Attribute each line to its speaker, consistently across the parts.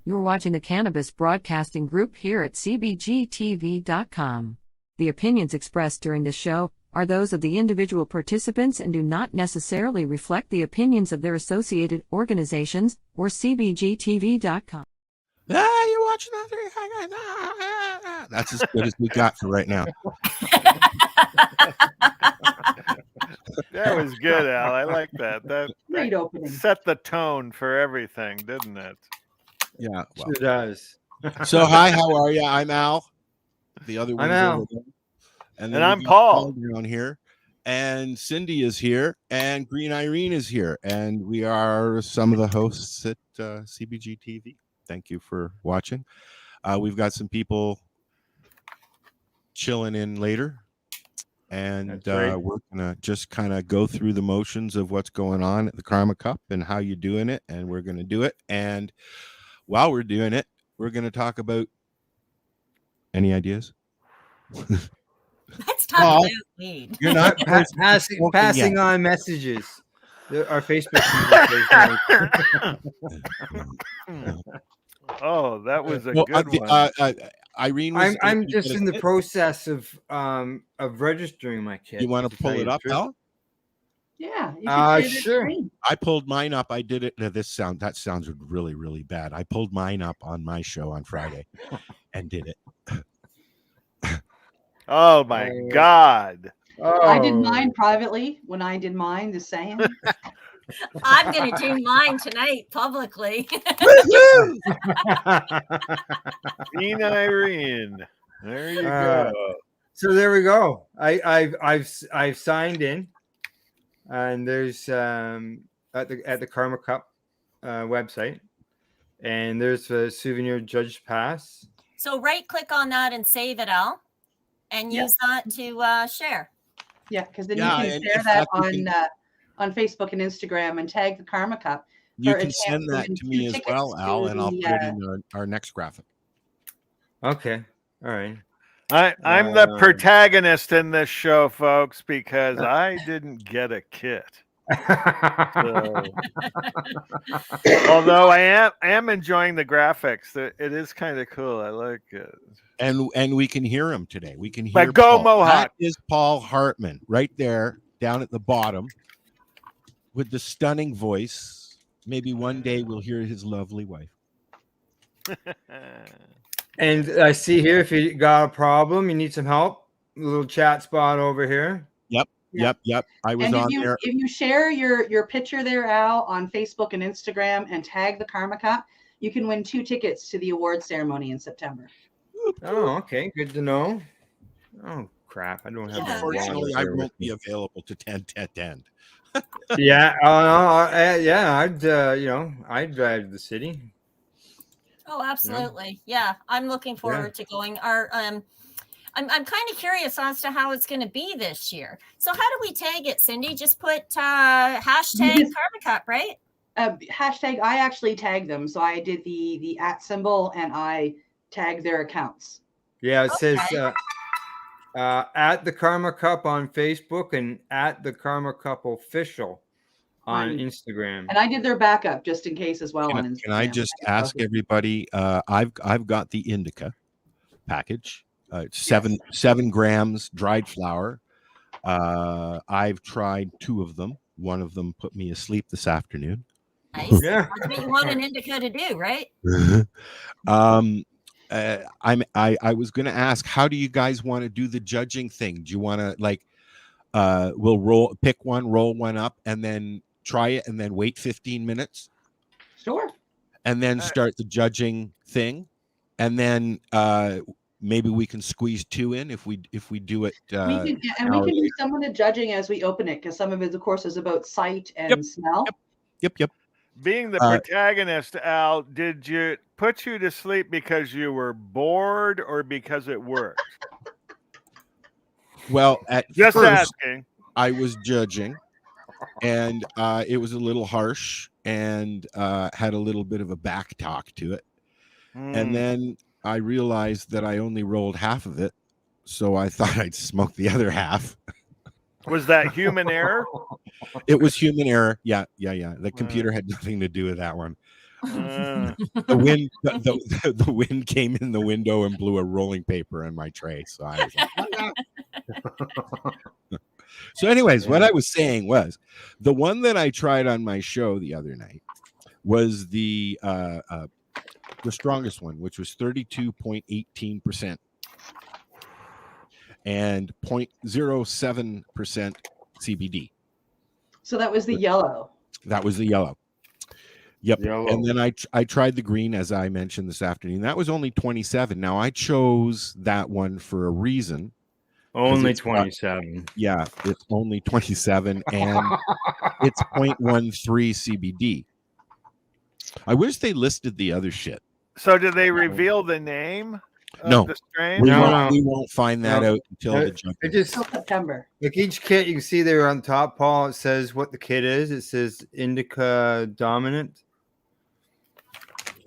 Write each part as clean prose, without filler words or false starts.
Speaker 1: You're watching the Cannabis Broadcasting Group here at CBGtv.com. The opinions expressed during this show are those of the individual participants and do not necessarily reflect the opinions of their associated organizations or CBGtv.com.
Speaker 2: You're watching that. That's as good as we got for right now.
Speaker 3: That was good, Al. I like that.
Speaker 4: Great opening.
Speaker 3: Set the tone for everything, didn't it?
Speaker 2: Yeah,
Speaker 5: well, it does.
Speaker 2: So, hi, how are you? I'm Al. The other one,
Speaker 5: Al.
Speaker 3: And I'm Paul
Speaker 2: down here, and Cindy is here, and Green Irene is here, and we are some of the hosts at CBGtv. Thank you for watching. We've got some people chilling in later, and we're gonna just kind of go through the motions of what's going on at the Karma Cup and how you're doing it, and we're gonna do it. And while we're doing it, we're gonna talk about any ideas.
Speaker 6: Let's talk about weed.
Speaker 2: You're not
Speaker 5: passing on messages. Our Facebook.
Speaker 3: Oh, that was a good one.
Speaker 2: Irene,
Speaker 5: I'm just in the process of registering my kit.
Speaker 2: You want to pull it up, Al?
Speaker 4: Yeah.
Speaker 5: Sure.
Speaker 2: I pulled mine up. I did it. That sounds really, really bad. I pulled mine up on my show on Friday and did it.
Speaker 3: Oh my God.
Speaker 4: I did mine privately when I did mine, the same.
Speaker 6: I'm going to do mine tonight publicly.
Speaker 3: Green Irene. There you go.
Speaker 5: So there we go. I've signed in, and there's at the Karma Cup website, and there's a souvenir judge pass.
Speaker 6: So right click on that and save it, Al, and use that to share.
Speaker 4: Yeah, because then you can share that on Facebook and Instagram and tag the Karma Cup.
Speaker 2: You can send that to me as well, Al, and I'll put it in our next graphic.
Speaker 5: Okay. All right.
Speaker 3: I'm the protagonist in this show, folks, because I didn't get a kit. So, although I am enjoying the graphics, it is kind of cool. I like it.
Speaker 2: And we can hear him today. We can hear
Speaker 3: Go
Speaker 2: Paul.
Speaker 3: Mohawk.
Speaker 2: That is Paul Hartmann right there down at the bottom with the stunning voice. Maybe one day we'll hear his lovely wife.
Speaker 5: And I see here, if you got a problem, you need some help, a little chat spot over here.
Speaker 2: Yep. I was on there.
Speaker 4: If you share your picture there, Al, on Facebook and Instagram and tag the Karma Cup, you can win 2 tickets to the award ceremony in September.
Speaker 5: Oh, okay. Good to know. Oh, crap. I don't have that.
Speaker 2: Unfortunately, I won't be available to 10.
Speaker 5: Yeah. I'd drive to the city.
Speaker 6: Oh, absolutely. Yeah, I'm looking forward to going. I'm kind of curious as to how it's going to be this year. So how do we tag it, Cindy? Just put hashtag Karma Cup, right?
Speaker 4: Hashtag. I actually tagged them, so I did the @ symbol and I tagged their accounts.
Speaker 5: Yeah, it says at the Karma Cup on Facebook and at the Karma Cup official on Instagram.
Speaker 4: And I did their backup just in case as well on Instagram.
Speaker 2: Can I just ask everybody? I've got the indica package. It's 7 grams dried flower. I've tried 2 of them. One of them put me asleep this afternoon.
Speaker 6: Nice. Yeah. That's what you want an indica to do, right?
Speaker 2: I was going to ask, how do you guys want to do the judging thing? Do you want to we'll pick one, roll one up, and then try it, and then wait 15 minutes?
Speaker 4: Sure.
Speaker 2: And then start the judging thing, and then maybe we can squeeze 2 in if we do it.
Speaker 4: We can do some of the judging as we open it, because some of it, of course, is about sight and smell.
Speaker 2: Yep.
Speaker 3: Being the protagonist, Al, did you put you to sleep because you were bored or because it worked?
Speaker 2: Well, at
Speaker 3: just
Speaker 2: first,
Speaker 3: asking.
Speaker 2: I was judging, and it was a little harsh and had a little bit of a back talk to it. And then I realized that I only rolled half of it, so I thought I'd smoke the other half.
Speaker 3: Was that human error?
Speaker 2: It was human error. Yeah. The computer had nothing to do with that one. The wind, the wind came in the window and blew a rolling paper on my tray. So I was like, so anyways, what I was saying was the one that I tried on my show the other night was the strongest one, which was 32.18% and 0.07% CBD.
Speaker 4: So that was the yellow.
Speaker 2: That was the yellow. Yep.
Speaker 5: Yellow.
Speaker 2: And then I tried the green, as I mentioned this afternoon. That was only 27. Now I chose that one for a reason.
Speaker 5: Only 27.
Speaker 2: Yeah, it's only 27 and it's 0.13 CBD. I wish they listed the other shit.
Speaker 3: So did they reveal the name of
Speaker 2: No.
Speaker 3: the strain?
Speaker 2: We
Speaker 5: No.
Speaker 2: won't find that out until the judging.
Speaker 5: It just
Speaker 4: Until September.
Speaker 5: like each kit, you can see there on top, Paul. It says what the kit is. It says indica dominant,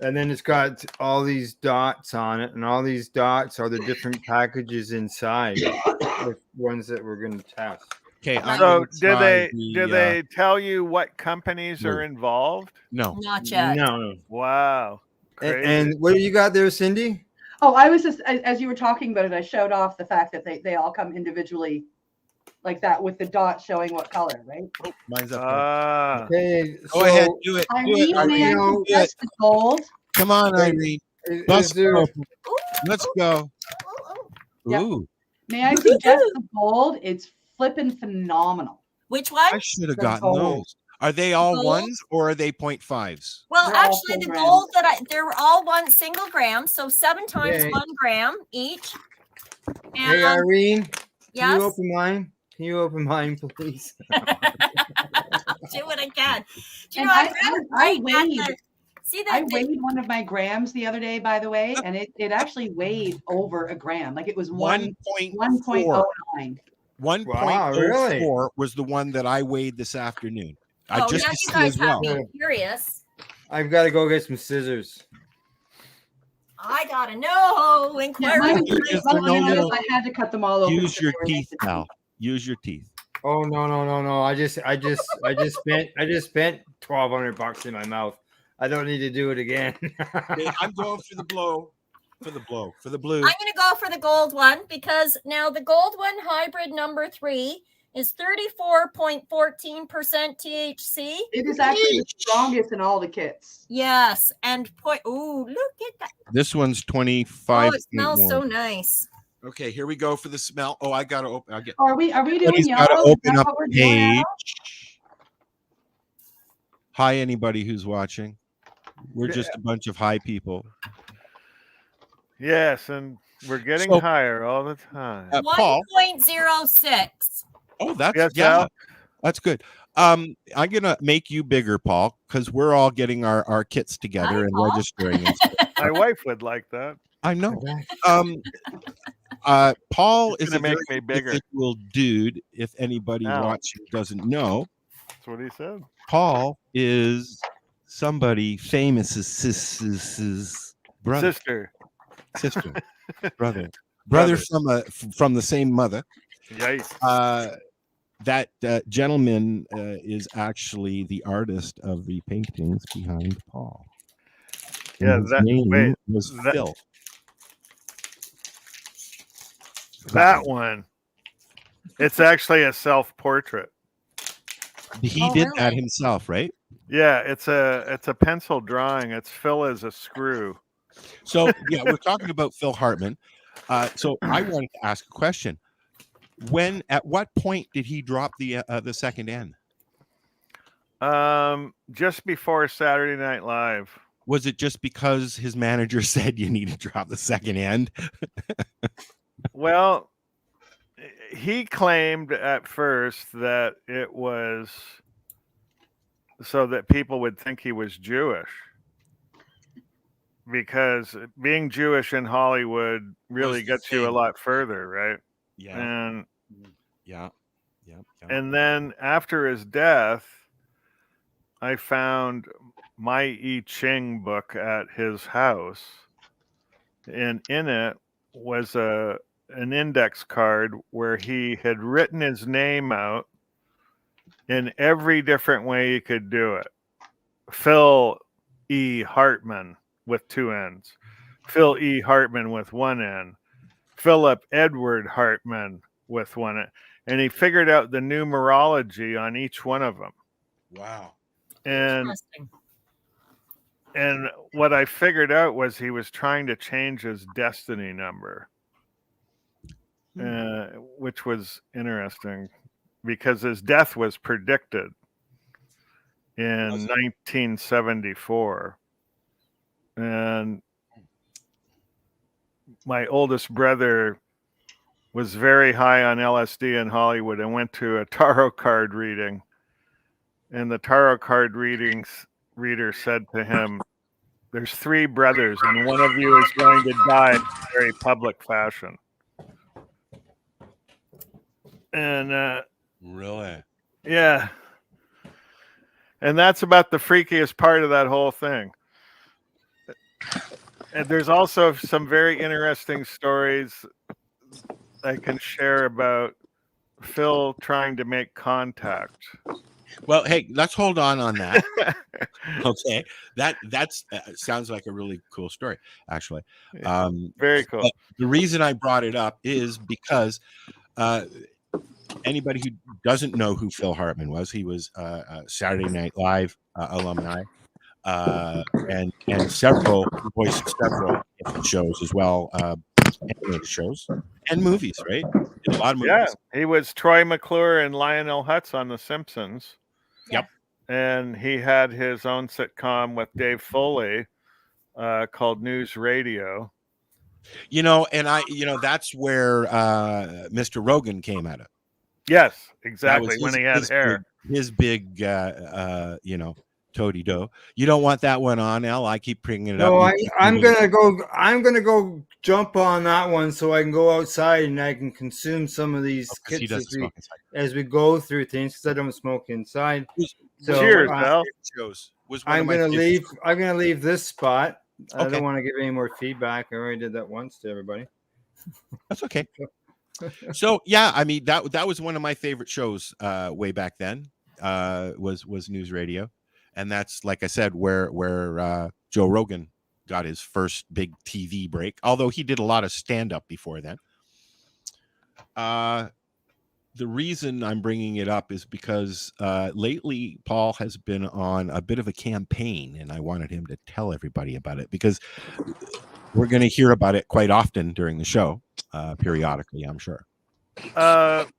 Speaker 5: and then it's got all these dots on it, and all these dots are the different packages inside, the ones that we're going to test.
Speaker 2: Okay.
Speaker 3: So did they tell you what companies
Speaker 2: No.
Speaker 3: are involved?
Speaker 2: No.
Speaker 6: Not yet.
Speaker 5: No.
Speaker 3: Wow. Crazy.
Speaker 5: And what do you got there, Cindy?
Speaker 4: Oh, I was just as you were talking about it, I showed off the fact that they all come individually like that with the dot showing what color, right?
Speaker 2: Oh, mine's up.
Speaker 3: Ah.
Speaker 5: Okay,
Speaker 2: Go ahead. Do it.
Speaker 4: Irene, may I
Speaker 5: Irene,
Speaker 4: suggest the gold?
Speaker 2: Come on, Irene.
Speaker 5: is
Speaker 2: Let's
Speaker 5: there,
Speaker 2: go. Let's go.
Speaker 4: Yep.
Speaker 2: Ooh,
Speaker 4: May I suggest the gold? It's flipping phenomenal.
Speaker 6: Which
Speaker 2: I
Speaker 6: one?
Speaker 2: should have
Speaker 4: The
Speaker 2: gotten
Speaker 4: gold.
Speaker 2: those. Are they all
Speaker 6: Gold?
Speaker 2: ones or are they 0.5s?
Speaker 6: Well,
Speaker 4: They're all
Speaker 6: actually, the
Speaker 4: 4
Speaker 6: gold they're all one single gram, so 7 times
Speaker 5: Okay.
Speaker 6: 1 gram each.
Speaker 5: hey,
Speaker 6: And
Speaker 5: Irene, can
Speaker 6: yes,
Speaker 5: you open mine? Can you open mine, please?
Speaker 6: do what I can. Do you
Speaker 4: And
Speaker 6: know,
Speaker 4: I
Speaker 6: I've got it
Speaker 4: I
Speaker 6: right at
Speaker 4: weighed
Speaker 6: the. See
Speaker 4: I
Speaker 6: that?
Speaker 4: weighed one of my grams the other day, by the way, and it actually weighed over a gram. Like it was
Speaker 2: 1.4.
Speaker 4: 1.09.
Speaker 2: 1.04
Speaker 5: Wow, really?
Speaker 2: was the one that I weighed this afternoon.
Speaker 6: Oh,
Speaker 2: just
Speaker 6: now
Speaker 2: to
Speaker 6: you
Speaker 2: see
Speaker 6: guys
Speaker 2: as
Speaker 6: have
Speaker 2: well.
Speaker 6: me curious.
Speaker 5: I've got to go get some scissors.
Speaker 6: I gotta know.
Speaker 4: Yeah,
Speaker 6: Inquire.
Speaker 4: mine,
Speaker 2: Just
Speaker 4: well,
Speaker 2: no
Speaker 4: you notice
Speaker 2: little-
Speaker 4: I had to cut them all open.
Speaker 2: Use
Speaker 4: because
Speaker 2: your
Speaker 4: they were
Speaker 2: teeth,
Speaker 4: naked.
Speaker 2: pal. Use your teeth.
Speaker 5: Oh no! I just spent $1,200 in my mouth. I don't need to do it again.
Speaker 2: Okay, I'm going for the blow. For the blue.
Speaker 6: I'm gonna go for the gold one because now the gold one hybrid number 3 is 34.14% THC.
Speaker 4: It is actually the strongest in all the kits.
Speaker 6: Yes, and ooh, look at that.
Speaker 2: This one's
Speaker 6: Oh,
Speaker 2: 25.
Speaker 6: it smells so nice.
Speaker 2: Okay, here we go for the smell. Oh, I gotta open. I get.
Speaker 4: Are we doing
Speaker 2: Somebody's
Speaker 4: yellow?
Speaker 2: gotta
Speaker 4: Is
Speaker 2: open
Speaker 4: that
Speaker 2: up
Speaker 4: what we're
Speaker 2: the
Speaker 4: doing now?
Speaker 2: page. Hi, anybody who's watching. We're just a bunch of high people.
Speaker 3: Yes, and we're getting
Speaker 2: So-
Speaker 3: higher all the time.
Speaker 2: Paul.
Speaker 6: 1.06.
Speaker 2: Oh, that's
Speaker 3: Yes,
Speaker 2: yeah.
Speaker 3: Al?
Speaker 2: That's good. I'm gonna make you bigger, Paul, because we're all getting our kits together
Speaker 6: Hi,
Speaker 2: and
Speaker 6: Paul.
Speaker 2: registering. And stuff.
Speaker 3: My wife would like that.
Speaker 2: I know. Paul is
Speaker 3: gonna
Speaker 2: a
Speaker 3: make
Speaker 2: very
Speaker 3: me bigger.
Speaker 2: individual dude. If anybody
Speaker 3: Ow.
Speaker 2: watching doesn't know,
Speaker 3: That's what he said.
Speaker 2: Paul is somebody famous's brother,
Speaker 3: Sister.
Speaker 2: brother
Speaker 3: Brother.
Speaker 2: from the same mother.
Speaker 3: Yikes.
Speaker 2: That gentleman is actually the artist of the paintings behind Paul. And
Speaker 3: Yeah,
Speaker 2: his name was
Speaker 3: that-
Speaker 2: Phil.
Speaker 3: That one. It's actually a self-portrait.
Speaker 2: He
Speaker 6: Oh,
Speaker 2: did that
Speaker 6: really?
Speaker 2: himself, right?
Speaker 3: Yeah, it's a pencil drawing. It's Phil as a screw.
Speaker 2: So yeah, we're talking about Phil Hartmann. So I wanted to ask a question. At what point did he drop the second N?
Speaker 3: Just before Saturday Night Live.
Speaker 2: Was it just because his manager said you need to drop the second end?
Speaker 3: Well, he claimed at first that it was so that people would think he was Jewish. Because being Jewish in Hollywood really
Speaker 2: Goes the
Speaker 3: gets you a
Speaker 2: same.
Speaker 3: lot further, right?
Speaker 2: Yeah,
Speaker 3: And
Speaker 2: yeah.
Speaker 3: and then after his death, I found my I Ching book at his house, and in it was an index card where he had written his name out in every different way you could do it. Phil E. Hartmann with 2 N's, Phil E. Hartmann with 1 N, Philip Edward Hartmann with 1 N. And he figured out the numerology on each one of them.
Speaker 2: Wow.
Speaker 3: And what I figured out was he was trying to change his destiny number, which was interesting because his death was predicted in 1974. And my oldest brother was very high on LSD in Hollywood and went to a tarot card reading. And the tarot card reader said to him, "There's 3 brothers, and one of you is going to die in a very public fashion." And
Speaker 2: really,
Speaker 3: yeah. And that's about the freakiest part of that whole thing. And there's also some very interesting stories I can share about Phil trying to make contact.
Speaker 2: Well, hey, let's hold on that. Okay, that's sounds like a really cool story, actually.
Speaker 3: Very cool.
Speaker 2: The reason I brought it up is because anybody who doesn't know who Phil Hartmann was, he was Saturday Night Live alumni, and several voiced several different shows as well, animated shows and movies, right? Did a lot of movies.
Speaker 3: Yeah, he was Troy McClure and Lionel Hutz on The Simpsons.
Speaker 2: Yep.
Speaker 3: And he had his own sitcom with Dave Foley called News Radio.
Speaker 2: And that's where Mr. Rogan came at it.
Speaker 3: Yes, exactly. When he had hair.
Speaker 2: His big, toady dough. You don't want that one on, Al. I keep bringing it up.
Speaker 5: No, I'm gonna go jump on that one so I can go outside and I can consume some of these kits as we go through things because I don't smoke inside. So,
Speaker 3: cheers, Al.
Speaker 5: I'm gonna leave this spot. I don't want to give any more feedback. I already did that once to everybody.
Speaker 2: That's okay. So yeah, I mean that was one of my favorite shows way back then. Was News Radio. And that's, like I said, where Joe Rogan got his first big TV break, although he did a lot of stand-up before then. The reason I'm bringing it up is because lately Paul has been on a bit of a campaign, and I wanted him to tell everybody about it because we're going to hear about it quite often during the show, periodically, I'm sure.
Speaker 3: Well,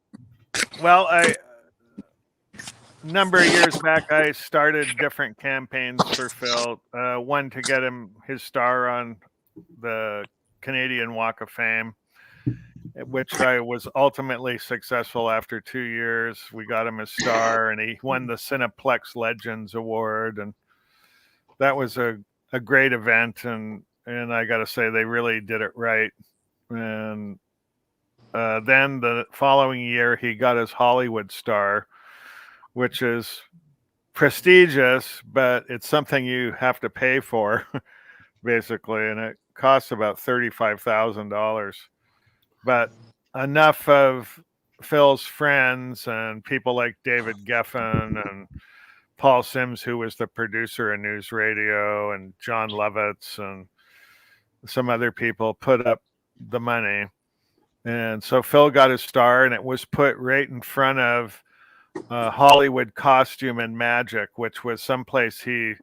Speaker 3: number of years back, I started different campaigns for Phil. One to get him his star on the Canadian Walk of Fame, which I was ultimately successful after 2 years. We got him his star, and he won the Cineplex Legends Award, and that was a great event. And I got to say, they really did it right. And then the following year, he got his Hollywood star, which is prestigious, but it's something you have to pay for, basically, and it costs about $35,000. But enough of Phil's friends and people like David Geffen and Paul Sims, who was the producer of News Radio, and John Lovitz and some other people put up the money. And so Phil got his star, and it was put right in front of Hollywood Costume and Magic, which was someplace it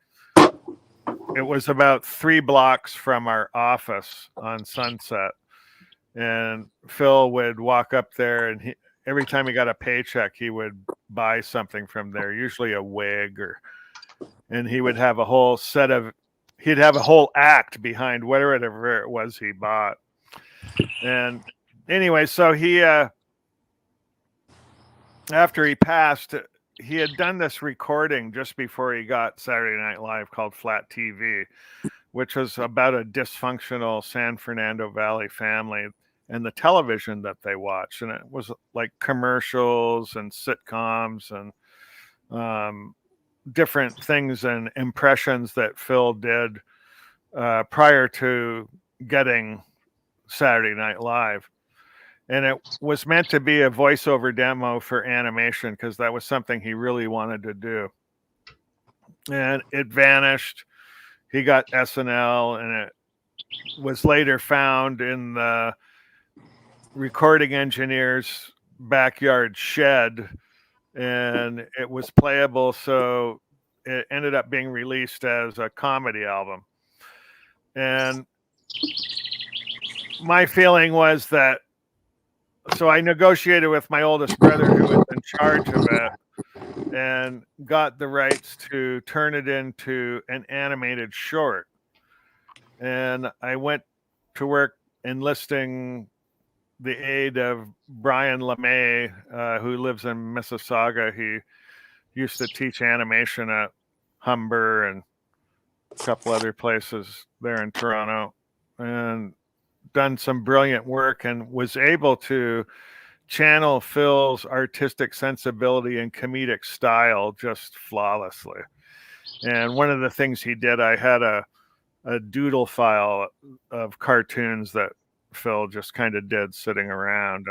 Speaker 3: was about 3 blocks from our office on Sunset. And Phil would walk up there, and every time he got a paycheck, he would buy something from there, usually a wig, and he would have a whole act behind whatever it was he bought. And anyway, so he, after he passed, he had done this recording just before he got Saturday Night Live called Flat TV, which was about a dysfunctional San Fernando Valley family and the television that they watched. And it was like commercials and sitcoms and different things and impressions that Phil did prior to getting Saturday Night Live. And it was meant to be a voiceover demo for animation because that was something he really wanted to do. And it vanished. he got SNL, and it was later found in the recording engineer's backyard shed, and it was playable, so it ended up being released as a comedy album. And my feeling was that, so I negotiated with my oldest brother, who was in charge of it, and got the rights to turn it into an animated short. And I went to work enlisting the aid of Brian LeMay, who lives in Mississauga. He used to teach animation at Humber and a couple other places there in Toronto, and done some brilliant work, and was able to channel Phil's artistic sensibility and comedic style just flawlessly. And one of the things he did, I had a doodle file of cartoons that Phil just kind of did sitting around,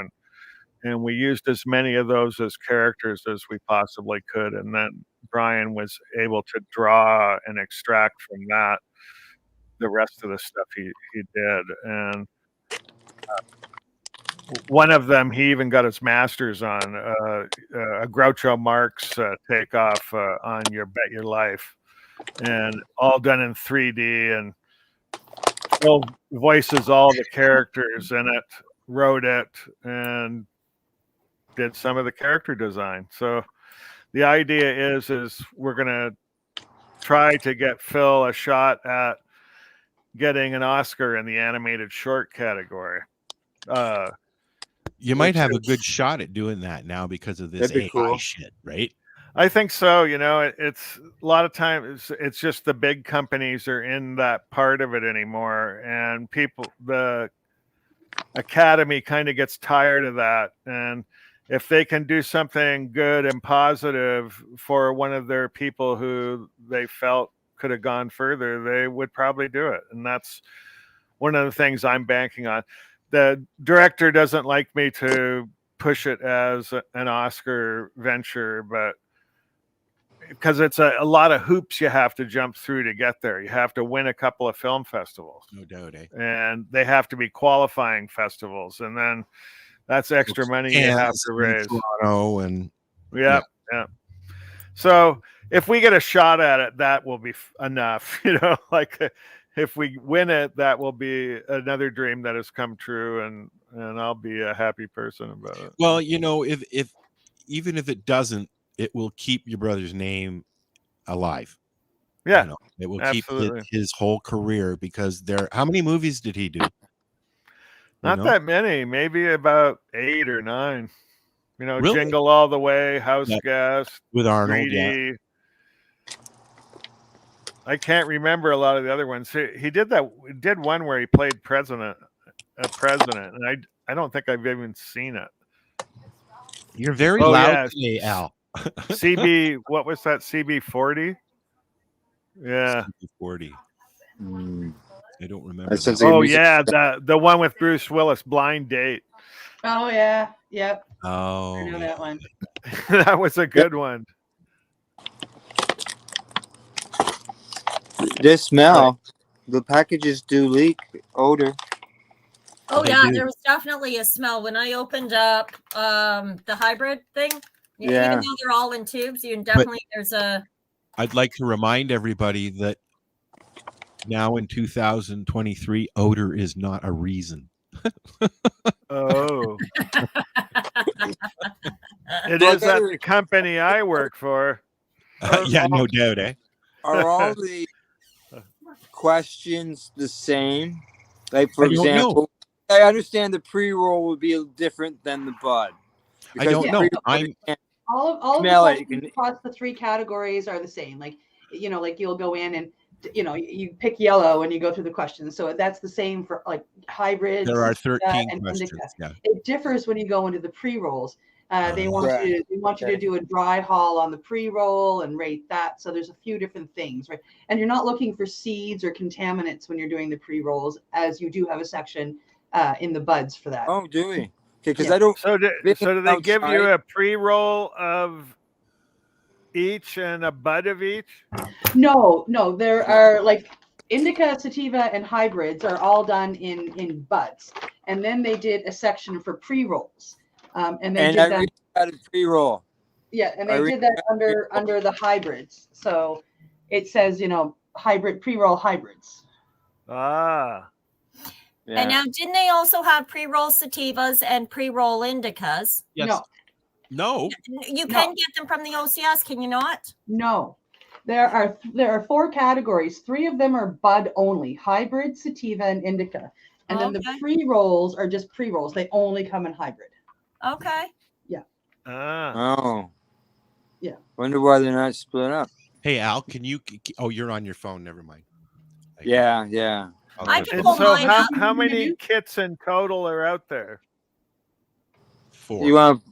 Speaker 3: and we used as many of those as characters as we possibly could. And then Brian was able to draw and extract from that the rest of the stuff he did. And one of them, he even got his master's on, a Groucho Marx takeoff on Your Bet Your Life, and all done in 3D, and Phil voices all the characters in it, wrote it, and did some of the character design. So the idea is we're going to try to get Phil a shot at getting an Oscar in the animated short category.
Speaker 2: You might have a good shot at doing that now because of this AI shit, right?
Speaker 3: I think so. It's a lot of times it's just the big companies are in that part of it anymore, and the Academy kind of gets tired of that. And if they can do something good and positive for one of their people who they felt could have gone further, they would probably do it. And that's one of the things I'm banking on. The director doesn't like me to push it as an Oscar venture, but because it's a lot of hoops you have to jump through to get there. You have to win a couple of film festivals.
Speaker 2: No doubt, eh?
Speaker 3: And they have to be qualifying festivals. And then that's extra money you have to raise.
Speaker 2: Toronto and
Speaker 3: yeah. So if we get a shot at it, that will be enough. Like if we win it, that will be another dream that has come true, and I'll be a happy person about it.
Speaker 2: Well, if even if it doesn't, it will keep your brother's name alive.
Speaker 3: Yeah,
Speaker 2: it will
Speaker 3: absolutely.
Speaker 2: keep his whole career, because how many movies did he do?
Speaker 3: Not that many, maybe about 8 or 9.
Speaker 2: Really?
Speaker 3: Jingle All the Way, House Guest,
Speaker 2: with Arnold.
Speaker 3: Greedy. I can't remember a lot of the other ones. He did one where he played a president, and I don't think I've even seen it.
Speaker 2: You're very loud today, Al.
Speaker 3: What was that? CB40? Yeah.
Speaker 2: CB40. I don't remember.
Speaker 3: The one with Bruce Willis, Blind Date.
Speaker 4: Oh yeah, yep.
Speaker 2: Oh,
Speaker 4: I know that one.
Speaker 3: That was a good one.
Speaker 7: This smell, the packages do leak odor.
Speaker 6: Oh yeah, there was definitely a smell when I opened up the hybrid thing.
Speaker 7: Yeah.
Speaker 6: Even though they're all in tubes, there's a.
Speaker 2: I'd like to remind everybody that now in 2023, odor is not a reason.
Speaker 3: Oh. It is at the company I work for.
Speaker 2: No doubt, eh?
Speaker 7: Are all the questions the same? Like, for example, I understand the pre-roll would be different than the bud.
Speaker 2: I don't know.
Speaker 4: All of the questions across the 3 categories are the same. Like you'll go in and you pick yellow and you go through the questions. So that's the same for like hybrids.
Speaker 2: There are 13 questions. Yeah.
Speaker 4: It differs when you go into the pre-rolls. They want you to do a dry haul on the pre-roll and rate that. So there's a few different things, right? And you're not looking for seeds or contaminants when you're doing the pre-rolls, as you do have a section in the buds for that.
Speaker 7: Oh, do we? Okay, because I don't.
Speaker 3: So do they give you a pre-roll of each and a bud of each?
Speaker 4: No. There are like indica, sativa, and hybrids are all done in buds, and then they did a section for pre-rolls, and they did that.
Speaker 7: Got a pre-roll.
Speaker 4: Yeah, and they did that under the hybrids. So it says, hybrid pre-roll hybrids.
Speaker 3: Ah.
Speaker 6: Yeah. And now, didn't they also have pre-roll sativas and pre-roll indicas?
Speaker 2: Yes. No.
Speaker 6: You can get them from the OCS, can you not?
Speaker 4: No. There are 4 categories. 3 of them are bud only: hybrid, sativa, and indica. And then the pre-rolls are just pre-rolls. They only come in hybrid.
Speaker 6: Okay.
Speaker 4: Yeah.
Speaker 7: Oh.
Speaker 4: Yeah.
Speaker 7: Wonder why they're not split up.
Speaker 2: Hey, Al, can you? Oh, you're on your phone. Never mind.
Speaker 7: Yeah.
Speaker 6: I can pull mine up.
Speaker 3: How many kits in total are out there?
Speaker 2: 4.
Speaker 7: You want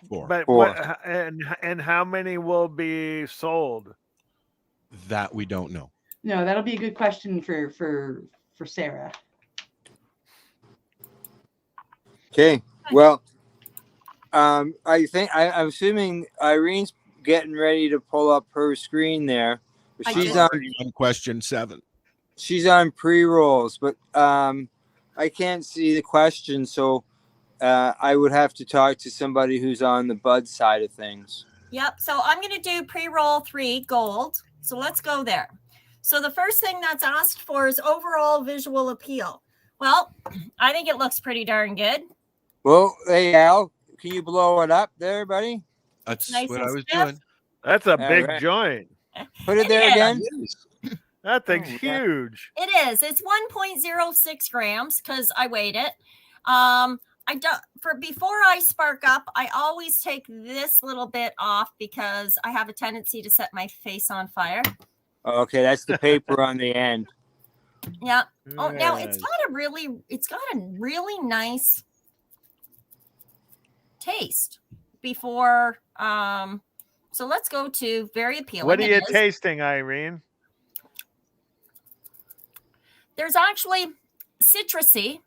Speaker 2: 4.
Speaker 3: But
Speaker 7: 4.
Speaker 3: And how many will be sold?
Speaker 2: That we don't know.
Speaker 4: No, that'll be a good question for Sarah.
Speaker 7: Okay. Well, I think I'm assuming Irene's getting ready to pull up her screen there. She's on
Speaker 2: question 7.
Speaker 7: She's on pre-rolls, but I can't see the question, so I would have to talk to somebody who's on the bud side of things.
Speaker 6: Yep. So I'm going to do pre-roll 3 gold. So let's go there. So the first thing that's asked for is overall visual appeal. Well, I think it looks pretty darn good.
Speaker 7: Well, hey, Al, can you blow it up there, buddy?
Speaker 2: That's
Speaker 6: nice
Speaker 2: what
Speaker 6: and
Speaker 2: I was
Speaker 6: stiff.
Speaker 2: doing.
Speaker 3: That's a big joint.
Speaker 7: Put it there again.
Speaker 3: That thing's huge.
Speaker 6: It is. It's 1.06 grams because I weighed it. I don't before I spark up, I always take this little bit off because I have a tendency to set my face on fire.
Speaker 7: Okay, that's the paper on the end.
Speaker 6: Yeah. Oh, now it's got a really nice taste before. So let's go to very appealing.
Speaker 3: What are you tasting, Irene?
Speaker 6: There's actually citrusy.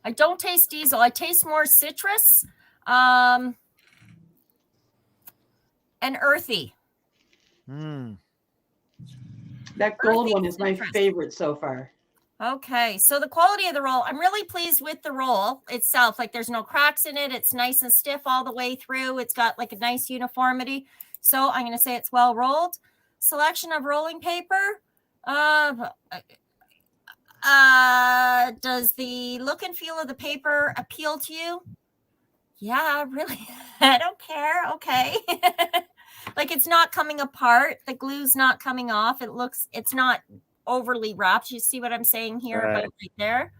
Speaker 6: I don't taste diesel. I taste more citrus and earthy.
Speaker 4: That gold one is my favorite so far.
Speaker 6: Okay, so the quality of the roll, I'm really pleased with the roll itself. Like there's no cracks in it. It's nice and stiff all the way through. It's got like a nice uniformity. So I'm going to say it's well rolled. Selection of rolling paper. Does the look and feel of the paper appeal to you? Yeah, really. I don't care. Okay. Like it's not coming apart. The glue's not coming off. It's not overly wrapped. You see what I'm saying here? Right there.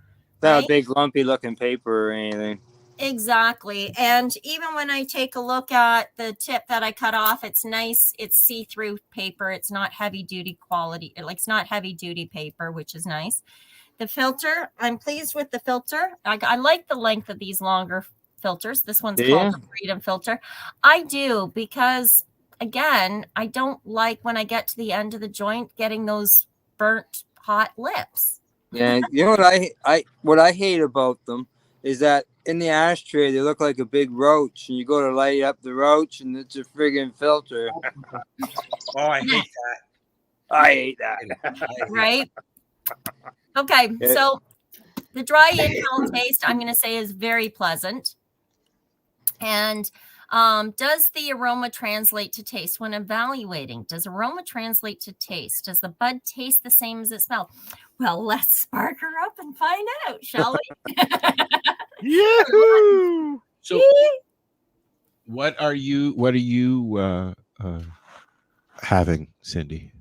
Speaker 7: Not a big lumpy looking paper or anything.
Speaker 6: Exactly. And even when I take a look at the tip that I cut off, it's nice. It's see-through paper. It's not heavy duty quality. It's not heavy duty paper, which is nice. The filter, I'm pleased with the filter. I like the length of these longer filters. This one's called the Freedom filter. I do because, again, I don't like when I get to the end of the joint getting those burnt hot lips.
Speaker 7: Yeah, you know what I hate about them is that in the ashtray they look like a big roach, and you go to light up the roach, and it's a friggin' filter.
Speaker 2: Oh, I hate that.
Speaker 7: I hate that.
Speaker 6: Right? Okay, so the dry inhale taste, I'm going to say, is very pleasant. And does the aroma translate to taste? When evaluating, does aroma translate to taste? Does the bud taste the same as it smells? Well, let's spark her up and find out, shall we?
Speaker 3: Yahoo!
Speaker 2: So, what are you having, Cindy?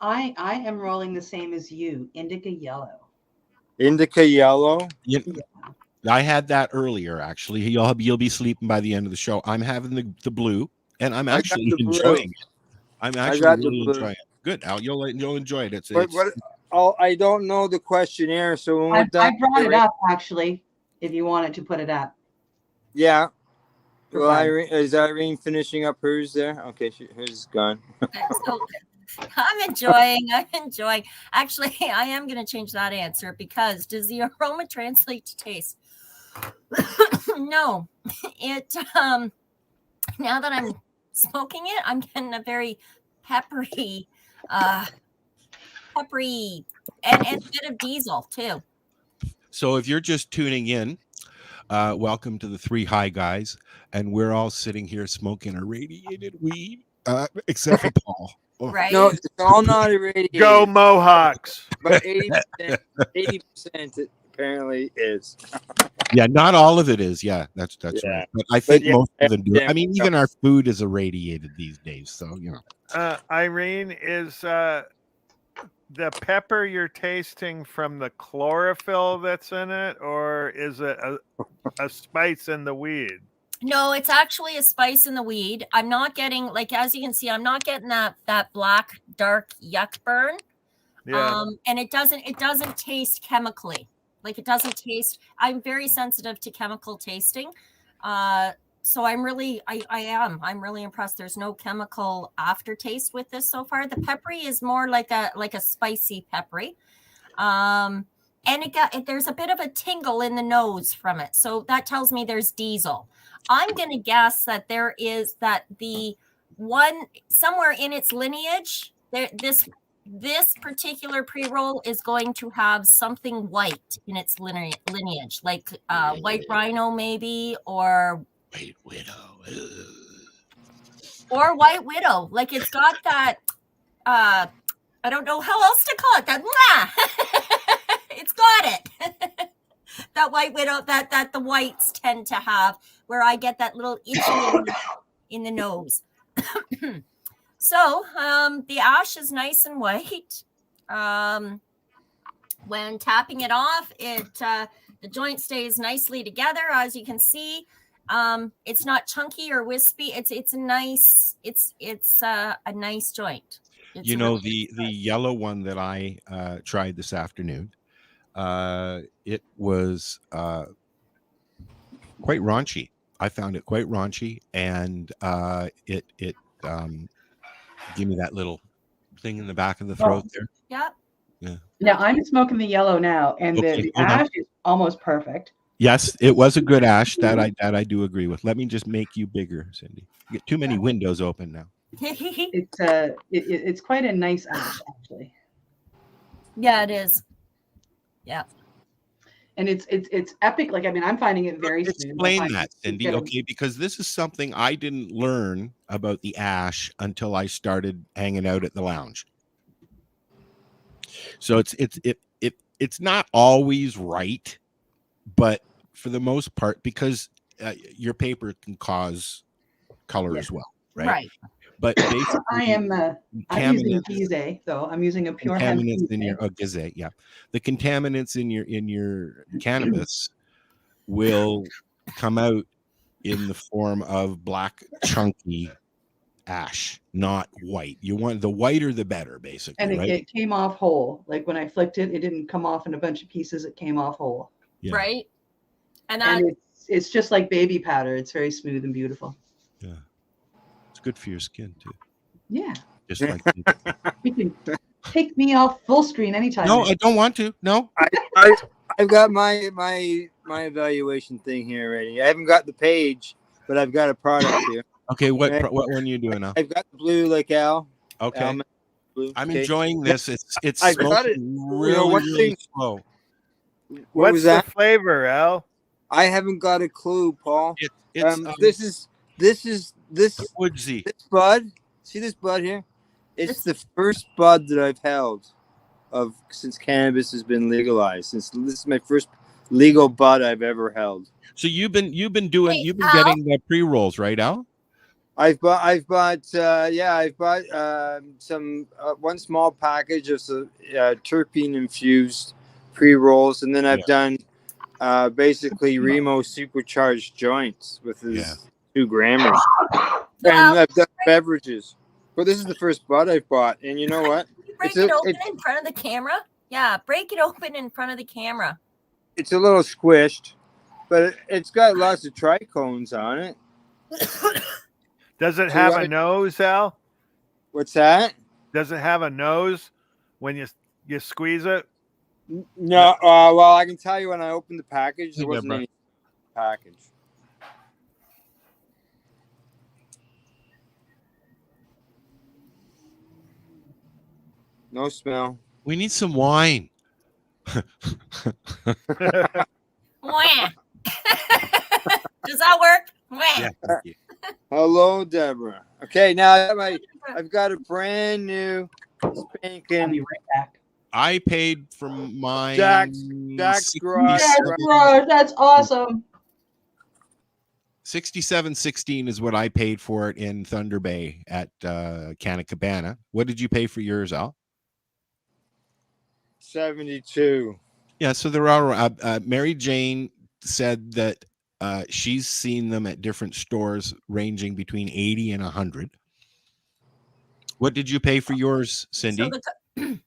Speaker 4: I am rolling the same as you, indica yellow.
Speaker 7: Indica yellow?
Speaker 2: Yeah. I had that earlier, actually. You'll be sleeping by the end of the show. I'm having the blue, and I'm actually enjoying it. I'm actually really enjoying it. Good, Al. You'll enjoy it.
Speaker 7: I don't know the questionnaire, so when
Speaker 4: I brought it up, actually, if you wanted to put it up.
Speaker 7: Yeah. Well, is Irene finishing up hers there? Okay, hers is gone.
Speaker 6: I'm enjoying. Actually, I am going to change that answer because does the aroma translate to taste? No. It now that I'm smoking it, I'm getting a very peppery, and a bit of diesel too.
Speaker 2: So if you're just tuning in, welcome to the Three High Guys, and we're all sitting here smoking a radiated weed, except for Paul. Oh.
Speaker 6: Right?
Speaker 7: No, it's all not irradiated.
Speaker 3: Go Mohawks.
Speaker 7: But 80% it apparently is.
Speaker 2: Yeah, not all of it is. Yeah, that's
Speaker 7: Yeah.
Speaker 2: right. But I think most of them do.
Speaker 7: yeah.
Speaker 2: I mean, even our food is irradiated these days. So, you know.
Speaker 3: Irene, is the pepper you're tasting from the chlorophyll that's in it, or is it a spice in the weed?
Speaker 6: No, it's actually a spice in the weed. I'm not getting, like, as you can see, I'm not getting that black, dark yuck burn.
Speaker 3: Yeah.
Speaker 6: And it doesn't taste chemically. Like, it doesn't taste. I'm very sensitive to chemical tasting. So I'm really impressed. There's no chemical aftertaste with this so far. The peppery is more like a spicy peppery. And there's a bit of a tingle in the nose from it. So that tells me there's diesel. I'm going to guess that the one somewhere in its lineage, this particular pre-roll is going to have something white in its lineage, like white rhino maybe, or
Speaker 2: White Widow.
Speaker 6: Or White Widow. Like, it's got that, I don't know how else to call it, that, it's got it. That White Widow that the whites tend to have, where I get that little itchy in the nose. So the ash is nice and white. When tapping it off, the joint stays nicely together, as you can see. It's not chunky or wispy. It's a nice joint. It's
Speaker 2: the yellow one that I tried this afternoon, it was quite raunchy. I found it quite raunchy, and it gave me that little thing in the back of the throat there.
Speaker 6: Yep.
Speaker 2: Yeah.
Speaker 4: Now I'm smoking the yellow now, and the ash is almost perfect.
Speaker 2: Yes, it was a good ash. That I do agree with. Let me just make you bigger, Cindy. You get too many windows open now.
Speaker 4: It's quite a nice ash, actually.
Speaker 6: Yeah, it is. Yeah.
Speaker 4: And it's epic. Like, I mean, I'm finding it very smooth.
Speaker 2: Explain that, Cindy, okay? Because this is something I didn't learn about the ash until I started hanging out at the lounge. So it's not always right, but for the most part, because your paper can cause color as well, right? Right. But basically,
Speaker 4: I'm using Gizeh, though. I'm using a pure hemp.
Speaker 2: In your Gizeh, yeah. The contaminants in your cannabis will come out in the form of black chunky ash, not white. You want the whiter the better, basically.
Speaker 4: And
Speaker 2: right?
Speaker 4: It came off whole. Like, when I flicked it, it didn't come off in a bunch of pieces. It came off whole.
Speaker 2: Yeah.
Speaker 6: Right. And
Speaker 4: it's just like baby powder. It's very smooth and beautiful.
Speaker 2: Yeah. It's good for your skin too.
Speaker 4: Yeah.
Speaker 2: Just like
Speaker 4: you can take me off full screen anytime.
Speaker 2: No, I don't want to. No.
Speaker 7: I've got my evaluation thing here already. I haven't got the page, but I've got a product here.
Speaker 2: Okay, what one are you doing now?
Speaker 7: I've got the blue like Al.
Speaker 2: Okay.
Speaker 7: Blue.
Speaker 2: I'm enjoying this. It's
Speaker 7: I got it
Speaker 2: really slow.
Speaker 3: What's the flavor, Al?
Speaker 7: I haven't got a clue, Paul. This is
Speaker 2: woodsy.
Speaker 7: This bud. See this bud here? It's the first bud that I've held since cannabis has been legalized. This is my first legal bud I've ever held.
Speaker 2: So you've been getting the pre-rolls, right, Al?
Speaker 7: I've bought some one small package of terpene infused pre-rolls, and then I've done basically Remo supercharged joints with his 2 grammars. And I've done beverages. But this is the first bud I've bought, and you know what?
Speaker 6: Break it open in front of the camera. Yeah, break it open in front of the camera.
Speaker 7: It's a little squished, but it's got lots of trichomes on it.
Speaker 3: Does it have a nose, Al?
Speaker 7: What's that?
Speaker 3: Does it have a nose when you squeeze it?
Speaker 7: No. Well, I can tell you when I opened the package, there wasn't any package. No smell.
Speaker 2: We need some wine.
Speaker 6: Wah. Does that work? Wah.
Speaker 2: Yeah. Thank you.
Speaker 7: Hello, Deborah. Okay, now I've got a brand new
Speaker 4: I'll
Speaker 7: spanking
Speaker 4: be right back.
Speaker 2: I paid for mine.
Speaker 7: Jack's Garage.
Speaker 4: Yes, bro, that's awesome.
Speaker 2: 67.16 is what I paid for it in Thunder Bay at Canacabana. What did you pay for yours, Al?
Speaker 7: 72.
Speaker 2: Yeah, so there are. Mary Jane said that she's seen them at different stores ranging between 80 and 100. What did you pay for yours, Cindy?
Speaker 6: So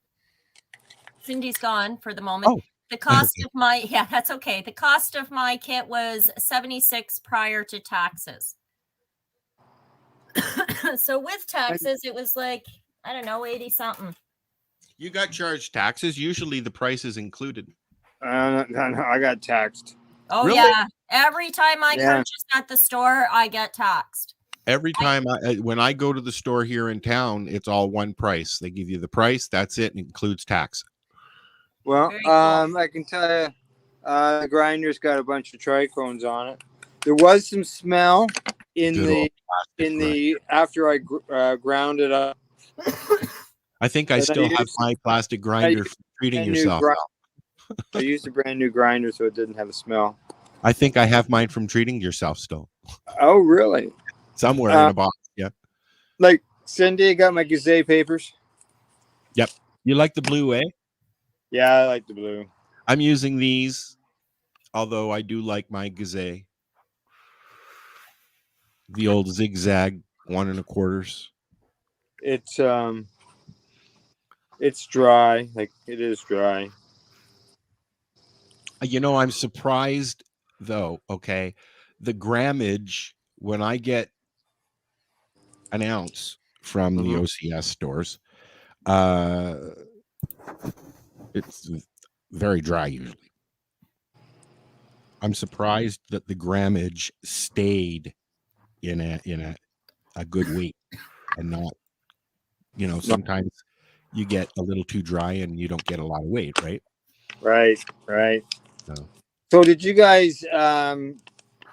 Speaker 6: Cindy's gone for the moment.
Speaker 2: Oh.
Speaker 6: The cost of my, that's okay. The cost of my kit was $76 prior to taxes. So with taxes, it was like, I don't know, 80 something.
Speaker 2: You got charged taxes. Usually the price is included.
Speaker 7: No, I got taxed.
Speaker 6: Oh,
Speaker 2: Really?
Speaker 6: yeah. Every time I purchase at the store, I get taxed.
Speaker 2: Every time when I go to the store here in town, it's all one price. They give you the price. That's it. And it includes tax.
Speaker 7: Well,
Speaker 6: Very cool.
Speaker 7: I can tell you, the grinder's got a bunch of trichomes on it. There was some smell in the after I ground it up.
Speaker 2: I think I still have my plastic grinder for treating yourself.
Speaker 7: I used a brand new grinder, so it didn't have a smell.
Speaker 2: I think I have mine from treating yourself still.
Speaker 7: Oh, really?
Speaker 2: Somewhere in a box. Yeah.
Speaker 7: Like Cindy, got my Gazette papers.
Speaker 2: Yep. You like the blue, eh?
Speaker 7: Yeah, I like the blue.
Speaker 2: I'm using these, although I do like my Gazette. The old zigzag 1 1/4.
Speaker 7: It's dry. Like it is dry.
Speaker 2: You know, I'm surprised though. Okay, the grammage when I get an ounce from the OCS stores, it's very dry usually. I'm surprised that the grammage stayed in a good weight and not, you know, sometimes you get a little too dry and you don't get a lot of weight, right?
Speaker 7: Right. So did you guys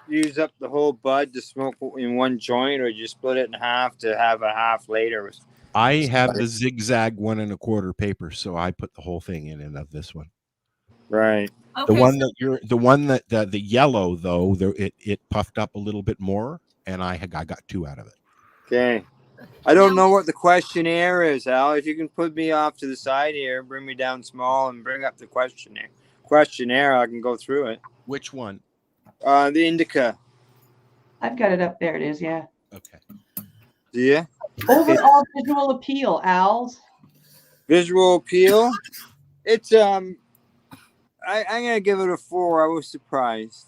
Speaker 7: use up the whole bud to smoke in one joint, or did you split it in half to have a half later?
Speaker 2: I have the zigzag 1 1/4 paper, so I put the whole thing in and of this one.
Speaker 7: Right.
Speaker 6: Okay,
Speaker 2: The one that the yellow though, it puffed up a little bit more, and I got 2 out of it.
Speaker 7: Okay. I don't know what the questionnaire is, Al. If you can put me off to the side here, bring me down small, and bring up the questionnaire, I can go through it.
Speaker 2: Which one?
Speaker 7: The indica.
Speaker 4: I've got it up there. It is, yeah.
Speaker 2: Okay.
Speaker 7: Do you?
Speaker 4: Overall visual appeal, Al's.
Speaker 7: Visual appeal. It's I'm gonna give it a 4. I was surprised.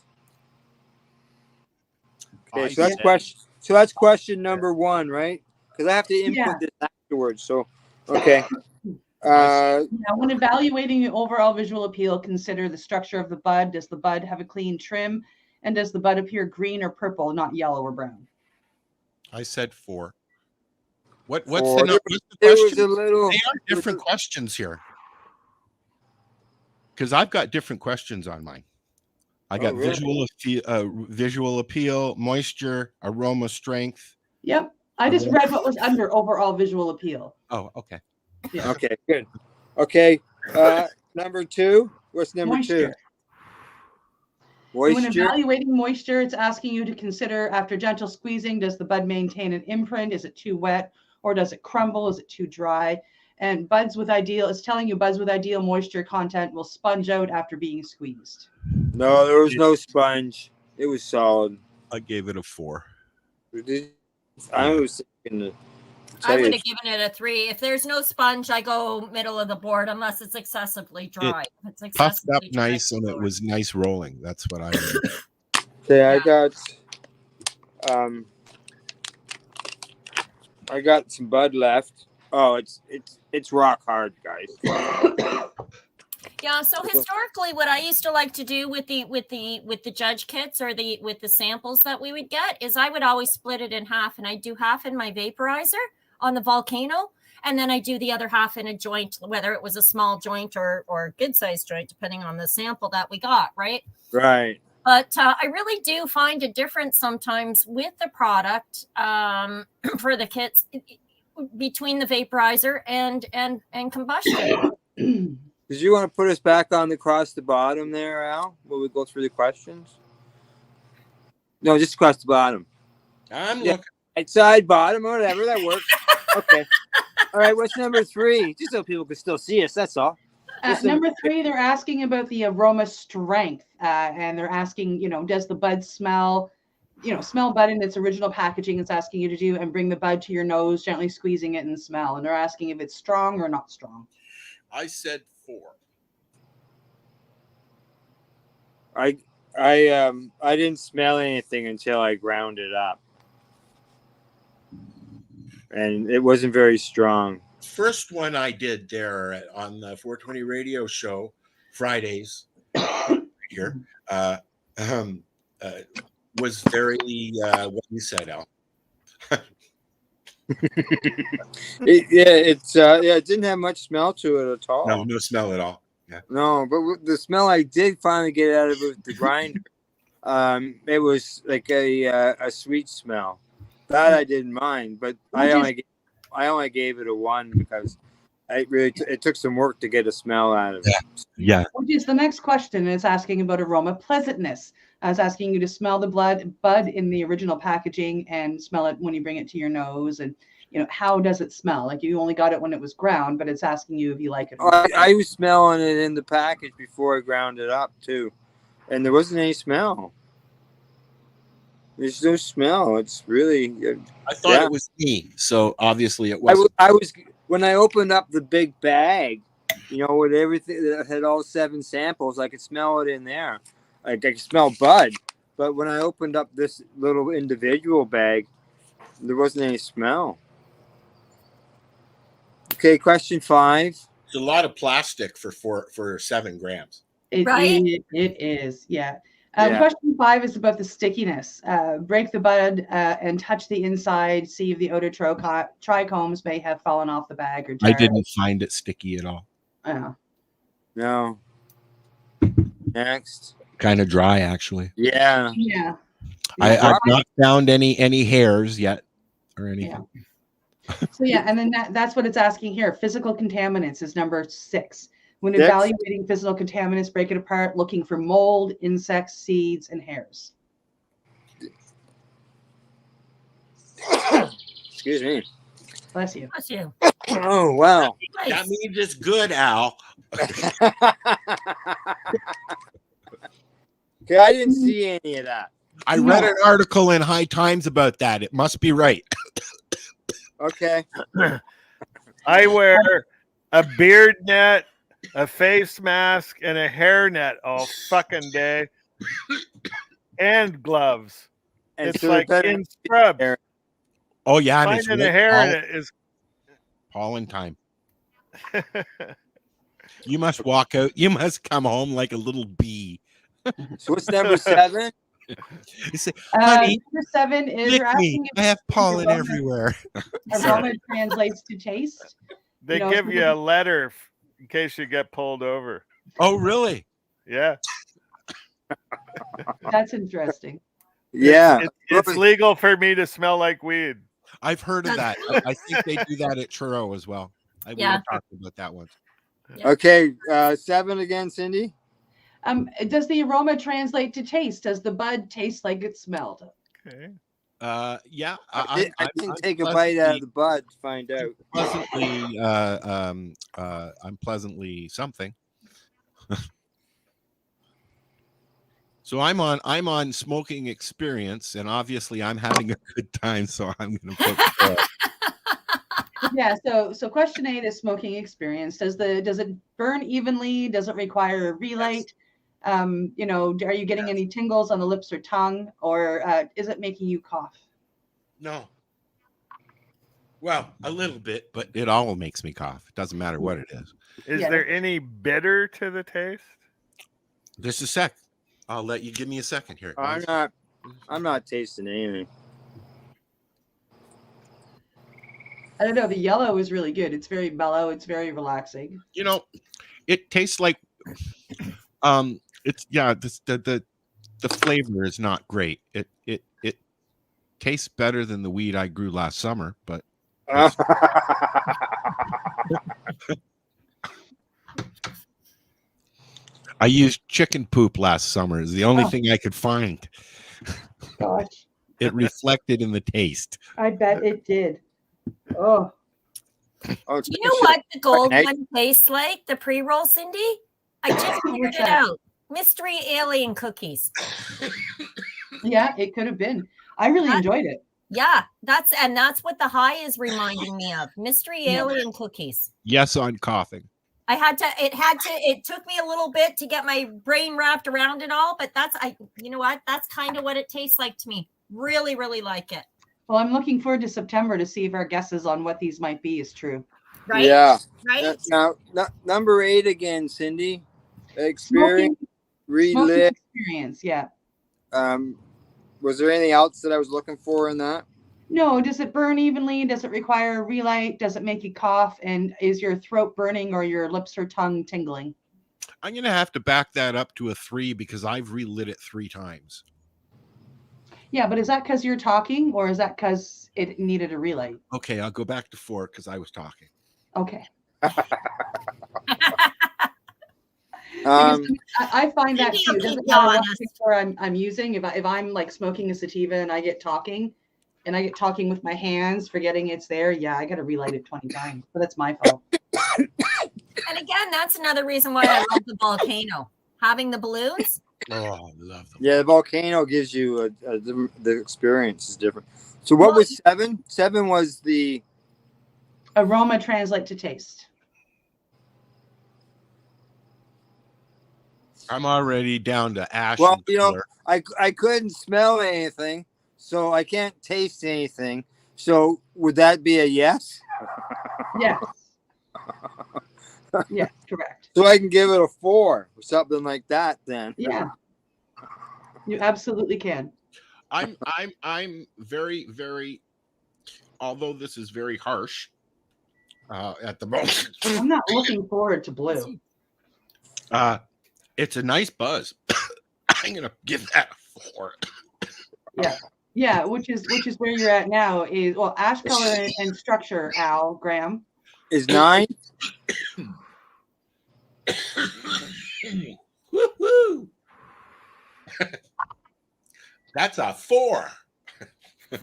Speaker 7: Okay, so that's question number 1, right? Because I have to input this afterwards. So, okay.
Speaker 4: When evaluating the overall visual appeal, consider the structure of the bud. Does the bud have a clean trim? And does the bud appear green or purple, not yellow or brown?
Speaker 2: I said 4. What's
Speaker 7: 4.
Speaker 2: the question?
Speaker 7: There was a little.
Speaker 2: They are different questions here. Because I've got different questions on mine. I got visual appeal, moisture, aroma, strength.
Speaker 4: Yep. I just read what was under overall visual appeal.
Speaker 2: Oh, okay.
Speaker 4: Yeah.
Speaker 7: Okay, good. Okay, number 2. What's number 2?
Speaker 4: When evaluating moisture, it's asking you to consider after gentle squeezing, does the bud maintain an imprint? Is it too wet or does it crumble? Is it too dry? And it's telling you buds with ideal moisture content will sponge out after being squeezed.
Speaker 7: No, there was no sponge. It was solid.
Speaker 2: I gave it a 4.
Speaker 7: I was thinking
Speaker 6: I would have given it a 3. If there's no sponge, I go middle of the board unless it's excessively dry.
Speaker 2: It puffed up nice and it was nice rolling. That's what I mean.
Speaker 7: Okay, I got some bud left. Oh, it's rock hard, guys.
Speaker 6: Yeah, so historically what I used to like to do with the judge kits or with the samples that we would get is I would always split it in half, and I'd do half in my vaporizer on the volcano and then I do the other half in a joint, whether it was a small joint or good sized joint, depending on the sample that we got, right?
Speaker 7: Right.
Speaker 6: But I really do find a difference sometimes with the product for the kits between the vaporizer and combustion.
Speaker 7: Did you want to put us back on across the bottom there, Al? Will we go through the questions? No, just across the bottom.
Speaker 2: I'm looking.
Speaker 7: Right side, bottom, or whatever. That works. Okay. All right. What's number 3? Just so people can still see us. That's all.
Speaker 4: Number 3, they're asking about the aroma strength, and they're asking, does the bud smell? Smell bud in its original packaging. It's asking you to do and bring the bud to your nose, gently squeezing it and smell. And they're asking if it's strong or not strong.
Speaker 2: I said 4.
Speaker 7: I didn't smell anything until I ground it up, and it wasn't very strong.
Speaker 2: First one I did there on the 420 radio show Fridays here was very what you said, Al.
Speaker 7: It didn't have much smell to it at all.
Speaker 2: No smell at all. Yeah.
Speaker 7: No, but the smell I did finally get out of it with the grinder, it was like a sweet smell. That I didn't mind, but I only gave it a 1 because it took some work to get a smell out of it.
Speaker 2: Yeah.
Speaker 4: Which is the next question. It's asking about aroma pleasantness. I was asking you to smell the bud in the original packaging and smell it when you bring it to your nose. And, how does it smell? Like you only got it when it was ground, but it's asking you if you like it.
Speaker 7: I was smelling it in the package before I ground it up too. And there wasn't any smell. There's no smell. It's really.
Speaker 2: I thought it was me, so obviously it wasn't.
Speaker 7: I was when I opened up the big bag, with everything that had all 7 samples, I could smell it in there. I could smell bud, but when I opened up this little individual bag, there wasn't any smell. Okay, question 5.
Speaker 2: It's a lot of plastic for 7 grams.
Speaker 4: It is, yeah. Question 5 is about the stickiness. Break the bud and touch the inside. See if the outer trichomes may have fallen off the bag or jar.
Speaker 2: I didn't find it sticky at all.
Speaker 7: No. Next.
Speaker 2: Kind of dry, actually.
Speaker 7: Yeah.
Speaker 4: Yeah.
Speaker 2: I've not found any hairs yet or anything.
Speaker 4: Yeah. So and then that's what it's asking here. Physical contaminants is number 6. When evaluating physical contaminants, break it apart, looking for mold, insects, seeds, and hairs.
Speaker 7: Excuse me.
Speaker 4: Bless you.
Speaker 6: Bless you.
Speaker 7: Oh, wow.
Speaker 2: That means it's good, Al.
Speaker 7: Okay, I didn't see any of that.
Speaker 2: I read an article in High Times about that. It must be right.
Speaker 7: Okay.
Speaker 3: I wear a beard net, a face mask, and a hair net all fucking day, and gloves.
Speaker 7: And
Speaker 3: it's
Speaker 7: so
Speaker 3: like in scrubs.
Speaker 2: Oh yeah, and
Speaker 3: finding a hair in it is
Speaker 2: pollen time. You must walk out. You must come home like a little bee.
Speaker 7: So what's number 7?
Speaker 2: You say, honey,
Speaker 4: number 7 is
Speaker 2: lick me. I have pollen everywhere.
Speaker 4: Aroma translates to taste.
Speaker 3: They give you a letter in case you get pulled over.
Speaker 2: Oh, really?
Speaker 3: Yeah.
Speaker 4: That's interesting.
Speaker 7: Yeah.
Speaker 3: It's legal for me to smell like weed.
Speaker 2: I've heard of that. I think they do that at Churro as well. We were talking about that once.
Speaker 6: Yeah.
Speaker 7: Okay, 7 again, Cindy.
Speaker 4: Does the aroma translate to taste? Does the bud taste like it smelled?
Speaker 3: Okay.
Speaker 2: Yeah.
Speaker 7: I didn't take a bite out of the bud to find out.
Speaker 2: Pleasantly, I'm pleasantly something. So I'm on smoking experience, and obviously I'm having a good time. So I'm going to put.
Speaker 4: Yeah. So question 8 is smoking experience. Does it burn evenly? Does it require a relight? Yes. Are you getting any tingles on the lips or tongue, or is it making you cough?
Speaker 2: No. Well, a little bit, but it all makes me cough. It doesn't matter what it is.
Speaker 3: Is there any bitter to the taste?
Speaker 2: Just a sec. I'll let you give me a second here.
Speaker 7: I'm not tasting anything.
Speaker 4: I don't know. The yellow is really good. It's very mellow. It's very relaxing.
Speaker 2: It tastes like it's the flavor is not great. It tastes better than the weed I grew last summer, but I used chicken poop last summer. Is the only thing I could find.
Speaker 4: Gosh.
Speaker 2: It reflected in the taste.
Speaker 4: I bet it did. Oh.
Speaker 6: You know what the gold one tastes like? The pre-roll, Cindy? I just figured it out. Mystery alien cookies.
Speaker 4: Yeah, it could have been. I really enjoyed it.
Speaker 6: Yeah, that's what the high is reminding me of. Mystery alien cookies.
Speaker 2: Yes, I'm coughing.
Speaker 6: It took me a little bit to get my brain wrapped around it all, but you know what? That's kind of what it tastes like to me. Really, really like it.
Speaker 4: Well, I'm looking forward to September to see if our guesses on what these might be is true.
Speaker 6: Right?
Speaker 7: Yeah.
Speaker 6: Right?
Speaker 7: Now, number 8 again, Cindy. Experience. Relive.
Speaker 4: Experience, yeah.
Speaker 7: Was there anything else that I was looking for in that?
Speaker 4: No. Does it burn evenly? Does it require a relight? Does it make you cough? And is your throat burning or your lips or tongue tingling?
Speaker 2: I'm going to have to back that up to a 3 because I've relit it 3 times.
Speaker 4: Yeah, but is that because you're talking or is that because it needed a relight?
Speaker 2: Okay, I'll go back to 4 because I was talking.
Speaker 4: Okay.
Speaker 7: Um,
Speaker 4: I find that too. Doesn't matter what mixture I'm using. If I'm like smoking a sativa and I get talking with my hands, forgetting it's there, yeah, I got to relight it 20 times. But that's my fault.
Speaker 6: And again, that's another reason why I love the volcano. Having the balloons.
Speaker 2: Oh, I love them.
Speaker 7: Yeah, the volcano gives you the experience is different. So what was 7? 7 was the
Speaker 4: aroma translate to taste.
Speaker 2: I'm already down to ash.
Speaker 7: Well, I couldn't smell anything, so I can't taste anything. So would that be a yes?
Speaker 4: Yes. Yes, correct.
Speaker 7: So I can give it a 4 or something like that then.
Speaker 4: Yeah. You absolutely can.
Speaker 2: I'm very, very, although this is very harsh at the moment.
Speaker 4: I'm not looking forward to blue.
Speaker 2: It's a nice buzz. I'm gonna give that a 4.
Speaker 4: Yeah, which is where you're at now is ash color and structure, Al Graham.
Speaker 7: Is 9.
Speaker 2: Woo-hoo. That's a 4.
Speaker 7: Well,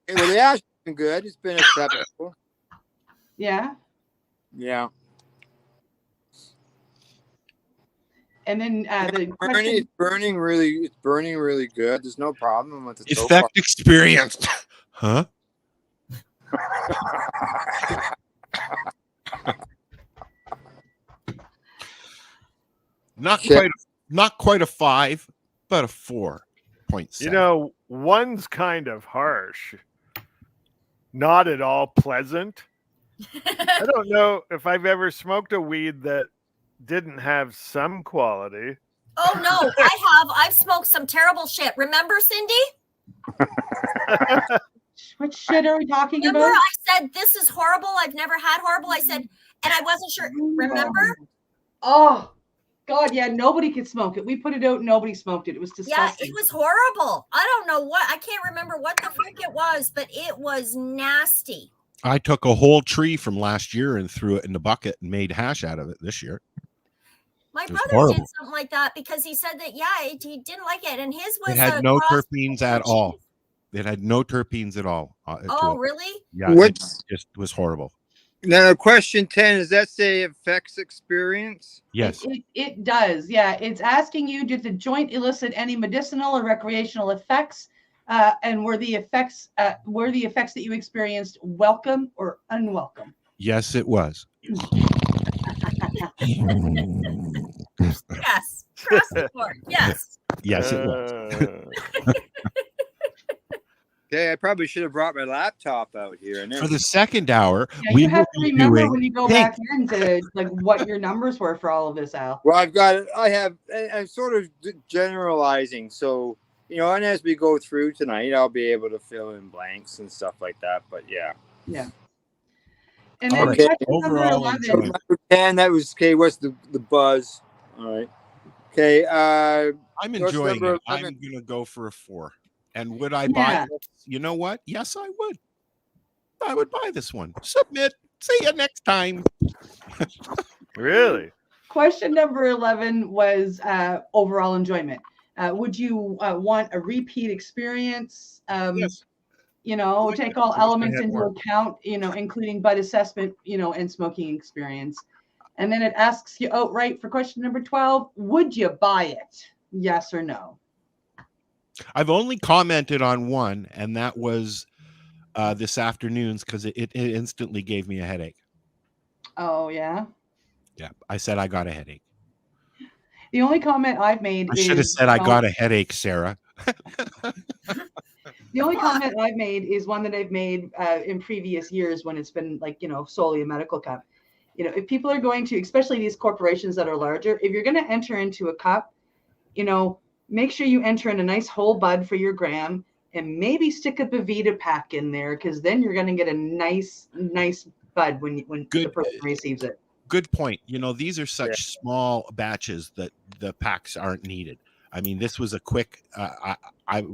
Speaker 7: the ash has been good. It's been acceptable.
Speaker 4: Yeah.
Speaker 7: Yeah.
Speaker 4: And then the
Speaker 7: it's burning really good. There's no problem with it.
Speaker 2: Effect experienced. Huh? Not quite a 5, but a 4.7.
Speaker 3: One's kind of harsh. Not at all pleasant. I don't know if I've ever smoked a weed that didn't have some quality.
Speaker 6: Oh no, I have. I've smoked some terrible shit. Remember, Cindy?
Speaker 4: What shit are we talking
Speaker 6: Remember,
Speaker 4: about?
Speaker 6: I said this is horrible. I've never had horrible. I said, and I wasn't sure. Remember?
Speaker 4: Oh God, yeah. Nobody could smoke it. We put it out. Nobody smoked it. It was disgusting.
Speaker 6: Yeah, it was horrible. I don't know what. I can't remember what the frick it was, but it was nasty.
Speaker 2: I took a whole tree from last year and threw it in the bucket and made hash out of it this year.
Speaker 6: My brother did something like that because he said that, he didn't like it. And his was
Speaker 2: it had no terpenes at all. It had no terpenes at all.
Speaker 6: Oh, really?
Speaker 2: Yeah, it just was horrible.
Speaker 7: Now, question 10, does that say effects experience?
Speaker 2: Yes.
Speaker 4: It does. Yeah. It's asking you, did the joint elicit any medicinal or recreational effects? And were the effects that you experienced welcome or unwelcome?
Speaker 2: Yes, it was.
Speaker 6: Yes. Cross the board. Yes.
Speaker 2: Yes, it was.
Speaker 7: Okay, I probably should have brought my laptop out here.
Speaker 2: For the second hour,
Speaker 4: you have to remember when you go back into like what your numbers were for all of this, Al.
Speaker 7: Well, I'm sort of generalizing. So, and as we go through tonight, I'll be able to fill in blanks and stuff like that. But yeah.
Speaker 4: Yeah. And then
Speaker 2: All right.
Speaker 4: question number
Speaker 2: Overall
Speaker 4: 11.
Speaker 2: enjoyment.
Speaker 7: Number 10, that was okay. What's the buzz? All right. Okay.
Speaker 2: I'm
Speaker 7: what's
Speaker 2: enjoying
Speaker 7: number
Speaker 2: it. I'm
Speaker 7: 11?
Speaker 2: going to go for a 4. And would I buy
Speaker 4: Yeah.
Speaker 2: this? You know what? Yes, I would. I would buy this one. Submit. See you next time.
Speaker 3: Really?
Speaker 4: Question number 11 was overall enjoyment. Would you want a repeat experience?
Speaker 2: Yes.
Speaker 4: You know,
Speaker 2: Would
Speaker 4: take
Speaker 2: you?
Speaker 4: all
Speaker 2: Wish I
Speaker 4: elements
Speaker 2: had
Speaker 4: into
Speaker 2: more.
Speaker 4: account, you know, including bud assessment, you know, and smoking experience. And then it asks you outright for question number 12, would you buy it? Yes or no?
Speaker 2: I've only commented on one, and that was this afternoon's because it instantly gave me a headache.
Speaker 4: Oh, yeah.
Speaker 2: Yeah, I said I got a headache.
Speaker 4: The only comment I've made
Speaker 2: I should have
Speaker 4: is
Speaker 2: said I got a headache, Sarah.
Speaker 4: the only comment I've made is one that I've made in previous years when it's been like, you know, solely a medical cup. You know, if people are going to, especially these corporations that are larger, if you're going to enter into a cup, you know, make sure you enter in a nice whole bud for your gram and maybe stick a Bovita pack in there, because then you're going to get a nice bud when the person receives it.
Speaker 2: Good point. You know, these are such small batches that the packs aren't needed. I mean, this was a quick, I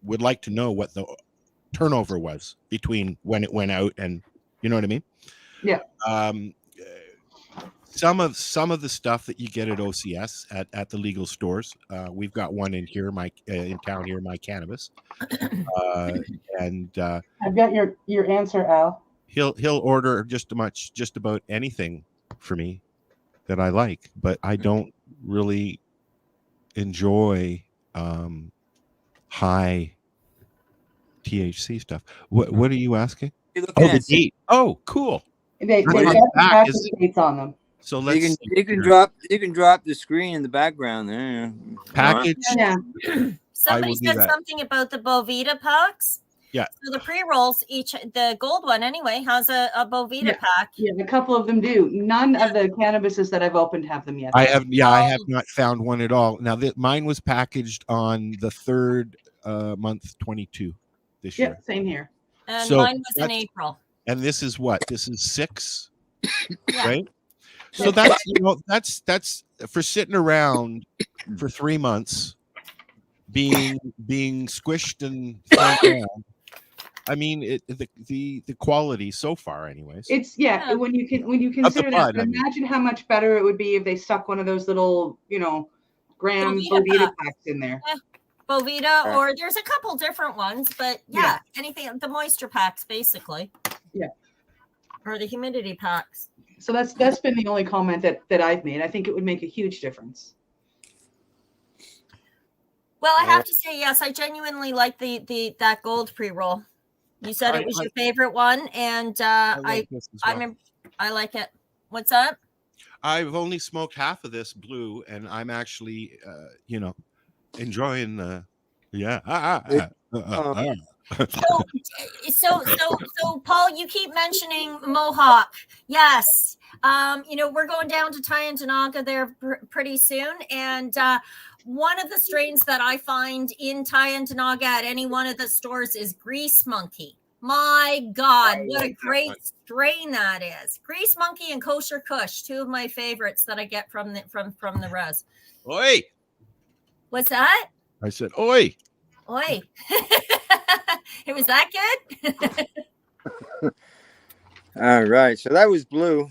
Speaker 2: would like to know what the turnover was between when it went out and, you know what I mean?
Speaker 4: Yeah.
Speaker 2: Some of the stuff that you get at OCS at the legal stores, we've got one in here, in town here, My Cannabis, and
Speaker 4: I've got your answer, Al.
Speaker 2: He'll order just about anything for me that I like, but I don't really enjoy high THC stuff. What are you asking? Oh, the date. Oh, cool.
Speaker 4: They
Speaker 2: Right.
Speaker 4: got the
Speaker 2: Back,
Speaker 4: package
Speaker 2: is it?
Speaker 4: dates on them.
Speaker 2: So let's
Speaker 7: You can drop the screen in the background there.
Speaker 2: package.
Speaker 4: Yeah.
Speaker 6: Somebody
Speaker 2: do
Speaker 6: said
Speaker 2: that.
Speaker 6: something about the Bovita packs.
Speaker 2: Yeah.
Speaker 6: So the pre-rolls, the gold one anyway, has a Bovita pack.
Speaker 4: Yeah, a couple of them do. None of the cannabises that I've opened have them yet.
Speaker 2: I have not found one at all. Now mine was packaged on the 3rd month 22 this year.
Speaker 4: Yep, same here.
Speaker 6: And
Speaker 2: So
Speaker 6: mine was in April.
Speaker 2: And this is what? This is 6,
Speaker 6: Yeah.
Speaker 2: right? So that's, you know, that's for sitting around for 3 months, being squished and thrown around. I mean, the quality so far, anyways.
Speaker 4: It's when you consider that, imagine how much better it would be if they stuck one of those little, you know, gram Bovita packs in there.
Speaker 6: Yeah. Bovita, or there's a couple different ones, but anything, the moisture packs basically.
Speaker 4: Yeah.
Speaker 6: Or the humidity packs.
Speaker 4: So that's been the only comment that I've made. I think it would make a huge difference.
Speaker 6: Well, I have to say, yes, I genuinely like that gold pre-roll. You said it was your favorite one, and I like it. What's up?
Speaker 2: I've only smoked half of this blue, and I'm actually, you know, enjoying the
Speaker 6: So Paul, you keep mentioning Mohawk. Yes. You know, we're going down to Tyendinaga there pretty soon, and one of the strains that I find in Tyendinaga at any one of the stores is Grease Monkey. My God, what a great strain that is! Grease Monkey and Kosher Kush, two of my favorites that I get from the res.
Speaker 2: Oi!
Speaker 6: What's that?
Speaker 2: I said, oi!
Speaker 6: Oi! It was that good.
Speaker 7: All right, so that was blue.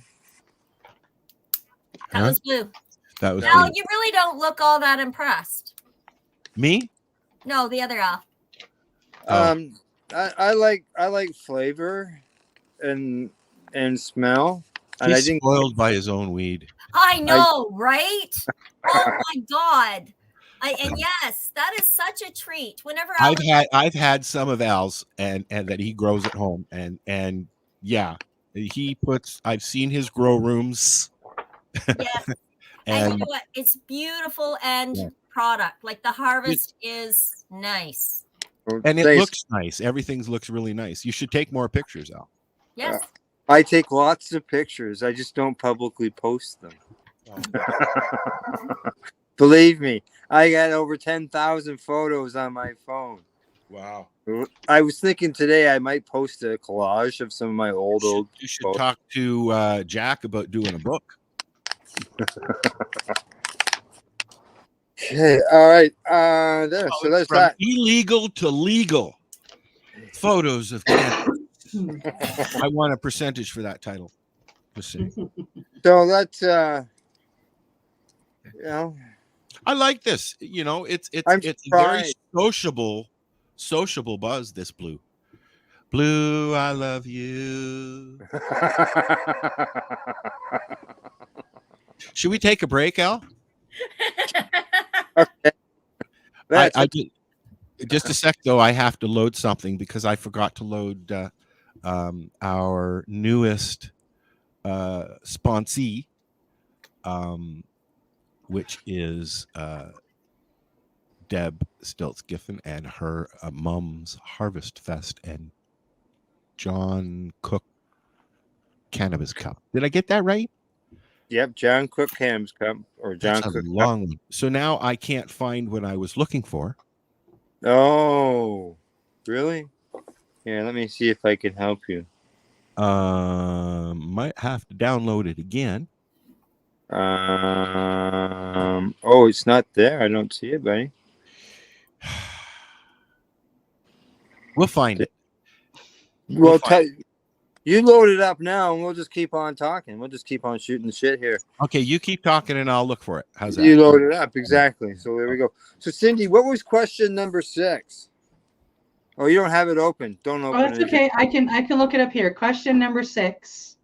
Speaker 6: That was blue.
Speaker 2: That was
Speaker 6: Al,
Speaker 2: blue.
Speaker 6: you really don't look all that impressed.
Speaker 2: Me?
Speaker 6: No, the other Al.
Speaker 7: I like flavor and smell. And
Speaker 2: He's
Speaker 7: I think
Speaker 2: spoiled by his own weed.
Speaker 6: I know, right? Oh my God. And yes, that is such a treat. Whenever
Speaker 2: I've had some of Al's and that he grows at home, and yeah, I've seen his grow rooms.
Speaker 6: Yes. And you know what? It's beautiful end product. Like the harvest is nice.
Speaker 2: And it looks nice. Everything looks really nice. You should take more pictures, Al.
Speaker 6: Yes.
Speaker 7: I take lots of pictures. I just don't publicly post them. Believe me, I got over 10,000 photos on my phone.
Speaker 2: Wow.
Speaker 7: I was thinking today I might post a collage of some of my old.
Speaker 2: You should talk to Jack about doing a book.
Speaker 7: Okay. All right. There. So there's
Speaker 2: From
Speaker 7: that.
Speaker 2: illegal to legal photos of cannabis. I want a percentage for that title. Just saying.
Speaker 7: So that's
Speaker 2: I like this. You know, it's
Speaker 7: I'm
Speaker 2: a very
Speaker 7: surprised.
Speaker 2: sociable buzz. This Blue, I love you. Should we take a break, Al?
Speaker 7: Okay.
Speaker 2: I did, just a sec though. I have to load something because I forgot to load our newest sponsee, which is Deb Stilts-Giffen and her Mum's Harvest Fest and John Cook Cannabis Cup. Did I get that right?
Speaker 7: Yep, John Cook Cannabis Cup or John
Speaker 2: That's a
Speaker 7: Cook
Speaker 2: long one. So now I can't find what I was looking for.
Speaker 7: Oh, really? Yeah, let me see if I can help you.
Speaker 2: Might have to download it again.
Speaker 7: Oh, it's not there. I don't see it, buddy.
Speaker 2: We'll find it.
Speaker 7: Well, you load it up now, and we'll just keep on talking. We'll just keep on shooting the shit here.
Speaker 2: Okay, you keep talking, and I'll look for it. How's that?
Speaker 7: You load it up, exactly. So there we go. So, Cindy, what was question number 6? Oh, you don't have it open. Don't open it.
Speaker 4: Oh, that's okay. I can look it up here. Question number 6.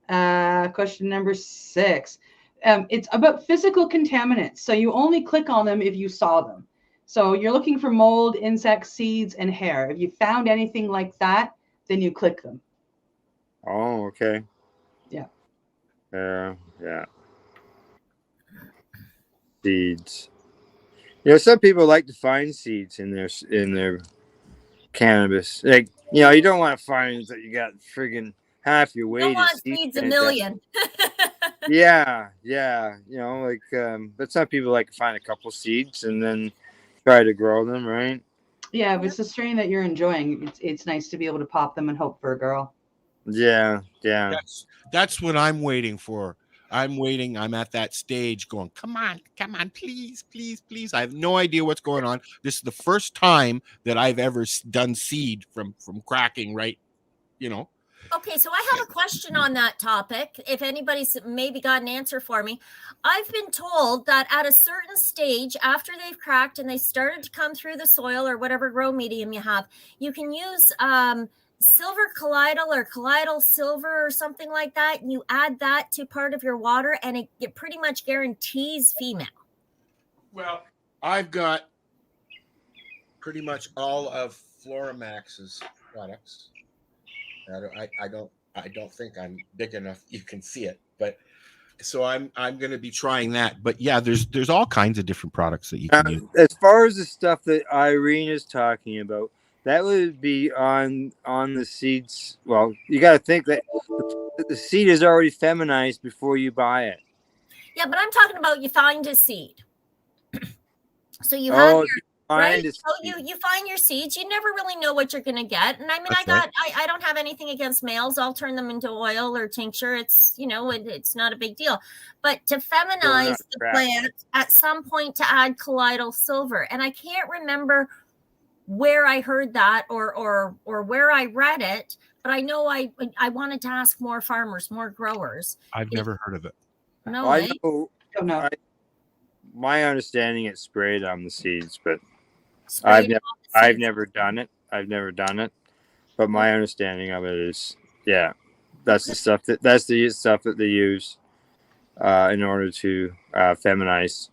Speaker 4: Question number 6. It's about physical contaminants. So you only click on them if you saw them. So you're looking for mold, insects, seeds, and hair. If you found anything like that, then you click them.
Speaker 7: Oh, okay.
Speaker 4: Yeah.
Speaker 7: Yeah. Seeds. You know, some people like to find seeds in their cannabis. Like, you know, you don't want to find that you got friggin' half your weight.
Speaker 6: You don't want seeds a million.
Speaker 7: Yeah. You know, like, but some people like to find a couple seeds and then try to grow them, right?
Speaker 4: Yeah, if it's a strain that you're enjoying, it's nice to be able to pop them and hope for a girl.
Speaker 7: Yeah.
Speaker 2: That's what I'm waiting for. I'm at that stage going, come on, please. I have no idea what's going on. This is the first time that I've ever done seed from cracking, right? You know.
Speaker 6: Okay, so I have a question on that topic. If anybody's maybe got an answer for me. I've been told that at a certain stage, after they've cracked and they started to come through the soil or whatever grow medium you have, you can use silver colloidal or colloidal silver or something like that, and you add that to part of your water, and it pretty much guarantees female. Well,
Speaker 2: I've got pretty much all of Floramax's products. I don't think I'm big enough you can see it, but so I'm going to be trying that. But yeah, there's all kinds of different products that you can use.
Speaker 7: As far as the stuff that Irene is talking about, that would be on the seeds. Well, you got to think that the seed is already feminized before you buy it.
Speaker 6: Yeah, but I'm talking about you find a seed. So you have your right. So you find your seeds. You never really know what you're going to get. And I mean, I don't have anything against males. I'll turn them into oil or tincture. It's, you know, it's not a big deal. But to feminize the plant at some point to add colloidal silver, and I can't remember where I heard that or where I read it, but I know I wanted to ask more farmers, more growers.
Speaker 2: I've never heard of it.
Speaker 6: No,
Speaker 7: I know. My understanding, it's sprayed on the seeds, but I've never done it. But my understanding of it is, yeah, that's the stuff that they use in order to feminize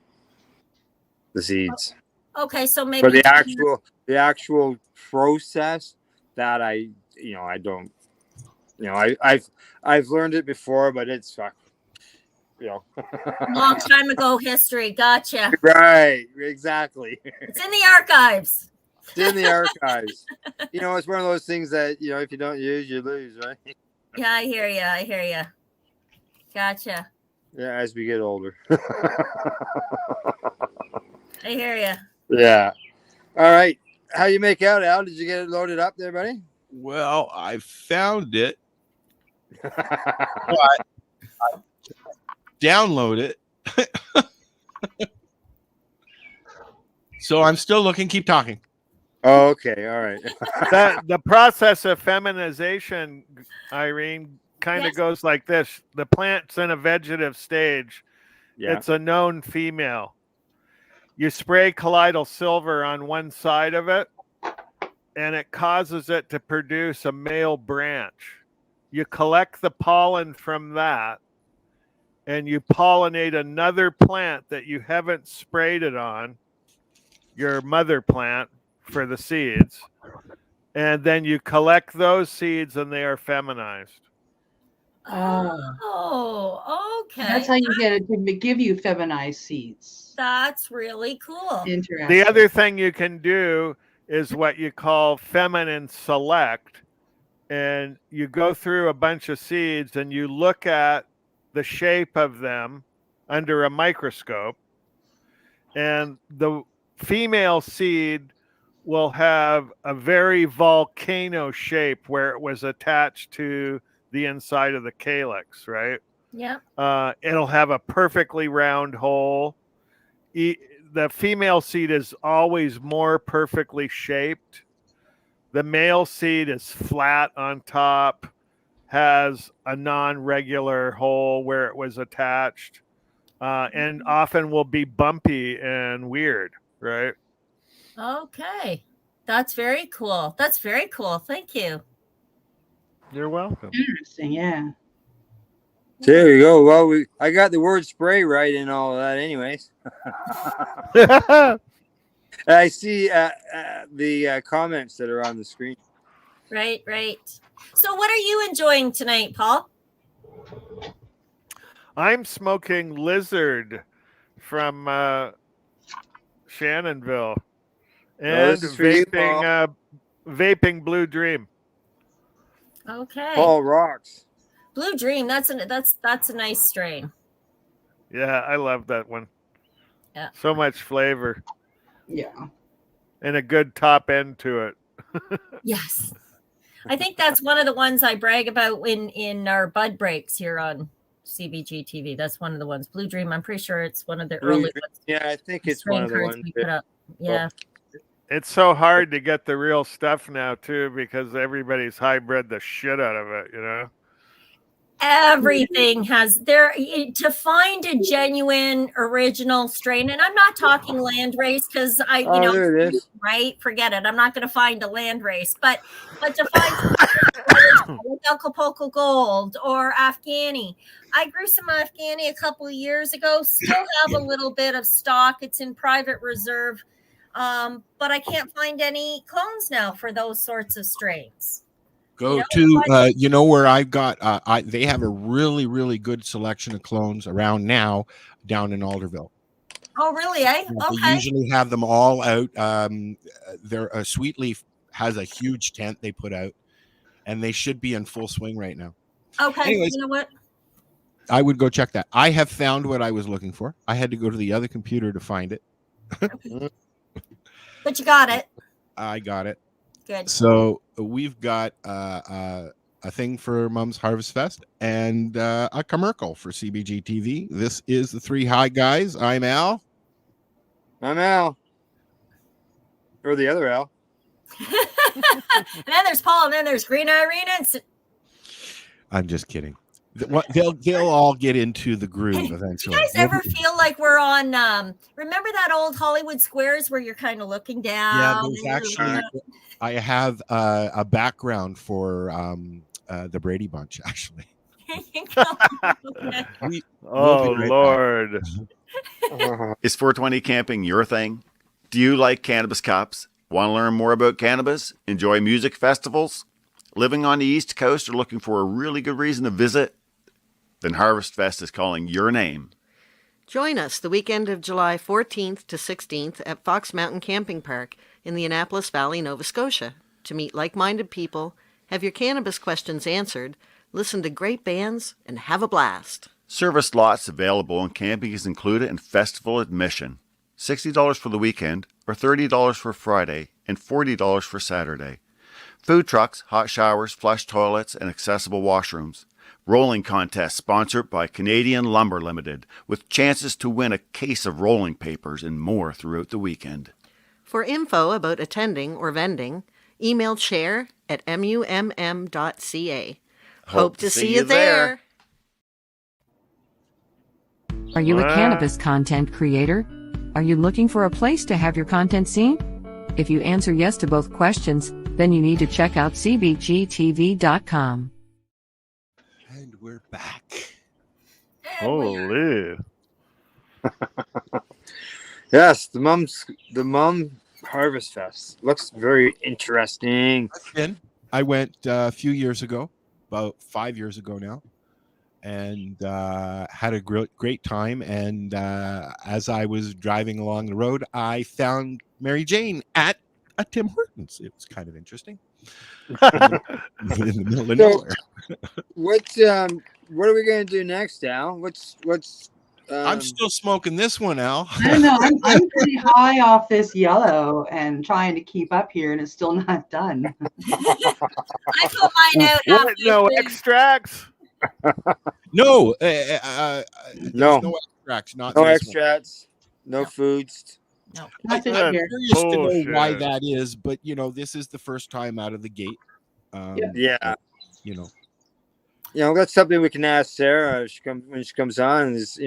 Speaker 7: the seeds.
Speaker 6: Okay, so maybe
Speaker 7: but the actual process that I don't, I've learned it before, but it's
Speaker 6: long time ago history. Gotcha.
Speaker 7: Right, exactly.
Speaker 6: It's in the archives.
Speaker 7: It's in the archives. It's one of those things that if you don't use, you lose, right?
Speaker 6: Yeah, I hear you. Gotcha.
Speaker 7: Yeah, as we get older.
Speaker 6: I hear you.
Speaker 7: Yeah. All right. how you make out, Al? Did you get it loaded up there, buddy?
Speaker 2: Well, I found it. But I download it. So I'm still looking. Keep talking.
Speaker 7: Oh, okay. All right.
Speaker 3: The process of feminization, Irene, kind of goes like this. The plant's in a vegetative stage.
Speaker 7: Yeah.
Speaker 3: It's a known female. You spray colloidal silver on one side of it, and it causes it to produce a male branch. You collect the pollen from that, and you pollinate another plant that you haven't sprayed it on, your mother plant, for the seeds. And then you collect those seeds, and they are feminized.
Speaker 6: Oh, okay.
Speaker 4: That's how you get it to give you feminized seeds.
Speaker 6: That's really cool.
Speaker 4: Interesting.
Speaker 3: The other thing you can do is what you call feminine select. And you go through a bunch of seeds and you look at the shape of them under a microscope. And the female seed will have a very volcano shape where it was attached to the inside of the calyx, right?
Speaker 6: Yeah.
Speaker 3: It'll have a perfectly round hole. The female seed is always more perfectly shaped. The male seed is flat on top, has a non-regular hole where it was attached, and often will be bumpy and weird, right?
Speaker 6: Okay. That's very cool. That's very cool. Thank you.
Speaker 3: You're welcome.
Speaker 4: Interesting, yeah.
Speaker 7: There you go. Well, I got the word spray right in all of that anyways. I see the comments that are on the screen.
Speaker 6: Right. So what are you enjoying tonight, Paul?
Speaker 3: I'm smoking Lizard from Shannonville and vaping Blue Dream.
Speaker 6: Okay.
Speaker 7: Paul rocks.
Speaker 6: Blue Dream. That's a nice strain.
Speaker 3: Yeah, I love that one.
Speaker 6: Yeah.
Speaker 3: So much flavor.
Speaker 4: Yeah.
Speaker 3: And a good top end to it.
Speaker 6: Yes. I think that's one of the ones I brag about in our bud breaks here on CBGtv. That's one of the ones. Blue Dream, I'm pretty sure it's one of the early ones.
Speaker 7: Yeah, I think it's one of the ones.
Speaker 6: We put up. Yeah.
Speaker 3: It's so hard to get the real stuff now, too, because everybody's hybrid the shit out of it, you know?
Speaker 6: Everything has to find a genuine original strain, and I'm not talking land race because
Speaker 7: there it is.
Speaker 6: Right, forget it. I'm not going to find a land race, but to find like Acapulco Gold or Afghani. I grew some Afghani a couple of years ago. Still have a little bit of stock. It's in private reserve, but I can't find any clones now for those sorts of strains.
Speaker 2: Go to where I've got they have a really, really good selection of clones around now down in Alderville.
Speaker 6: Oh, really? Okay.
Speaker 2: They usually have them all out. Their Sweet Leaf has a huge tent they put out, and they should be in full swing right now.
Speaker 6: Okay.
Speaker 2: Anyways,
Speaker 6: you know what?
Speaker 2: I would go check that. I have found what I was looking for. I had to go to the other computer to find it.
Speaker 6: But you got it.
Speaker 2: I got it.
Speaker 6: Good.
Speaker 2: So we've got a thing for Mom's Harvest Fest and a commercial for CBGtv. This is the Three High Guys. I'm Al.
Speaker 7: I'm Al. Or the other Al.
Speaker 6: And then there's Paul, and then there's Green Irene.
Speaker 2: I'm just kidding. They'll all get into the groove eventually.
Speaker 6: Do you guys ever feel like we're on? Remember that old Hollywood Squares where you're kind of looking down?
Speaker 2: Yeah, there's actually. I have a background for the Brady Bunch, actually.
Speaker 3: Lord.
Speaker 8: Is 420 camping your thing? Do you like cannabis cops? Want to learn more about cannabis? Enjoy music festivals? Living on the East Coast or looking for a really good reason to visit? Then Harvest Fest is calling your name.
Speaker 9: Join us the weekend of July 14th to 16th at Fox Mountain Camping Park in the Annapolis Valley, Nova Scotia, to meet like-minded people, have your cannabis questions answered, listen to great bands, and have a blast.
Speaker 8: Service lots available and camping is included in festival admission. $60 for the weekend or $30 for Friday and $40 for Saturday. Food trucks, hot showers, flush toilets, and accessible washrooms. Rolling contest sponsored by Canadian Lumber Limited, with chances to win a case of rolling papers and more throughout the weekend.
Speaker 9: For info about attending or vending, email chair@mumm.ca. Hope to see you there.
Speaker 1: Are you a cannabis content creator? Are you looking for a place to have your content seen? If you answer yes to both questions, then you need to check out CBGtv.com.
Speaker 2: And we're back.
Speaker 3: Holy.
Speaker 7: Yes, the Mum Harvest Fest looks very interesting.
Speaker 2: I went a few years ago, about 5 years ago now, and had a great time. And as I was driving along the road, I found Mary Jane at a Tim Hortons. It was kind of interesting. In the middle of nowhere.
Speaker 7: What are we going to do next, Al? What's
Speaker 2: I'm still smoking this one, Al.
Speaker 4: I don't know. I'm pretty high off this yellow and trying to keep up here, and it's still not done.
Speaker 6: I put mine out.
Speaker 3: What? No extracts?
Speaker 2: No,
Speaker 7: no
Speaker 2: extracts. Not
Speaker 7: no
Speaker 2: this
Speaker 7: extracts. No foods.
Speaker 6: No.
Speaker 2: I'm
Speaker 4: Nothing here.
Speaker 2: curious to know why
Speaker 3: Bullshit.
Speaker 2: that is, but this is the first time out of the gate.
Speaker 7: Yeah.
Speaker 2: That's
Speaker 7: That's something we can ask Sarah when she comes on. Is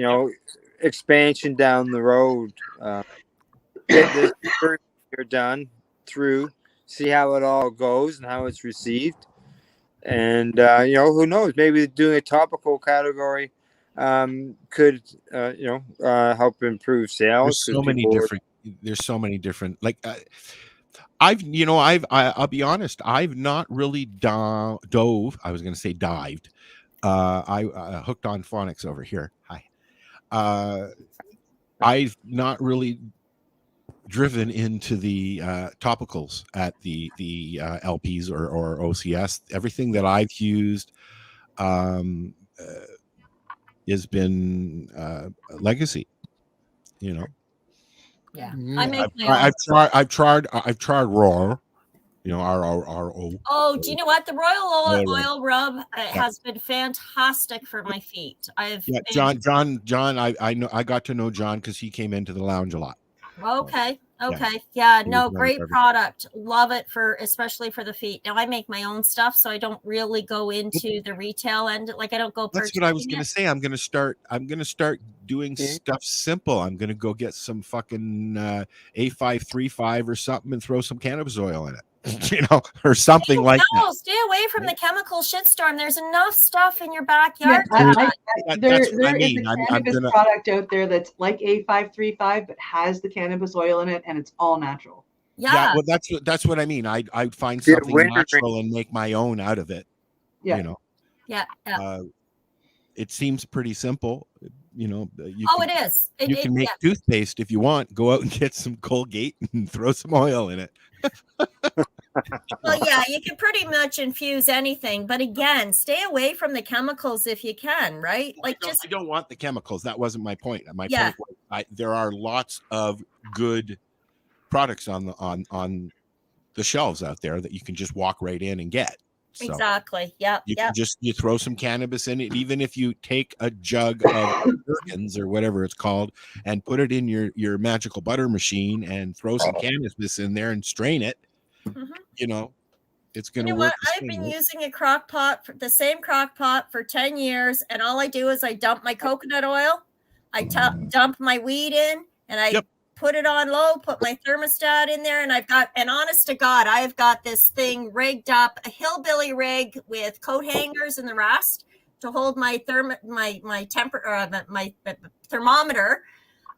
Speaker 7: expansion down the road. Get this first year done through, see how it all goes and how it's received, and who knows? Maybe doing a topical category could help improve sales.
Speaker 2: There's so many different. Like I'll be honest. I've not really dove. I was going to say dived. I hooked on phonics over here. Hi. I've not really driven into the topicals at the LPs or OCS. Everything that I've used has been legacy.
Speaker 6: Yeah,
Speaker 7: Mhm.
Speaker 6: I make my own.
Speaker 2: I've tried raw. RRO.
Speaker 6: Oh, do you know what? The Royal Oil Rub has been fantastic for my feet.
Speaker 2: John. I know. I got to know John because he came into the lounge a lot.
Speaker 6: Okay. Great product. Love it especially for the feet. Now I make my own stuff, so I don't really go into the retail end. Like I don't go.
Speaker 2: That's what I was going to say. I'm going to start doing stuff simple. I'm going to go get some fucking A535 or something and throw some cannabis oil in it. Or something like that.
Speaker 6: Stay away from the chemical shitstorm. There's enough stuff in your backyard.
Speaker 4: There is a cannabis product out there that's like A535 but has the cannabis oil in it, and it's all natural.
Speaker 6: Yeah.
Speaker 2: Well, that's what I mean. I'd find something natural and make my own out of it.
Speaker 6: Yeah.
Speaker 2: It seems pretty simple.
Speaker 6: It is.
Speaker 2: You can make toothpaste if you want. Go out and get some Colgate and throw some oil in it.
Speaker 6: Well, yeah, you can pretty much infuse anything, but again, stay away from the chemicals if you can, right?
Speaker 2: I don't want the chemicals. That wasn't my point. My point was there are lots of good products on the shelves out there that you can just walk right in and get. So
Speaker 6: exactly. Yeah.
Speaker 2: You throw some cannabis in it, even if you take a jug of Gherkins or whatever it's called and put it in your magical butter machine and throw some cannabis in there and strain it.
Speaker 6: Mm-hmm.
Speaker 2: It's going to work.
Speaker 6: I've been using the same crock pot for 10 years, and all I do is I dump my coconut oil, I dump my weed in, and I put it on low, put my thermostat in there, and honest to God, I've got this thing rigged up, a hillbilly rig with coat hangers and the rest to hold my thermometer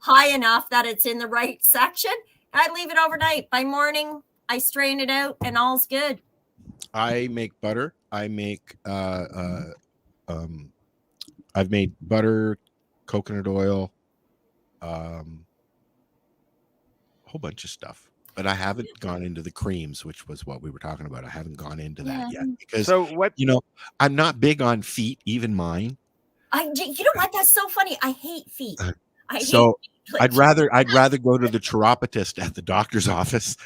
Speaker 6: high enough that it's in the right section. I leave it overnight. By morning, I strain it out, and all's good.
Speaker 2: I make butter. I've made butter, coconut oil, a whole bunch of stuff, but I haven't gone into the creams, which was what we were talking about. I haven't gone into that yet because I'm not big on feet, even mine.
Speaker 6: You know what? That's so funny. I hate feet.
Speaker 2: I'd rather go to the chiropodist at the doctor's office.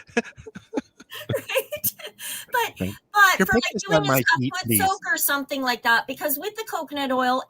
Speaker 6: Right? But
Speaker 2: Here,
Speaker 6: for
Speaker 2: put
Speaker 6: like
Speaker 2: this
Speaker 6: doing
Speaker 2: on
Speaker 6: a
Speaker 2: my feet,
Speaker 6: foot
Speaker 2: please.
Speaker 6: soak or something like that, because with the coconut oil,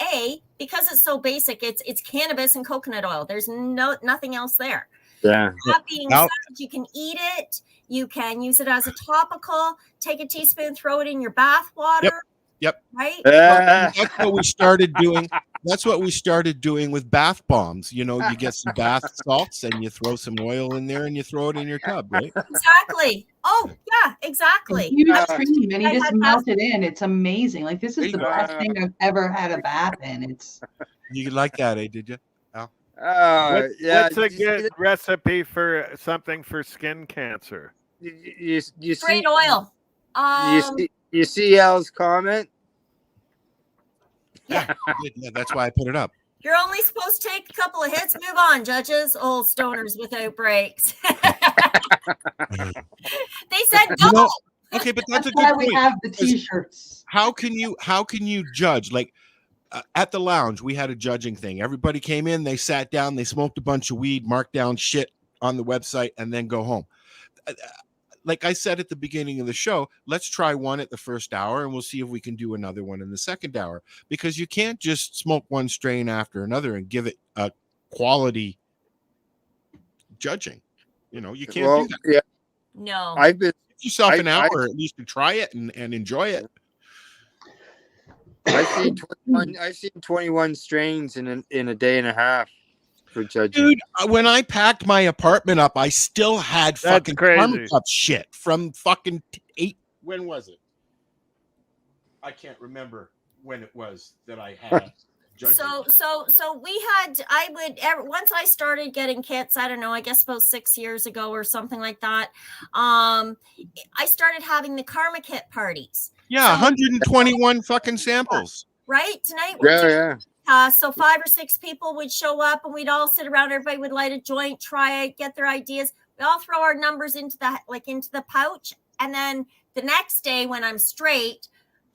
Speaker 6: because it's so basic, it's cannabis and coconut oil. There's nothing else there.
Speaker 7: Yeah.
Speaker 6: That being said, you can eat it. You can use it as a topical. Take a teaspoon, throw it in your bath water.
Speaker 2: Yep.
Speaker 6: Right.
Speaker 2: Well, that's what we started doing. That's what we started doing with bath bombs. You know, you get some bath salts and you throw some oil in there and you throw it in your tub, right?
Speaker 6: Exactly. Oh, yeah, exactly.
Speaker 4: You use cream and you just melt it in. It's amazing. Like, this is the
Speaker 2: go.
Speaker 4: best thing I've ever had a bath in. It's
Speaker 2: You like that, did you? Al?
Speaker 3: What's a good recipe for something for skin cancer?
Speaker 7: You
Speaker 6: Straight oil.
Speaker 7: You see Al's comment?
Speaker 2: Yeah, that's why I put it up.
Speaker 6: You're only supposed to take a couple of hits. Move on, judges. Old stoners without breaks. They said double.
Speaker 2: Okay, but that's a
Speaker 4: why
Speaker 2: good
Speaker 4: we
Speaker 2: point.
Speaker 4: have the T-shirts.
Speaker 2: How can you judge? Like at the lounge, we had a judging thing. Everybody came in, they sat down, they smoked a bunch of weed, marked down shit on the website, and then go home. Like I said at the beginning of the show, let's try one at the first hour and we'll see if we can do another one in the second hour, because you can't just smoke one strain after another and give it a quality judging. You know, you can't do that.
Speaker 7: Yeah.
Speaker 6: No.
Speaker 7: I've been
Speaker 2: give yourself an hour at least to try it and enjoy it.
Speaker 7: I've seen 21 strains in a day and a half for judging.
Speaker 2: Dude, when I packed my apartment up, I still had fucking Karma Cup shit from fucking 8. When was it? I can't remember when it was that I had.
Speaker 6: So we had. Once I started getting kits, I don't know, I guess about 6 years ago or something like that. I started having the Karma Kit parties.
Speaker 2: Yeah, 121 fucking samples.
Speaker 6: Right tonight.
Speaker 7: Yeah.
Speaker 6: So 5 or 6 people would show up and we'd all sit around. Everybody would light a joint, try it, get their ideas. We all throw our numbers into the pouch. And then the next day when I'm straight,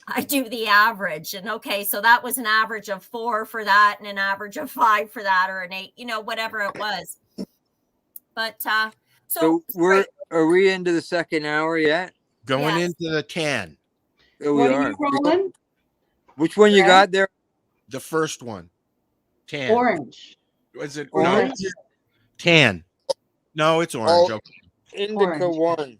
Speaker 6: I do the average. And okay, so that was an average of 4 for that and an average of 5 for that, or an 8, whatever it was. But so
Speaker 7: are we into the second hour yet?
Speaker 2: Going into the 10.
Speaker 7: Yeah, we are.
Speaker 4: You rolling?
Speaker 7: Which one you got there?
Speaker 2: The first one. 10.
Speaker 4: Orange.
Speaker 2: Was it
Speaker 7: orange?
Speaker 2: No, 10. No, it's orange.
Speaker 7: Oh,
Speaker 2: okay.
Speaker 7: Indica 1.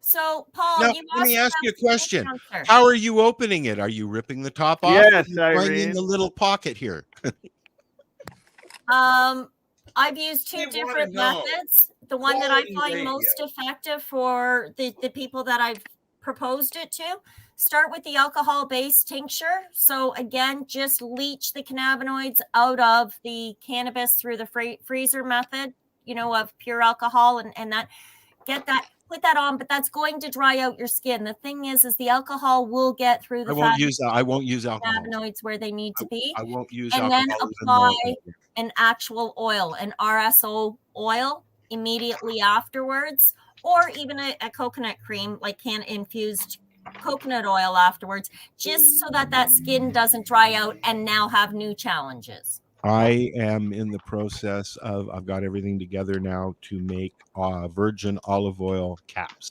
Speaker 6: So, Paul,
Speaker 2: Now, let me ask you a question. How are you opening it? Are you ripping the top off?
Speaker 3: Yes,
Speaker 2: Irene. In the little pocket here.
Speaker 6: I've used 2 different methods. The one that I find most effective for the people that I've proposed it to, start with the alcohol-based tincture. So again, just leach the cannabinoids out of the cannabis through the freezer method, of pure alcohol, and that put that on, but that's going to dry out your skin. The thing is the alcohol will get through the
Speaker 2: I won't use alcohol.
Speaker 6: cannabinoids where they need to be.
Speaker 2: I won't use
Speaker 6: and
Speaker 2: alcohol.
Speaker 6: then apply an actual oil, an RSO oil, immediately afterwards, or even a coconut cream, like infused coconut oil afterwards, just so that skin doesn't dry out and now have new challenges.
Speaker 2: I am in the process of, I've got everything together now to make virgin olive oil caps.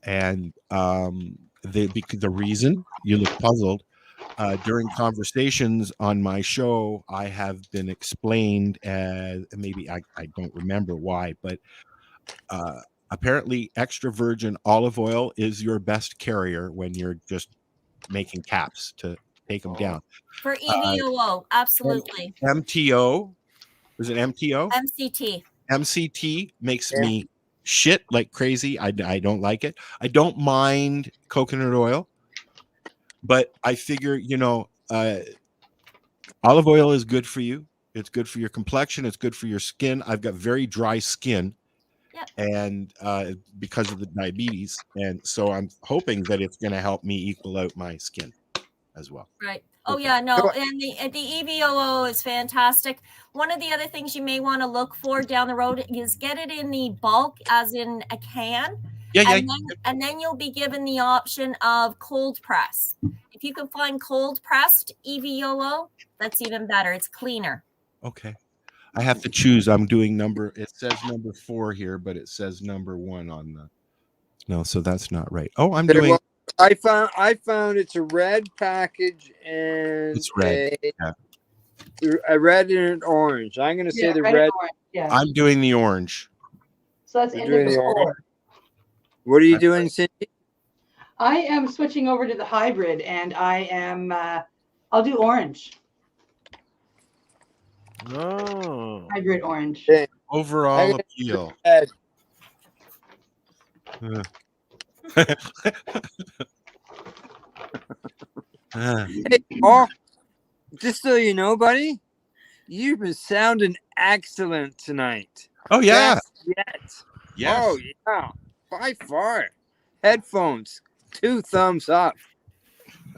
Speaker 2: And the reason you look puzzled, during conversations on my show, I have been explained as, maybe I don't remember why, but apparently extra virgin olive oil is your best carrier when you're just making caps to take them down.
Speaker 6: For EVOO, absolutely.
Speaker 2: MTO, is it MTO?
Speaker 6: MCT.
Speaker 2: MCT makes me shit like crazy. I don't like it. I don't mind coconut oil, but I figure, olive oil is good for you. It's good for your complexion. It's good for your skin. I've got very dry skin. And because of the diabetes, and so I'm hoping that it's going to help me equal out my skin as well.
Speaker 6: Right. Oh yeah, no, and the EVOO is fantastic. One of the other things you may want to look for down the road is get it in the bulk, as in a can. And then you'll be given the option of cold press. If you can find cold pressed EVOO, that's even better. It's cleaner.
Speaker 2: Okay. I have to choose. I'm doing number. It says number 4 here, but it says number 1 on the. No, so that's not right. Oh, I'm doing.
Speaker 7: Well, I found it's a red package and
Speaker 2: It's red.
Speaker 7: a red and an orange. I'm going to say the red.
Speaker 4: Orange, yeah.
Speaker 2: I'm doing the orange.
Speaker 4: So that's
Speaker 7: You're
Speaker 4: indica
Speaker 7: doing the
Speaker 4: 4.
Speaker 7: orange. What are you doing, Cindy?
Speaker 4: I am switching over to the hybrid, and I am. I'll do orange.
Speaker 3: Oh.
Speaker 4: Hybrid orange.
Speaker 7: Okay.
Speaker 2: Overall appeal.
Speaker 7: Red. Hey, Paul, just so you know, buddy, you've been sounding excellent tonight.
Speaker 2: Oh yeah.
Speaker 7: Best yet.
Speaker 2: Yes.
Speaker 7: Oh yeah. By far. Headphones. 2 thumbs up.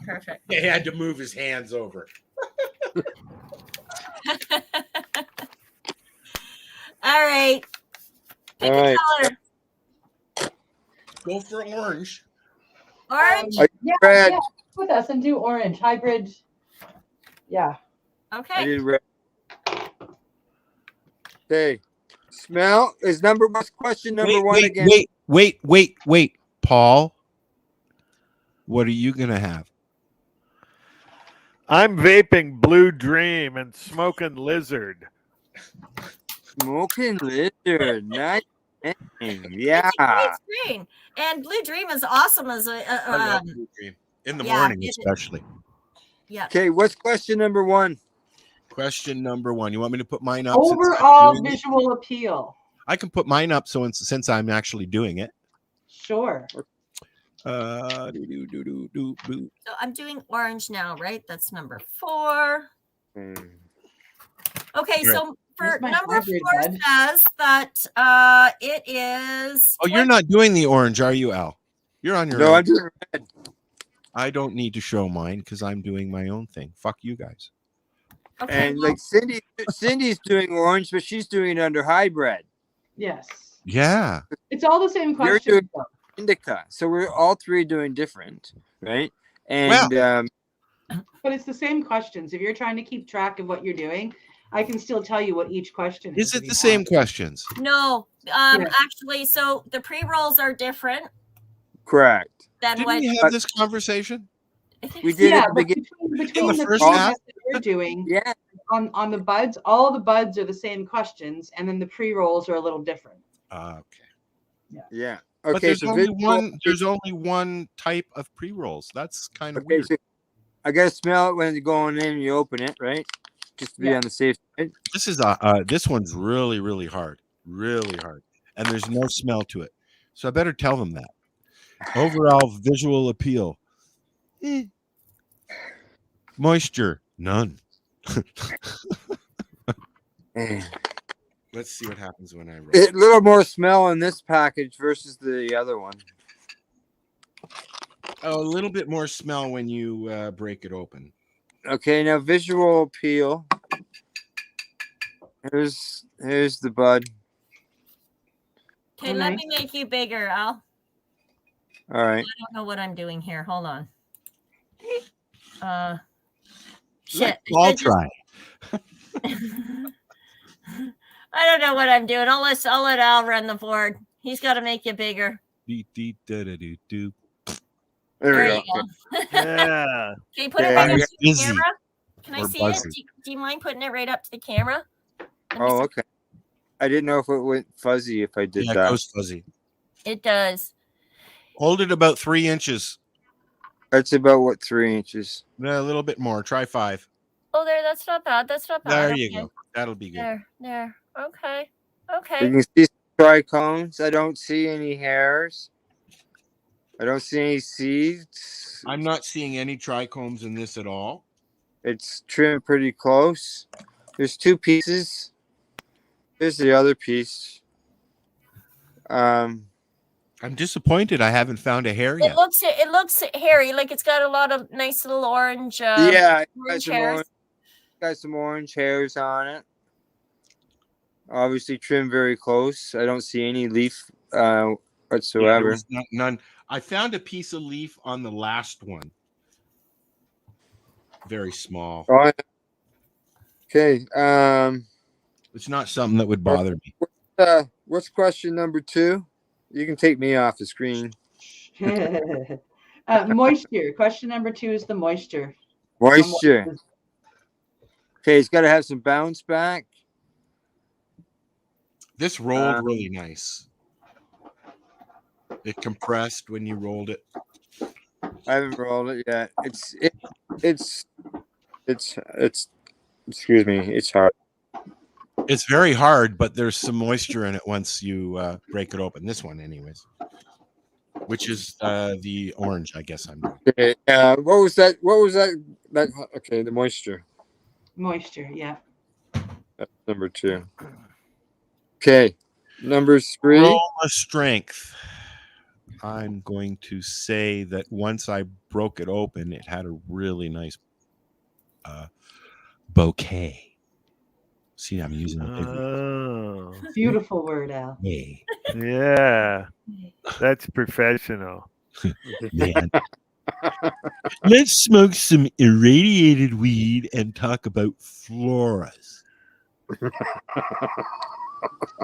Speaker 6: Perfect.
Speaker 2: He had to move his hands over.
Speaker 6: All right. Pick
Speaker 7: All right.
Speaker 6: a color.
Speaker 2: Go for orange.
Speaker 6: Orange.
Speaker 7: Red.
Speaker 4: Yeah, with us and do orange hybrid. Yeah.
Speaker 7: I
Speaker 6: Okay.
Speaker 7: did red. Okay. Smell is what's question number 1 again?
Speaker 2: Wait. Paul, what are you gonna have?
Speaker 3: I'm vaping Blue Dream and smoking Lizard.
Speaker 7: Smoking lizard. Nice name. Yeah.
Speaker 6: It's a great screen. And Blue Dream is awesome as
Speaker 2: I
Speaker 6: a
Speaker 2: love Blue Dream. In the
Speaker 6: yeah,
Speaker 2: morning,
Speaker 6: it-
Speaker 2: especially.
Speaker 6: yeah.
Speaker 7: Okay, what's question number 1?
Speaker 2: Question number 1. You want me to put mine up? since I'm
Speaker 4: Overall
Speaker 2: doing it?
Speaker 4: visual appeal.
Speaker 2: I can put mine up since I'm actually doing it.
Speaker 4: Sure.
Speaker 6: So I'm doing orange now, right? That's number 4. Okay, so for
Speaker 4: Here's my
Speaker 6: number
Speaker 4: hybrid,
Speaker 6: 4
Speaker 4: bud.
Speaker 6: says that it is.
Speaker 2: Oh, you're not doing the orange, are you, Al? You're on your
Speaker 7: No,
Speaker 2: own.
Speaker 7: I'm doing red.
Speaker 2: I don't need to show mine because I'm doing my own thing. Fuck you guys.
Speaker 6: Okay,
Speaker 7: And
Speaker 6: well,
Speaker 7: like Cindy's doing orange, but she's doing it under hybrid.
Speaker 4: Yes.
Speaker 2: Yeah.
Speaker 4: It's all the same
Speaker 7: You're
Speaker 4: question.
Speaker 7: doing indica. So we're all 3 doing different, right? And
Speaker 4: But it's the same questions. If you're trying to keep track of what you're doing, I can still tell you what each question is.
Speaker 2: Is it the same questions?
Speaker 6: no,
Speaker 4: Yeah.
Speaker 6: actually, so the pre-rolls are different
Speaker 7: correct.
Speaker 6: than
Speaker 2: Didn't
Speaker 6: what
Speaker 2: we have this conversation?
Speaker 6: I think
Speaker 7: We
Speaker 6: so.
Speaker 7: did
Speaker 4: Yeah,
Speaker 7: at the
Speaker 4: but
Speaker 7: beginning.
Speaker 4: between
Speaker 2: the
Speaker 4: the
Speaker 2: first
Speaker 4: questions
Speaker 2: half?
Speaker 4: that we're doing
Speaker 7: Yeah.
Speaker 4: on the buds, all the buds are the same questions, and then the pre-rolls are a little different.
Speaker 2: Okay.
Speaker 7: Yeah.
Speaker 2: But
Speaker 7: Okay.
Speaker 2: there's
Speaker 7: So
Speaker 2: only
Speaker 7: visual-
Speaker 2: one. There's only one type of pre-rolls. That's kind of
Speaker 7: Okay,
Speaker 2: weird.
Speaker 7: so I gotta smell it when you're going in and you open it, right? Just to be
Speaker 4: Yeah.
Speaker 7: on the safe side.
Speaker 2: This is this one's really, really hard. Really hard. And there's no smell to it. So I better tell them that. Overall visual appeal. Moisture. None. Let's see what happens when I roll.
Speaker 7: A little more smell in this package versus the other one.
Speaker 2: Oh, a little bit more smell when you break it open.
Speaker 7: Okay, now visual appeal. Here's the bud.
Speaker 6: Okay,
Speaker 4: Oh,
Speaker 6: let
Speaker 4: nice.
Speaker 6: me make you bigger, Al.
Speaker 7: All right.
Speaker 6: I don't know what I'm doing here. Hold on. Shit.
Speaker 2: Let Paul try.
Speaker 6: I don't know what I'm doing. I'll let Al run the board. He's got to make you bigger.
Speaker 2: Dee-dee-da-da-doo-doo.
Speaker 7: There
Speaker 6: There
Speaker 7: we
Speaker 6: you
Speaker 7: go.
Speaker 6: go.
Speaker 3: Yeah.
Speaker 6: Can you put it
Speaker 7: Yeah,
Speaker 6: right
Speaker 2: I'm
Speaker 6: up to the
Speaker 2: busy.
Speaker 6: camera? Can I
Speaker 2: Or
Speaker 6: see
Speaker 2: buzzing.
Speaker 6: it? Do you mind putting it right up to the camera? Let me
Speaker 7: Oh,
Speaker 6: see.
Speaker 7: okay. I didn't know if it went fuzzy if I did
Speaker 2: Yeah, it
Speaker 7: that.
Speaker 2: goes fuzzy.
Speaker 6: It does.
Speaker 2: Hold it about 3 inches.
Speaker 7: That's about what 3 inches.
Speaker 2: A little bit more. Try 5.
Speaker 6: Oh, there. That's not bad. That's not bad.
Speaker 2: There you
Speaker 6: Okay.
Speaker 2: go. That'll be good.
Speaker 6: There. Okay.
Speaker 7: You
Speaker 6: Okay.
Speaker 7: can see trichomes. I don't see any hairs. I don't see any seeds.
Speaker 2: I'm not seeing any trichomes in this at all.
Speaker 7: It's trimmed pretty close. There's 2 pieces. Here's the other piece.
Speaker 2: I'm disappointed I haven't found a hair
Speaker 6: It
Speaker 2: yet.
Speaker 6: looks hairy. Like it's got a lot of nice little orange.
Speaker 7: Yeah,
Speaker 6: orange hairs.
Speaker 7: got some orange hairs on it. Obviously trimmed very close. I don't see any leaf
Speaker 2: Yeah,
Speaker 7: whatsoever.
Speaker 2: there was none. I found a piece of leaf on the last one. Very small.
Speaker 7: Oh, okay.
Speaker 2: It's not something that would bother me.
Speaker 7: What's question number 2? You can take me off the screen.
Speaker 4: Moisture. Question number 2 is the moisture.
Speaker 7: Moisture. Okay, it's got to have some bounce back.
Speaker 2: This rolled really nice. It compressed when you rolled it.
Speaker 7: I haven't rolled it yet. It's excuse me. It's hard.
Speaker 2: It's very hard, but there's some moisture in it once you break it open. This one, anyways, which is the orange, I guess I'm doing.
Speaker 7: Okay. What was that? Okay, the moisture.
Speaker 4: Moisture, yeah.
Speaker 7: That's number 2. Okay, number 3.
Speaker 2: Aroma strength. I'm going to say that once I broke it open, it had a really nice bouquet. See, I'm using a big word.
Speaker 4: Beautiful word, Al.
Speaker 2: Hey.
Speaker 3: Yeah, that's professional.
Speaker 2: Man. Let's smoke some irradiated weed and talk about floras.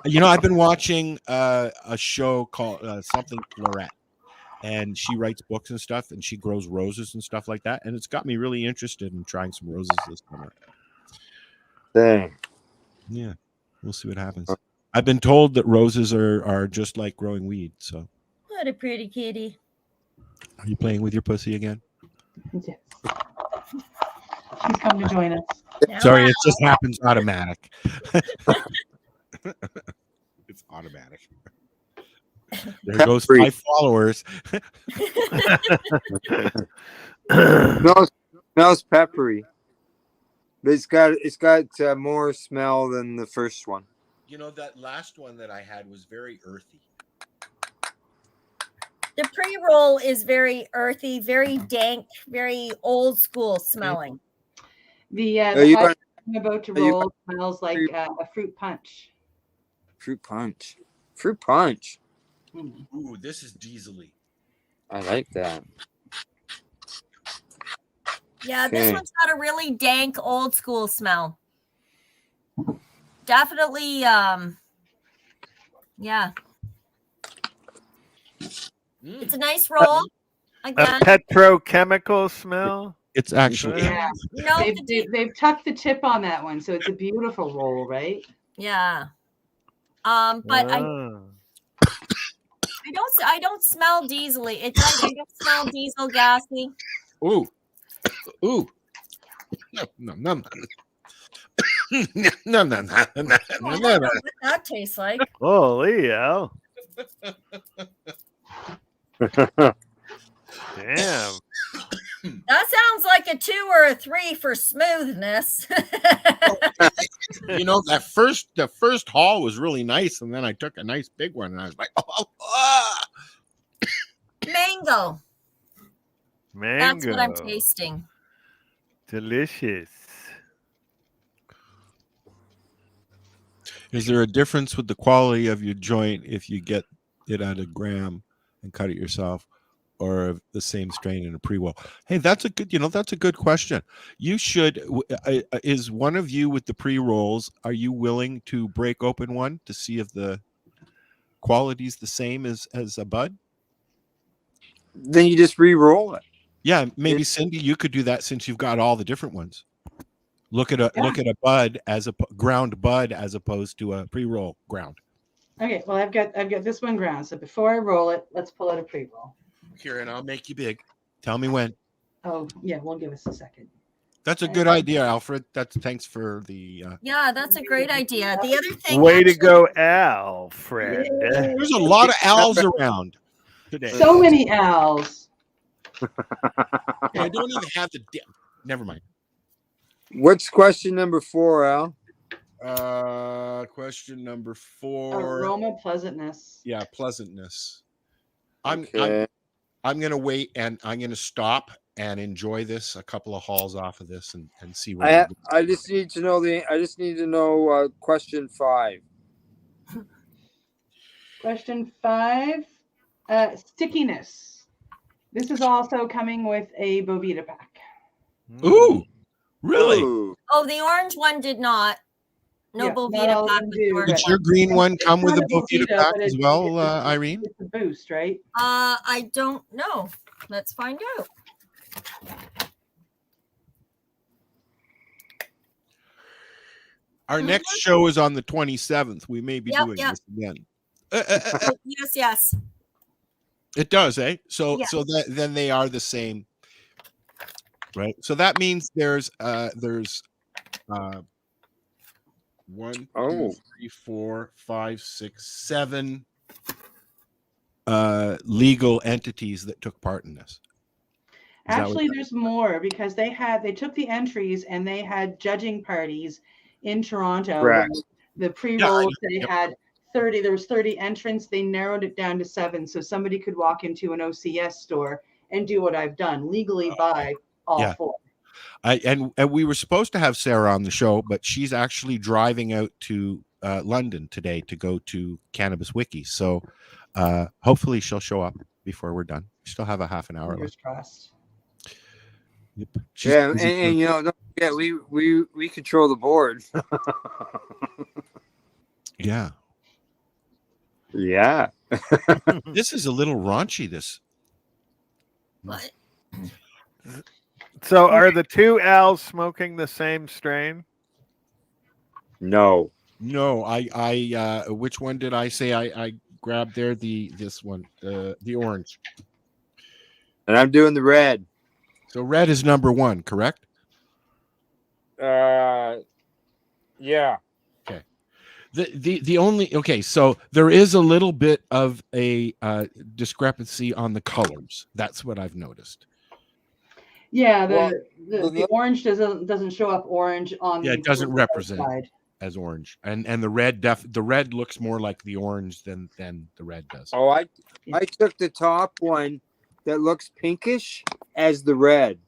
Speaker 2: I've been watching a show called something Florette, and she writes books and stuff, and she grows roses and stuff like that, and it's got me really interested in trying some roses this summer.
Speaker 7: Dang.
Speaker 2: Yeah, we'll see what happens. I've been told that roses are just like growing weed. So,
Speaker 6: What a pretty kitty.
Speaker 2: Are you playing with your pussy again?
Speaker 4: Yes. She's come to join us.
Speaker 2: Sorry, it just happens automatic. It's automatic. There goes 5 followers.
Speaker 7: Smells peppery. But it's got more smell than the first one.
Speaker 2: That last one that I had was very earthy.
Speaker 6: The pre-roll is very earthy, very dank, very old school smelling.
Speaker 4: The I'm about to roll smells like a fruit punch.
Speaker 7: Fruit punch. Fruit punch.
Speaker 2: Ooh, this is diesel-y.
Speaker 7: I like that.
Speaker 6: Yeah, this one's got a really dank, old school smell. Definitely, yeah. It's a nice roll. Again.
Speaker 3: A petrochemical smell.
Speaker 2: It's actually
Speaker 6: no.
Speaker 4: They've tucked the tip on that one, so it's a beautiful roll, right?
Speaker 6: Yeah. But I don't smell diesel-y. I don't smell diesel gassy.
Speaker 2: Ooh. No.
Speaker 6: No. What that tastes like.
Speaker 3: Holy hell. Damn.
Speaker 6: That sounds like a 2 or a 3 for smoothness.
Speaker 2: The first haul was really nice, and then I took a nice big one, and I was like,
Speaker 6: Mango. That's what I'm tasting.
Speaker 3: Delicious.
Speaker 2: Is there a difference with the quality of your joint if you get it at a gram and cut it yourself, or the same strain in a pre-roll? Hey, that's a good question. You should. Is one of you with the pre-rolls? Are you willing to break open one to see if the quality is the same as a bud?
Speaker 7: Then you just re-roll it.
Speaker 2: Yeah, maybe Cindy, you could do that since you've got all the different ones. Look at a bud as a ground bud as opposed to a pre-roll ground.
Speaker 4: Okay, well I've got this one ground. So before I roll it, let's pull out a pre-roll.
Speaker 2: Here, and I'll make you big. Tell me when.
Speaker 4: Oh yeah, we'll give us a second.
Speaker 2: That's a good idea, Alfred. Thanks for the.
Speaker 6: Yeah, that's a great idea. The other thing.
Speaker 3: Way to go, Alfred.
Speaker 2: There's a lot of owls around today.
Speaker 4: So many owls.
Speaker 2: I don't even have the. Never mind.
Speaker 7: What's question number 4, Al?
Speaker 2: Question number 4.
Speaker 4: Aroma pleasantness.
Speaker 2: Yeah, pleasantness. I'm gonna wait, and I'm gonna stop and enjoy this a couple of hauls off of this and see where
Speaker 7: I just need to know question 5.
Speaker 4: Question 5, stickiness. This is also coming with a Bovita pack.
Speaker 2: Ooh, really?
Speaker 7: Ooh.
Speaker 6: Oh, the orange one did not. No
Speaker 4: Yeah,
Speaker 6: Bovita
Speaker 4: not all of
Speaker 6: pack
Speaker 4: them
Speaker 6: with
Speaker 4: do,
Speaker 6: George.
Speaker 2: Did your green one
Speaker 4: It's
Speaker 2: come with
Speaker 4: not
Speaker 2: a Bovita
Speaker 4: Bovita,
Speaker 2: pack
Speaker 4: but
Speaker 2: as
Speaker 4: it's-
Speaker 2: well,
Speaker 4: it's-
Speaker 2: Irene?
Speaker 4: It's a boost, right?
Speaker 6: I don't know. Let's find out.
Speaker 2: Our next show is on the 27th. We may be doing this again.
Speaker 6: Yes.
Speaker 2: It does, eh? So
Speaker 6: Yes.
Speaker 2: so that then they are the same, right? So that means there's 1, 2, 3, 4, 5, 6, 7 legal entities that took part in this.
Speaker 4: Actually, there's more because they took the entries and they had judging parties in Toronto.
Speaker 7: Correct.
Speaker 4: The pre-rolls they had 30. There was 30 entrants. They narrowed it down to 7, so somebody could walk into an OCS store and do what I've done legally buy all 4.
Speaker 2: And we were supposed to have Sarah on the show, but she's actually driving out to London today to go to Cannabis Wiki. So hopefully she'll show up before we're done. We still have a half an hour
Speaker 4: Fingers
Speaker 2: left.
Speaker 4: crossed.
Speaker 2: Yep.
Speaker 7: And you know, don't forget, we control the board.
Speaker 2: Yeah.
Speaker 7: Yeah.
Speaker 2: This is a little raunchy. This.
Speaker 6: What?
Speaker 3: So are the two Al's smoking the same strain?
Speaker 7: No.
Speaker 2: No, I which one did I say I grabbed there? This one, the orange.
Speaker 7: And I'm doing the red.
Speaker 2: So red is number 1, correct?
Speaker 7: Yeah.
Speaker 2: Okay. The only so there is a little bit of a discrepancy on the colors. That's what I've noticed.
Speaker 4: Yeah, the orange doesn't show up orange on.
Speaker 2: Yeah,
Speaker 4: the
Speaker 2: it doesn't represent
Speaker 4: side.
Speaker 2: as orange, and the red looks more like the orange than the red does.
Speaker 7: Oh, I took the top one that looks pinkish as the red.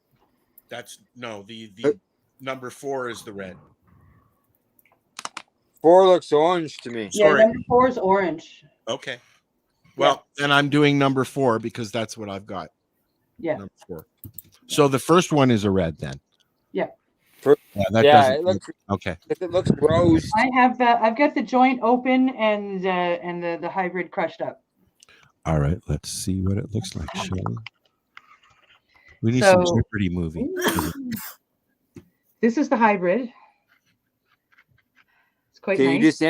Speaker 2: That's the number 4 is the red.
Speaker 7: 4 looks orange to me.
Speaker 4: Yeah, number 4 is orange.
Speaker 2: Okay. Well, then I'm doing number 4 because that's what I've got.
Speaker 4: Yeah.
Speaker 2: Number 4. So the first one is a red then.
Speaker 4: Yeah.
Speaker 7: It looks
Speaker 2: okay.
Speaker 7: If it looks rose.
Speaker 4: I've got the joint open and the hybrid crushed up.
Speaker 2: All right, let's see what it looks like, shall we? We need some Jeopardy movie.
Speaker 4: This is the hybrid. It's quite nice.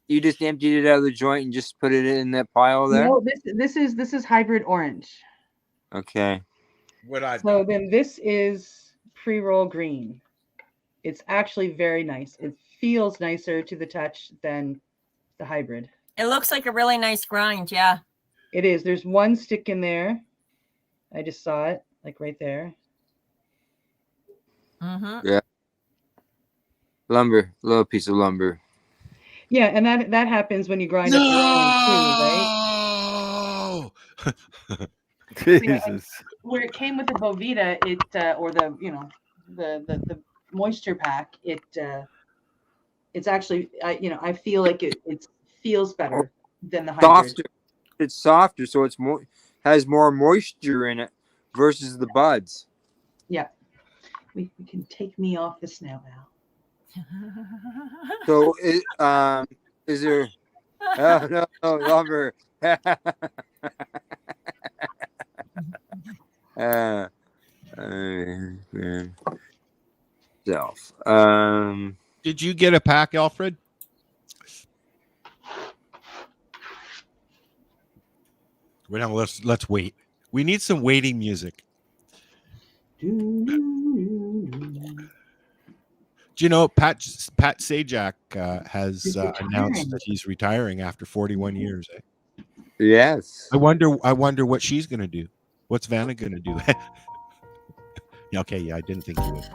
Speaker 7: You just emptied it out of the joint and just put it in that pile there?
Speaker 4: No, this is hybrid orange.
Speaker 7: Okay.
Speaker 4: So then this is pre-roll green. It's actually very nice. It feels nicer to the touch than the hybrid.
Speaker 6: It looks like a really nice grind. Yeah.
Speaker 4: It is. There's one stick in there. I just saw it, like right there.
Speaker 6: Mm-hmm.
Speaker 7: Yeah. Lumber, little piece of lumber.
Speaker 4: Yeah, and that happens when you grind up the too, right?
Speaker 3: Jesus.
Speaker 4: Where it came with the Bovita, or the the moisture pack, it's actually I feel like it feels better than the hybrid.
Speaker 7: Softer. It's softer, so it's has more moisture in it versus the buds.
Speaker 4: Yeah, we can take me off this now, Al.
Speaker 7: So is there? Oh no, lumber. Self.
Speaker 2: Did you get a pack, Alfred? Well, now let's wait. We need some waiting music. Do you know Pat Sajak has announced that he's retiring after 41 years? Eh?
Speaker 7: Yes.
Speaker 2: I wonder what she's going to do. What's Vanna going to do? Yeah, okay, yeah, I didn't think you would.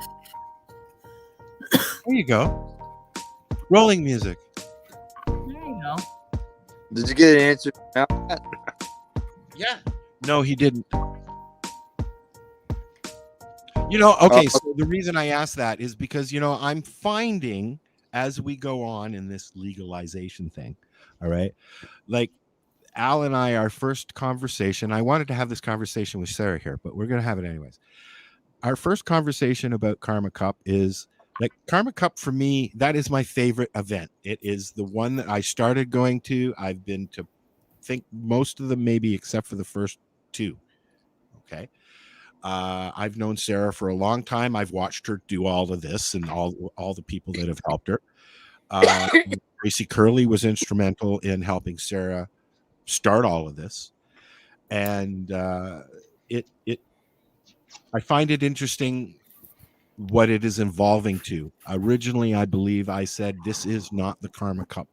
Speaker 2: There you go. Rolling music.
Speaker 6: There you go.
Speaker 7: Did you get an answer?
Speaker 2: Yeah. No, he didn't. Okay, so the reason I asked that is because, I'm finding as we go on in this legalization thing, all right, like Al and I, our first conversation, I wanted to have this conversation with Sarah here, but we're going to have it anyways. Our first conversation about Karma Cup is Like Karma Cup for me, that is my favorite event. It is the one that I started going to. I've been to, think most of them, maybe except for the first two. Okay. I've known Sarah for a long time. I've watched her do all of this and all the people that have helped her. Tracy Curley was instrumental in helping Sarah start all of this. And I find it interesting what it is evolving to. Originally, I believe I said this is not the Karma Cup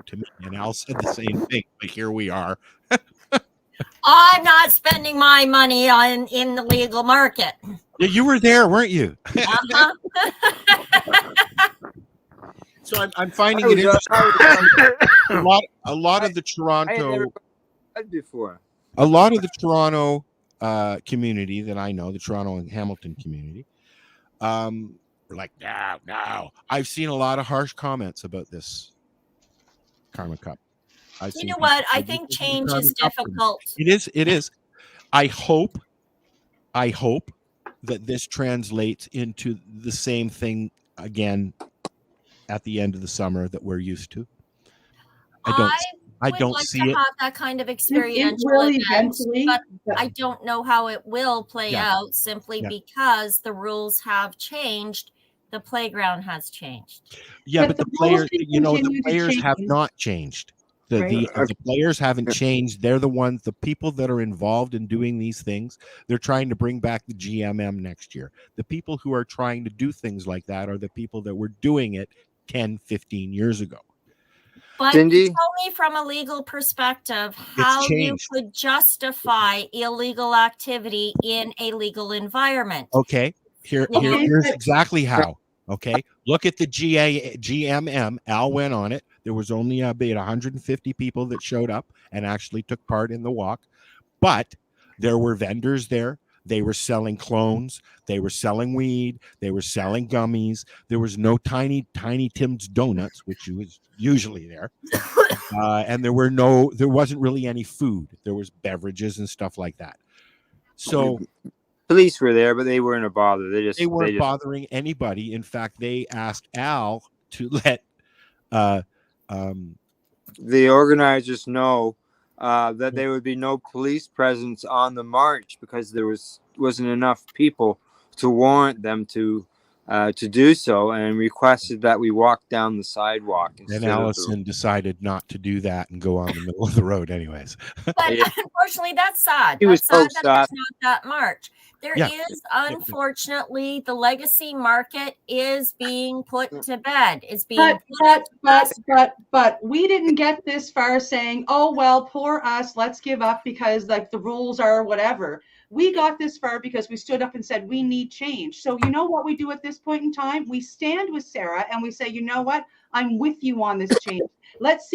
Speaker 2: to me, and Al said the same thing, but here we are.
Speaker 6: I'm not spending my money in the legal market.
Speaker 2: Yeah, you were there, weren't you?
Speaker 6: Uh-huh.
Speaker 2: So I'm finding it interesting. A lot of the Toronto
Speaker 7: before.
Speaker 2: A lot of the Toronto community that I know, the Toronto and Hamilton community, were like, no. I've seen a lot of harsh comments about this Karma Cup.
Speaker 6: You know what? I think change is difficult.
Speaker 2: It is. I hope that this translates into the same thing again at the end of the summer that we're used to. I don't see it.
Speaker 6: Have that kind of experiential event, but I don't know how it will play out simply because the rules have changed. The playground has changed.
Speaker 2: Yeah, but the players, the players have not changed. The players haven't changed. They're the people that are involved in doing these things. They're trying to bring back the GMM next year. The people who are trying to do things like that are the people that were doing it 10, 15 years ago.
Speaker 6: But
Speaker 7: Cindy?
Speaker 6: tell me from a legal perspective how you could justify illegal activity in a legal environment.
Speaker 2: Okay, here's exactly how. Okay, look at the GMM. Al went on it. There was only about 150 people that showed up and actually took part in the walk. But there were vendors there. They were selling clones. They were selling weed. They were selling gummies. There was no Tiny Tim's Donuts, which was usually there. And there wasn't really any food. There was beverages and stuff like that. So
Speaker 7: police were there, but they weren't a bother. They
Speaker 2: weren't bothering anybody. In fact, they asked Al to let
Speaker 7: the organizers know that there would be no police presence on the march because there wasn't enough people to warrant them to do so, and requested that we walk down the sidewalk.
Speaker 2: And Allison decided not to do that and go on the middle of the road anyways.
Speaker 6: But unfortunately, that's sad.
Speaker 7: It was
Speaker 6: sad
Speaker 7: so
Speaker 6: that there's
Speaker 7: sad.
Speaker 6: not that march. There is, unfortunately, the legacy market is being put to bed. It's being
Speaker 4: but we didn't get this far saying, oh, well, poor us, let's give up because like the rules are whatever. We got this far because we stood up and said we need change. So you know what we do at this point in time? We stand with Sarah and we say, you know what? I'm with you on this change. Let's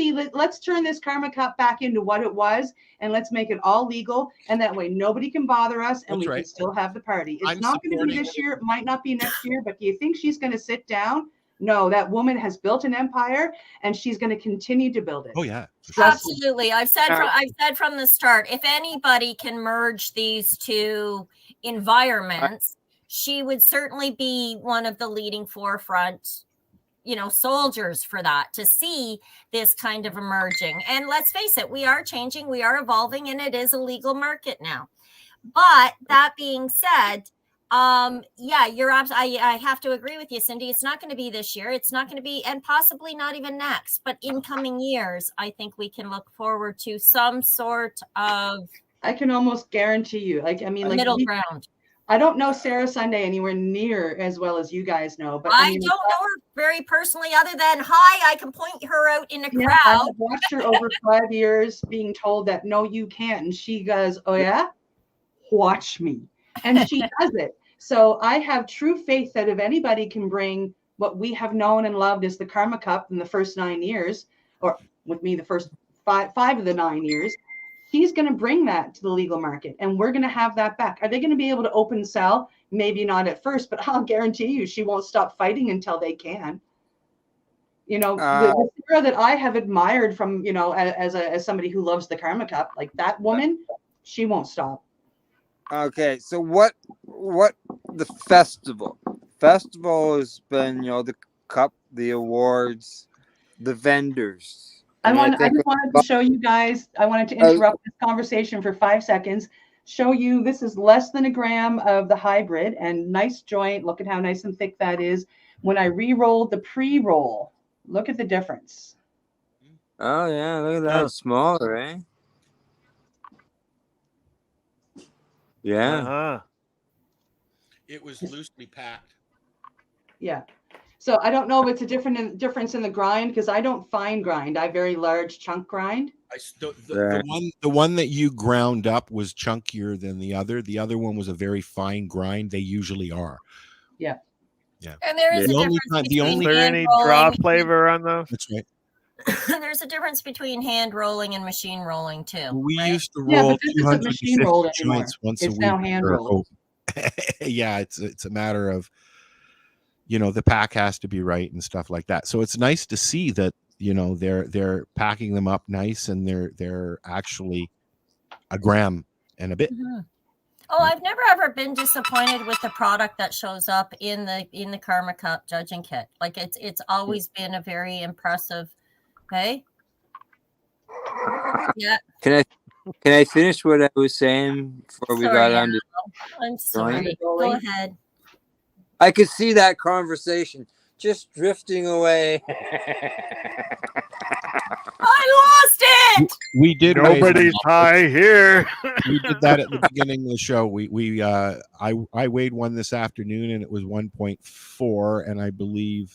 Speaker 4: turn this Karma Cup back into what it was, and let's make it all legal. And that way nobody can bother us and can still have the party. It's not going to be this year. It might not be next year, but do you think she's going to sit down? No, that woman has built an empire and she's going to continue to build it.
Speaker 2: Oh, yeah.
Speaker 6: Sure. Absolutely. I've said from the start, if anybody can merge these two environments, she would certainly be one of the leading forefront soldiers for that, to see this kind of emerging. And let's face it, we are changing, we are evolving, and it is a legal market now. But that being said, you're I have to agree with you, Cindy. It's not going to be this year. It's not going to be, and possibly not even next, but in coming years, I think we can look forward to some sort of,
Speaker 4: I can almost guarantee you,
Speaker 6: middle ground.
Speaker 4: I don't know Sarah Sunday anywhere near as well as you guys know, but
Speaker 6: I don't know her very personally, other than I can point her out in a crowd.
Speaker 4: I've watched her over 5 years being told that no, you can't, and she goes, "Oh yeah, watch me," and she does it. So I have true faith that if anybody can bring what we have known and loved as the Karma Cup in the first 9 years, or with me the first five of the 9 years. She's going to bring that to the legal market, and we're going to have that back. Are they going to be able to open sell? Maybe not at first, but I'll guarantee you she won't stop fighting until they can. The Sarah that I have admired from, as somebody who loves the Karma Cup, like that woman, she won't stop.
Speaker 7: Okay, so what the festival festival has been, the cup, the awards, the vendors.
Speaker 4: I
Speaker 7: And
Speaker 4: just wanted to show you guys. I wanted to interrupt this conversation for 5 seconds. Show you this is less than a gram of the hybrid and nice joint. Look at how nice and thick that is. When I re-rolled the pre-roll, look at the difference.
Speaker 7: Oh yeah, look at that. It's smaller, eh? Yeah.
Speaker 2: It was loosely packed.
Speaker 4: Yeah. So I don't know if it's a difference in the grind, because I don't fine grind. I very large chunk grind.
Speaker 2: The one that you ground up was chunkier than the other. The other one was a very fine grind. They usually are.
Speaker 4: Yeah.
Speaker 2: Yeah.
Speaker 6: And there is a difference between
Speaker 3: Is there any draw flavor on those?
Speaker 2: That's right.
Speaker 6: There's a difference between hand rolling and machine rolling too.
Speaker 2: We used to
Speaker 4: Yeah,
Speaker 2: roll
Speaker 4: but this isn't machine rolled anymore.
Speaker 2: joints once
Speaker 4: It's
Speaker 2: a week.
Speaker 4: now hand rolled.
Speaker 2: Yeah, it's a matter of, the pack has to be right and stuff like that. So it's nice to see that, they're packing them up nice, and they're actually a gram and a bit.
Speaker 6: Mm-hmm. Oh, I've never ever been disappointed with the product that shows up in the Karma Cup judging kit. Like it's always been a very impressive. Okay. Yeah.
Speaker 7: Can I finish what I was saying before we got on to?
Speaker 6: I'm sorry. Go ahead.
Speaker 7: I could see that conversation just drifting away.
Speaker 6: I lost it.
Speaker 2: We did.
Speaker 3: Nobody's high here.
Speaker 2: We did that at the beginning of the show. I weighed one this afternoon, and it was 1.4, and I believe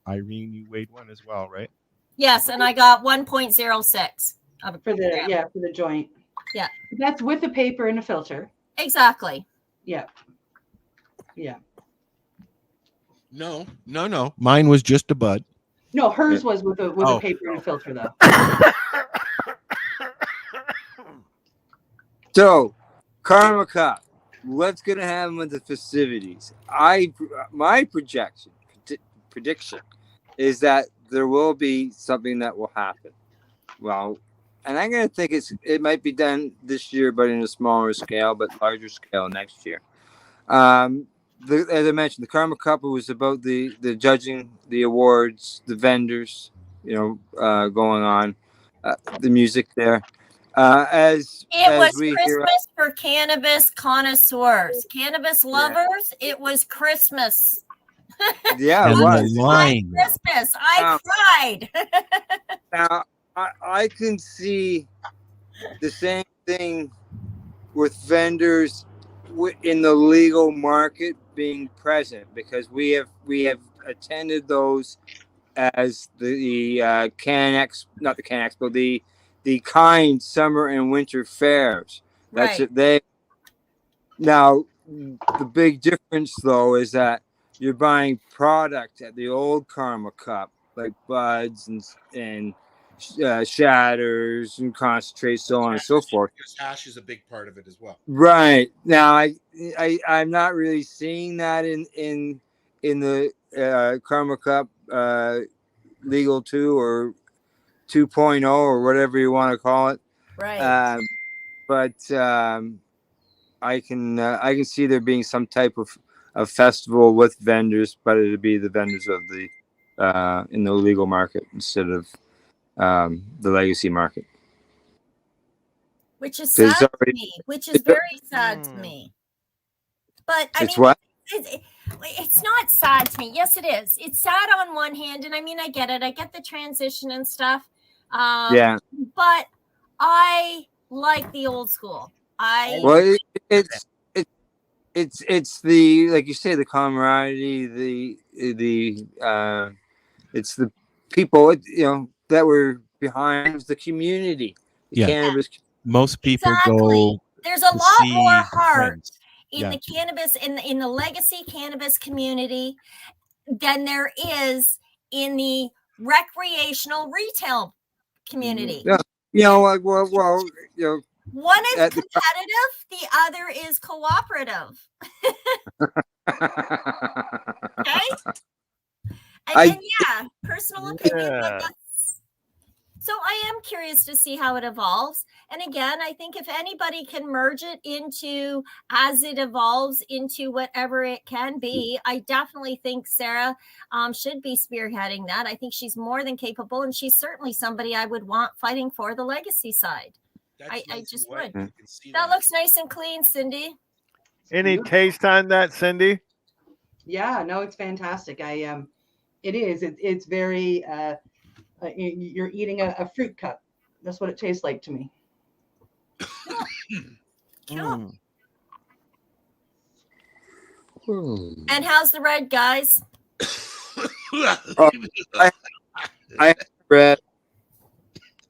Speaker 2: Irene, you weighed one as well, right?
Speaker 6: Yes, and I got 1.06
Speaker 4: for the joint.
Speaker 6: Yeah,
Speaker 4: that's with a paper and a filter.
Speaker 6: Exactly.
Speaker 4: Yeah. Yeah.
Speaker 2: No. Mine was just a bud.
Speaker 4: No, hers was with a paper and a filter, though.
Speaker 7: So, Karma Cup, what's going to happen with the festivities? My prediction is that there will be something that will happen. Well, and I'm going to think it might be done this year, but in a smaller scale, but larger scale next year. As I mentioned, the Karma Cup was about the judging, the awards, the vendors, going on, the music there.
Speaker 6: It was Christmas for cannabis connoisseurs, cannabis lovers. Yeah. It was Christmas.
Speaker 7: Yeah, it was.
Speaker 6: Christmas. I cried.
Speaker 7: Now, I can see the same thing with vendors in the legal market being present, because we have attended those as the not the Can Expo, the kind summer and winter fairs. That's right. It. Now the big difference though is that you're buying product at the old Karma Cup, like buds and shatters and concentrates, so on and so forth.
Speaker 2: Because hash is a big part of it as well.
Speaker 7: Right. Now I'm not really seeing that in the Karma Cup Legal 2 or 2.0 or whatever you want to call it.
Speaker 6: Right.
Speaker 7: But I can see there being some type of festival with vendors, but it'll be the vendors of the in the legal market instead of the legacy market.
Speaker 6: Which is sad to me. Which is very sad to me. But I mean,
Speaker 7: what?
Speaker 6: It's not sad to me. Yes, it is. It's sad on one hand, and I mean, I get it. I get the transition and stuff.
Speaker 7: Yeah.
Speaker 6: But I like the old school.
Speaker 7: It's the, like you say, the camaraderie, it's the people, that were behind the community. The cannabis.
Speaker 2: Most people go.
Speaker 6: There's a lot more heart in the cannabis, in the legacy cannabis community than there is in the recreational retail community.
Speaker 7: Yeah.
Speaker 6: One is competitive, the other is cooperative. Okay? And personal opinion. So I am curious to see how it evolves. And again, I think if anybody can merge it into, as it evolves into whatever it can be, I definitely think Sarah should be spearheading that. I think she's more than capable, and she's certainly somebody I would want fighting for the legacy side. I just would. That looks nice and clean, Cindy.
Speaker 3: Any taste on that, Cindy?
Speaker 4: Yeah, no, it's fantastic. It is. It's very. You're eating a fruit cup. That's what it tastes like to me.
Speaker 6: Cool. And how's the red, guys?
Speaker 7: I read.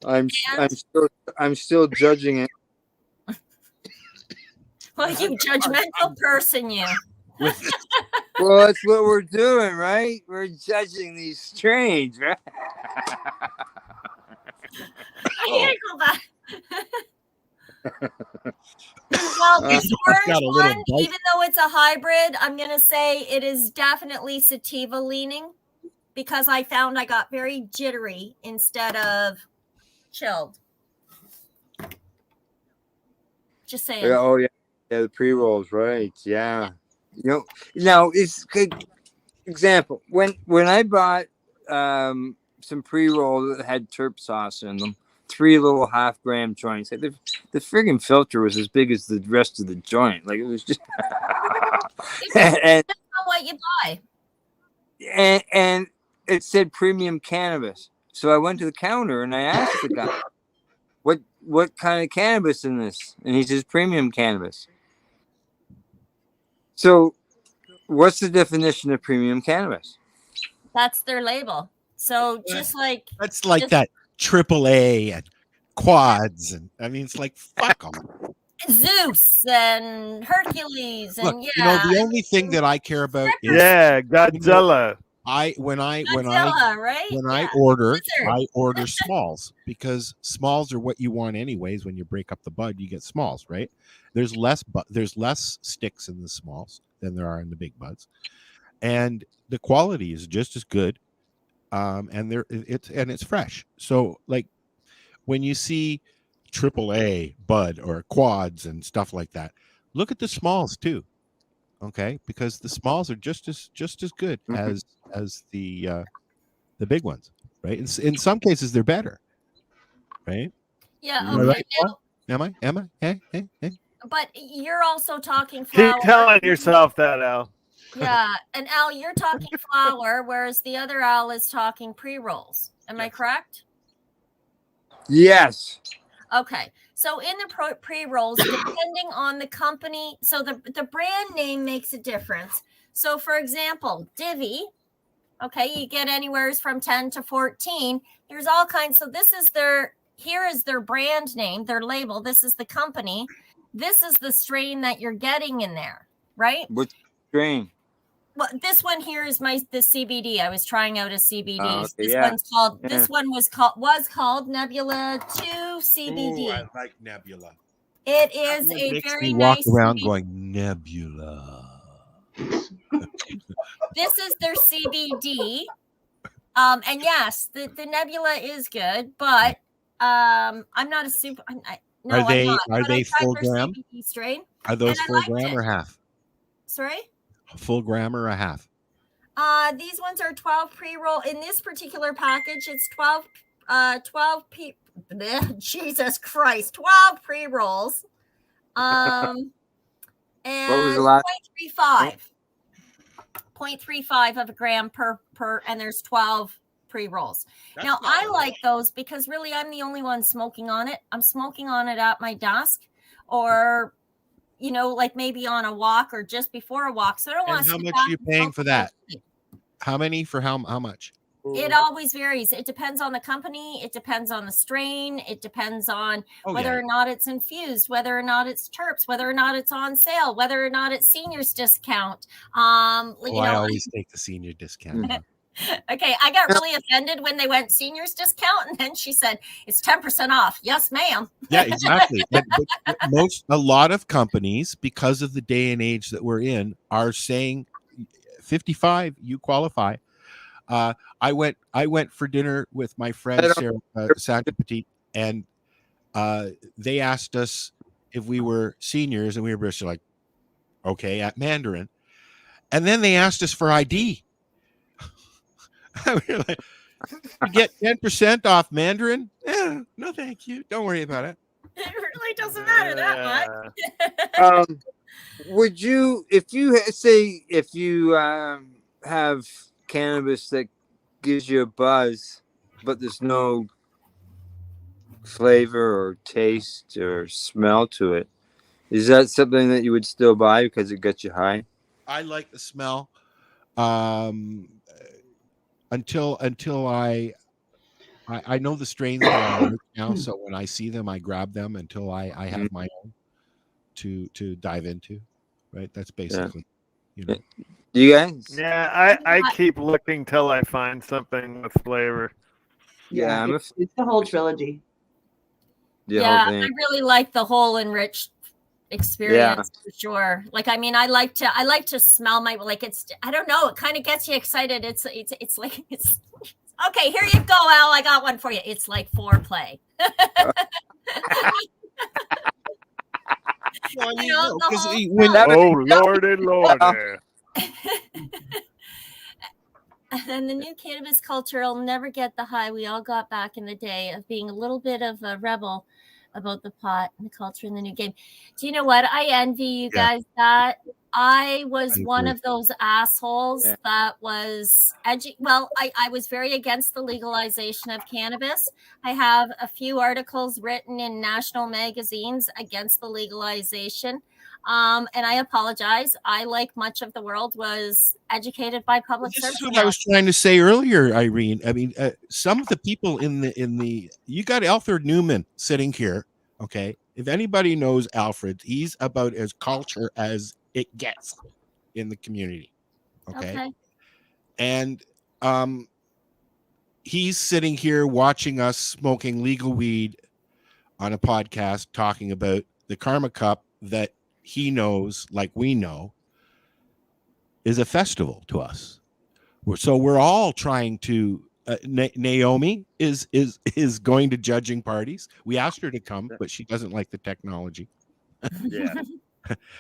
Speaker 7: I'm still judging it.
Speaker 6: Well, you judgmental person, you.
Speaker 7: Well, that's what we're doing, right? We're judging these strains, right?
Speaker 6: I gotta go back. Well, this orange one, even though it's a hybrid, I'm gonna say it is definitely sativa leaning, because I found I got very jittery instead of chilled. Just saying.
Speaker 7: Yeah, oh yeah, the pre-rolls, right? Yeah. Now it's good example. When I bought some pre-rolls that had terp sauce in them, 3 little half-gram joints. The friggin' filter was as big as the rest of the joint. Like, it was just.
Speaker 6: That's not what you buy.
Speaker 7: And it said premium cannabis. So I went to the counter and I asked the guy, "What kind of cannabis in this?" And he says, "Premium cannabis." So, what's the definition of premium cannabis?
Speaker 6: That's their label. So just like
Speaker 2: that's like that AAA and quads, and I mean, it's like fuck them.
Speaker 6: Zeus and Hercules, and
Speaker 2: Look, the only thing that I care about is
Speaker 3: Godzilla.
Speaker 2: When I
Speaker 6: right?
Speaker 2: order smalls, because smalls are what you want anyways. When you break up the bud, you get smalls, right? There's less sticks in the smalls than there are in the big buds, and the quality is just as good. And it's fresh. So like when you see AAA bud or quads and stuff like that, look at the smalls too. Okay, because the smalls are just as good as the big ones, right? In some cases they're better, right?
Speaker 6: Yeah.
Speaker 2: Am I
Speaker 6: Okay.
Speaker 2: right? Am I? Hey.
Speaker 6: But you're also talking flour.
Speaker 3: Keep telling yourself that, Al.
Speaker 6: Yeah, and Al, you're talking flour, whereas the other Al is talking pre-rolls. Am I correct?
Speaker 7: Yes.
Speaker 6: Okay. So in the pre-rolls, depending on the company, so the brand name makes a difference. So for example, Divi, okay, you get anywhere from 10 to 14. There's all kinds. So here is their brand name, their label. This is the company. This is the strain that you're getting in there, right?
Speaker 7: What strain?
Speaker 6: Well, this one here is the CBD. I was trying out a CBD.
Speaker 7: Okay,
Speaker 6: This one was called Nebula 2 CBD.
Speaker 2: Ooh, I like Nebula.
Speaker 6: It is a
Speaker 2: makes
Speaker 6: very
Speaker 2: me walk
Speaker 6: nice
Speaker 2: around
Speaker 6: CBD.
Speaker 2: going Nebula.
Speaker 6: This is their CBD. And yes, the Nebula is good, but I'm not a super. No,
Speaker 2: Are they
Speaker 6: I'm not,
Speaker 2: are they full
Speaker 6: their
Speaker 2: gram?
Speaker 6: CBD strain,
Speaker 2: Are those
Speaker 6: and I
Speaker 2: full
Speaker 6: liked
Speaker 2: gram
Speaker 6: it.
Speaker 2: or half?
Speaker 6: Sorry?
Speaker 2: Full gram or a half?
Speaker 6: These ones are 12 pre-roll. In this particular package, it's 12 Jesus Christ, 12 pre-rolls. And
Speaker 7: What was the last?
Speaker 6: 0.35 of a gram per, and there's 12 pre-rolls. Now, I like those because really I'm the only one smoking on it. I'm smoking on it at my desk, or like maybe on a walk or just before a walk. So I don't want to.
Speaker 2: How much are you paying for that? How many for how much?
Speaker 6: It always varies. It depends on the company. It depends on the strain. It depends on whether or not it's infused, whether or not it's terps, whether or not it's on sale, whether or not it's seniors discount.
Speaker 2: I always take the senior discount.
Speaker 6: Okay, I got really offended when they went seniors discount, and then she said it's 10% off. Yes, ma'am.
Speaker 2: Yeah, exactly. But a lot of companies, because of the day and age that we're in, are saying 55, you qualify. I went for dinner with my friend Sarah Sandra Petit, and they asked us if we were seniors, and we were just like, okay, at Mandarin. And then they asked us for ID. We were like, you get 10% off Mandarin? Yeah, no, thank you. Don't worry about it.
Speaker 6: It really doesn't matter that much.
Speaker 7: Would you, if you have cannabis that gives you a buzz, but there's no flavor or taste or smell to it, is that something that you would still buy because it gets you high?
Speaker 2: I like the smell. Until I know the strains that I like now, so when I see them, I grab them until I have my own to dive into. Right, that's basically,
Speaker 7: Do you guys?
Speaker 3: Yeah, I keep looking till I find something with flavor.
Speaker 7: Yeah,
Speaker 4: it's the whole trilogy.
Speaker 6: Yeah, I really like the whole enriched experience for sure. Like, I mean, I like to smell my, like, it's, I don't know, it kind of gets you excited. It's like, it's okay. Here you go, Al. I got one for you. It's like foreplay.
Speaker 2: Well,
Speaker 6: You know, the
Speaker 3: Oh, Lordy, Lordy.
Speaker 6: And the new cannabis culture will never get the high we all got back in the day of being a little bit of a rebel about the pot and the culture in the new game. Do you know what? I envy you guys that I was one of those assholes that was well, I was very against the legalization of cannabis. I have a few articles written in national magazines against the legalization. And I apologize. I, like much of the world, was educated by public service.
Speaker 2: This is what I was trying to say earlier, Irene. I mean, some of the people in the you got Alfred Newman sitting here. Okay, if anybody knows Alfred, he's about as culture as it gets in the community. Okay. And he's sitting here watching us smoking legal weed on a podcast, talking about the Karma Cup that he knows, like we know, is a festival to us. So we're all trying to. Naomi is going to judging parties. We asked her to come, but she doesn't like the technology.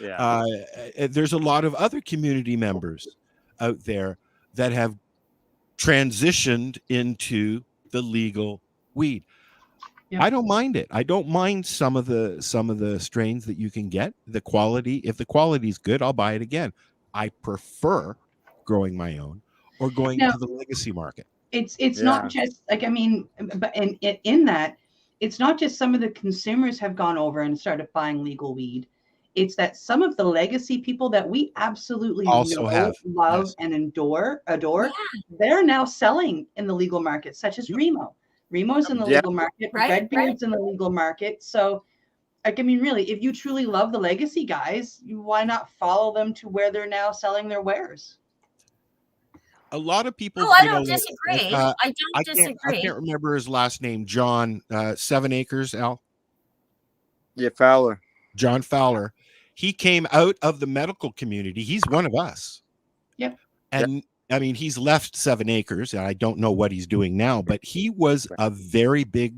Speaker 2: There's a lot of other community members out there that have transitioned into the legal weed. I don't mind it. I don't mind some of the strains that you can get. The quality, if the quality is good, I'll buy it again. I prefer growing my own or going to the legacy market.
Speaker 4: It's not just like, I mean, but in that, it's not just some of the consumers have gone over and started buying legal weed. It's that some of the legacy people that we absolutely love and adore, they're now selling in the legal market, such as Remo. Remo's in the legal market, Redbeard's in the legal market. So, like, I mean, really, if you truly love the legacy guys, why not follow them to where they're now selling their wares?
Speaker 2: A lot of people.
Speaker 6: I don't disagree. I disagree.
Speaker 2: I can't remember his last name. John 7 Acres. Al.
Speaker 7: Yeah, Fowler.
Speaker 2: John Fowler. He came out of the medical community. He's one of us.
Speaker 4: Yep.
Speaker 2: And I mean, he's left 7 Acres, and I don't know what he's doing now. But he was a very big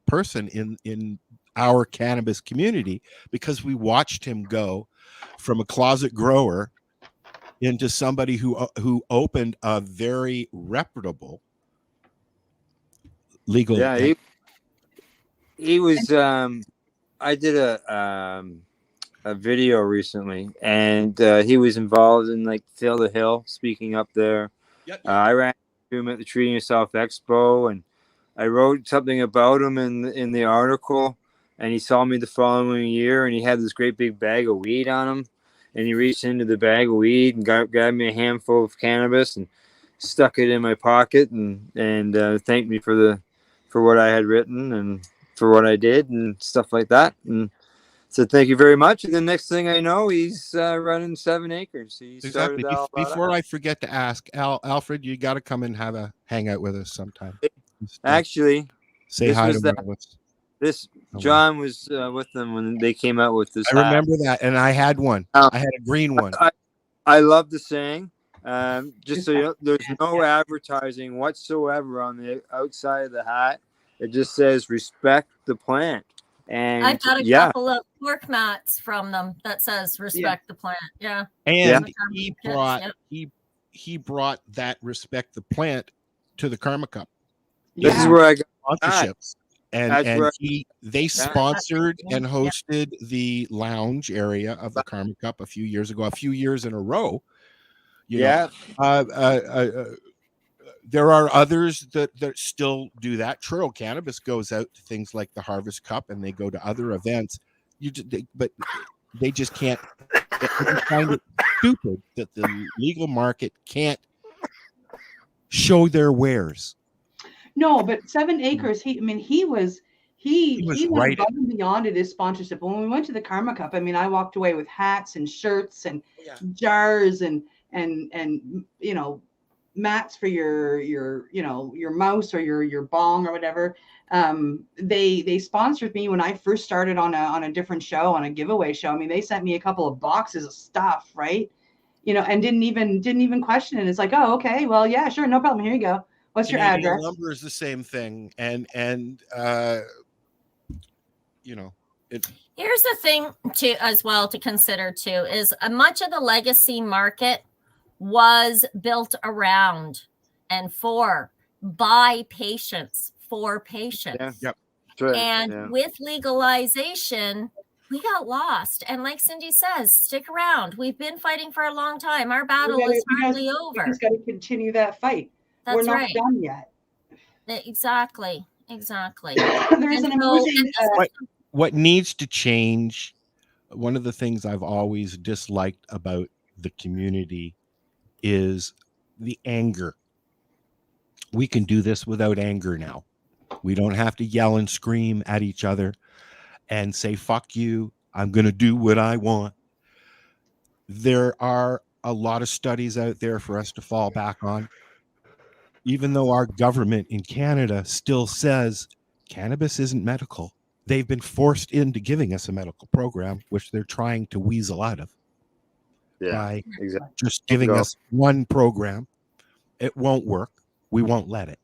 Speaker 2: person in our cannabis community because we watched him go from a closet grower into somebody who opened a very reputable legal.
Speaker 7: Yeah, he was. I did a video recently, and he was involved in like Phil the Hill speaking up there. I ran into him at the Treating Yourself Expo, and I wrote something about him in the article. And he saw me the following year, and he had this great big bag of weed on him. And he reached into the bag of weed and grabbed me a handful of cannabis and stuck it in my pocket and thanked me for what I had written and for what I did and stuff like that. And said thank you very much. And the next thing I know, he's running 7 Acres.
Speaker 2: Exactly. Before I forget to ask, Alfred, you got to come and have a hangout with us sometime.
Speaker 7: Actually,
Speaker 2: say hi to one of us.
Speaker 7: John was with them when they came out with this.
Speaker 2: I remember that, and I had one. I had a green one.
Speaker 7: I love the saying. Just so you know, there's no advertising whatsoever on the outside of the hat. It just says respect the plant. And
Speaker 6: I've got a couple of cork mats from them that says "Respect the plant." Yeah,
Speaker 2: and he brought that "Respect the Plant" to the Karma Cup.
Speaker 7: This is where I got
Speaker 2: sponsorships, and they sponsored and hosted the lounge area of the Karma Cup a few years ago, a few years in a row. You know, there are others that still do that. Trail Cannabis goes out to things like the Harvest Cup, and they go to other events. But they just can't. I find it stupid that the legal market can't show their wares.
Speaker 4: No, but 7 Acres. He went
Speaker 2: right
Speaker 4: above and beyond at his sponsorship. When we went to the Karma Cup, I mean, I walked away with hats and shirts and jars and you know, mats for your mouse or your bong or whatever. They sponsored me when I first started on a different show, on a giveaway show. I mean, they sent me a couple of boxes of stuff, right? You know, and didn't even question it. It's like, oh, okay, well, yeah, sure, no problem. Here you go. What's your address?
Speaker 2: Lumber is the same thing, and you know, it.
Speaker 6: Here's the thing to consider too is much of the legacy market was built around and by patients for patients.
Speaker 2: Yep.
Speaker 7: Right.
Speaker 6: And with legalization, we got lost. And like Cindy says, stick around. We've been fighting for a long time. Our battle is hardly over.
Speaker 4: We just got to continue that fight.
Speaker 6: That's
Speaker 4: We're not
Speaker 6: right.
Speaker 4: done yet.
Speaker 6: Exactly.
Speaker 4: There's an emerging.
Speaker 2: What needs to change? One of the things I've always disliked about the community is the anger. We can do this without anger now. We don't have to yell and scream at each other and say, fuck you, I'm going to do what I want. There are a lot of studies out there for us to fall back on. Even though our government in Canada still says cannabis isn't medical, they've been forced into giving us a medical program, which they're trying to weasel out of. By just giving us one program. It won't work. We won't let it.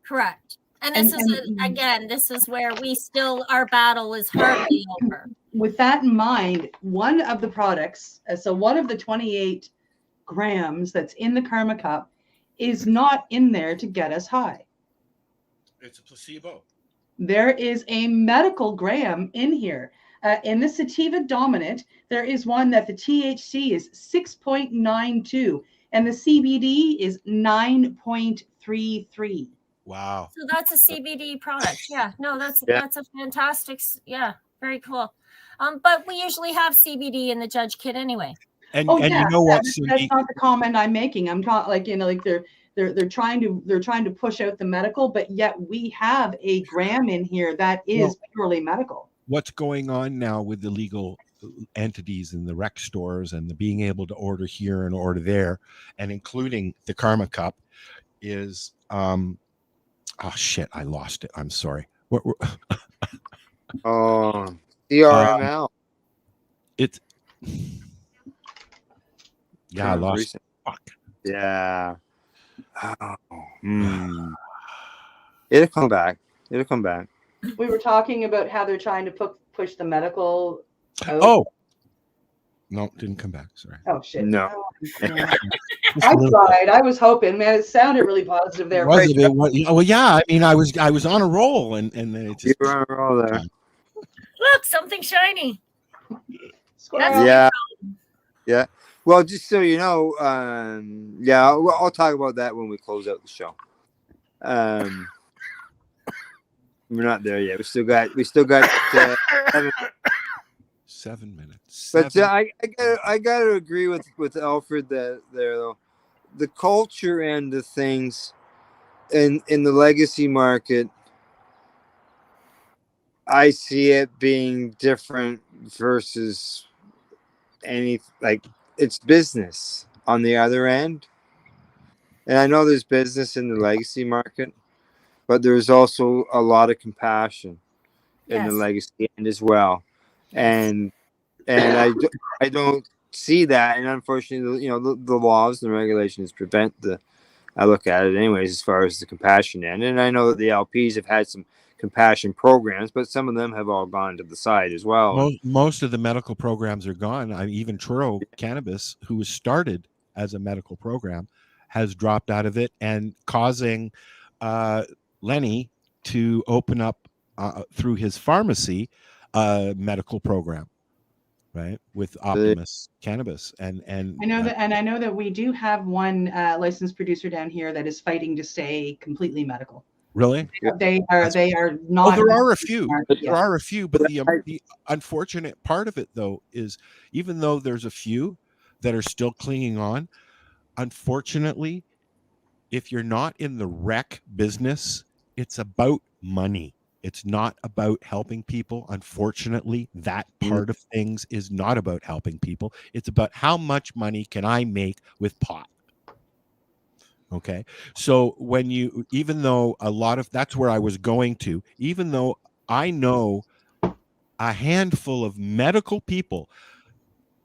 Speaker 6: Correct. And this is where our battle is hardly over.
Speaker 4: With that in mind, one of the products, so one of the 28 grams that's in the Karma Cup is not in there to get us high.
Speaker 2: It's a placebo.
Speaker 4: There is a medical gram in here. In the sativa dominant, there is one that the THC is 6.92 and the CBD is 9.33.
Speaker 2: Wow.
Speaker 6: So that's a CBD product. Yeah. No, that's a fantastic. Yeah. Very cool. But we usually have CBD in the Judge Kit anyway.
Speaker 2: And you know what?
Speaker 4: That's not the comment I'm making. I'm talking like they're trying to push out the medical, but yet we have a gram in here that is purely medical.
Speaker 2: What's going on now with the legal entities and the rec stores and the being able to order here and order there, and including the Karma Cup, is oh shit, I lost it. I'm sorry.
Speaker 7: CRML.
Speaker 2: It's I lost it. Fuck.
Speaker 7: Yeah. It'll come back.
Speaker 4: We were talking about how they're trying to push the medical out.
Speaker 2: Oh. No, didn't come back. Sorry.
Speaker 4: Oh shit.
Speaker 7: No.
Speaker 4: I tried. I was hoping, man. It sounded really positive there.
Speaker 2: Was it? Well, yeah. I mean, I was on a roll, and then it just.
Speaker 7: You were on a roll there.
Speaker 6: Look, something shiny.
Speaker 7: Yeah. Well, just so you know, I'll talk about that when we close out the show. We're not there yet. We still got
Speaker 2: 7 minutes.
Speaker 7: But I got to agree with Alfred there though. The culture end of things in the legacy market, I see it being different versus it's business on the other end. And I know there's business in the legacy market, but there's also a lot of compassion in the legacy end as well. And I don't see that. And unfortunately, the laws and the regulations prevent I look at it anyways, as far as the compassion end. And I know that the LPs have had some compassion programs, but some of them have all gone to the side as well.
Speaker 2: Most of the medical programs are gone. Even Truro Cannabis, who was started as a medical program, has dropped out of it, and causing Lenny to open up through his pharmacy a medical program, right, with Optimus Cannabis. And
Speaker 4: I know that we do have one licensed producer down here that is fighting to stay completely medical.
Speaker 2: Really?
Speaker 4: They are not.
Speaker 2: Oh, there are a few.
Speaker 4: Yeah.
Speaker 2: There are a few, but the unfortunate part of it, though, is even though there's a few that are still clinging on, unfortunately, if you're not in the rec business, it's about money. It's not about helping people. Unfortunately, that part of things is not about helping people. It's about how much money can I make with pot. Okay. So even though that's where I was going to, even though I know a handful of medical people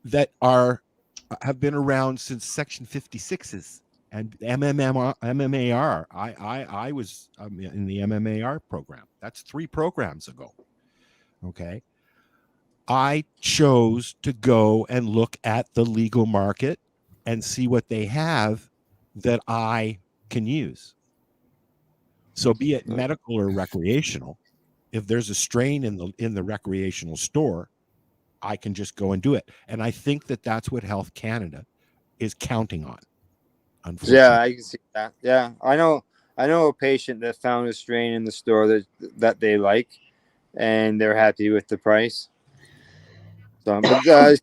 Speaker 2: that have been around since Section 56s and MMAR. I was in the MMAR program. That's 3 programs ago. Okay. I chose to go and look at the legal market and see what they have that I can use. So be it medical or recreational, if there's a strain in the recreational store, I can just go and do it. And I think that's what Health Canada is counting on. Unfortunately.
Speaker 7: Yeah, I can see that. Yeah, I know a patient that found a strain in the store that they like, and they're happy with the price. So, but guys,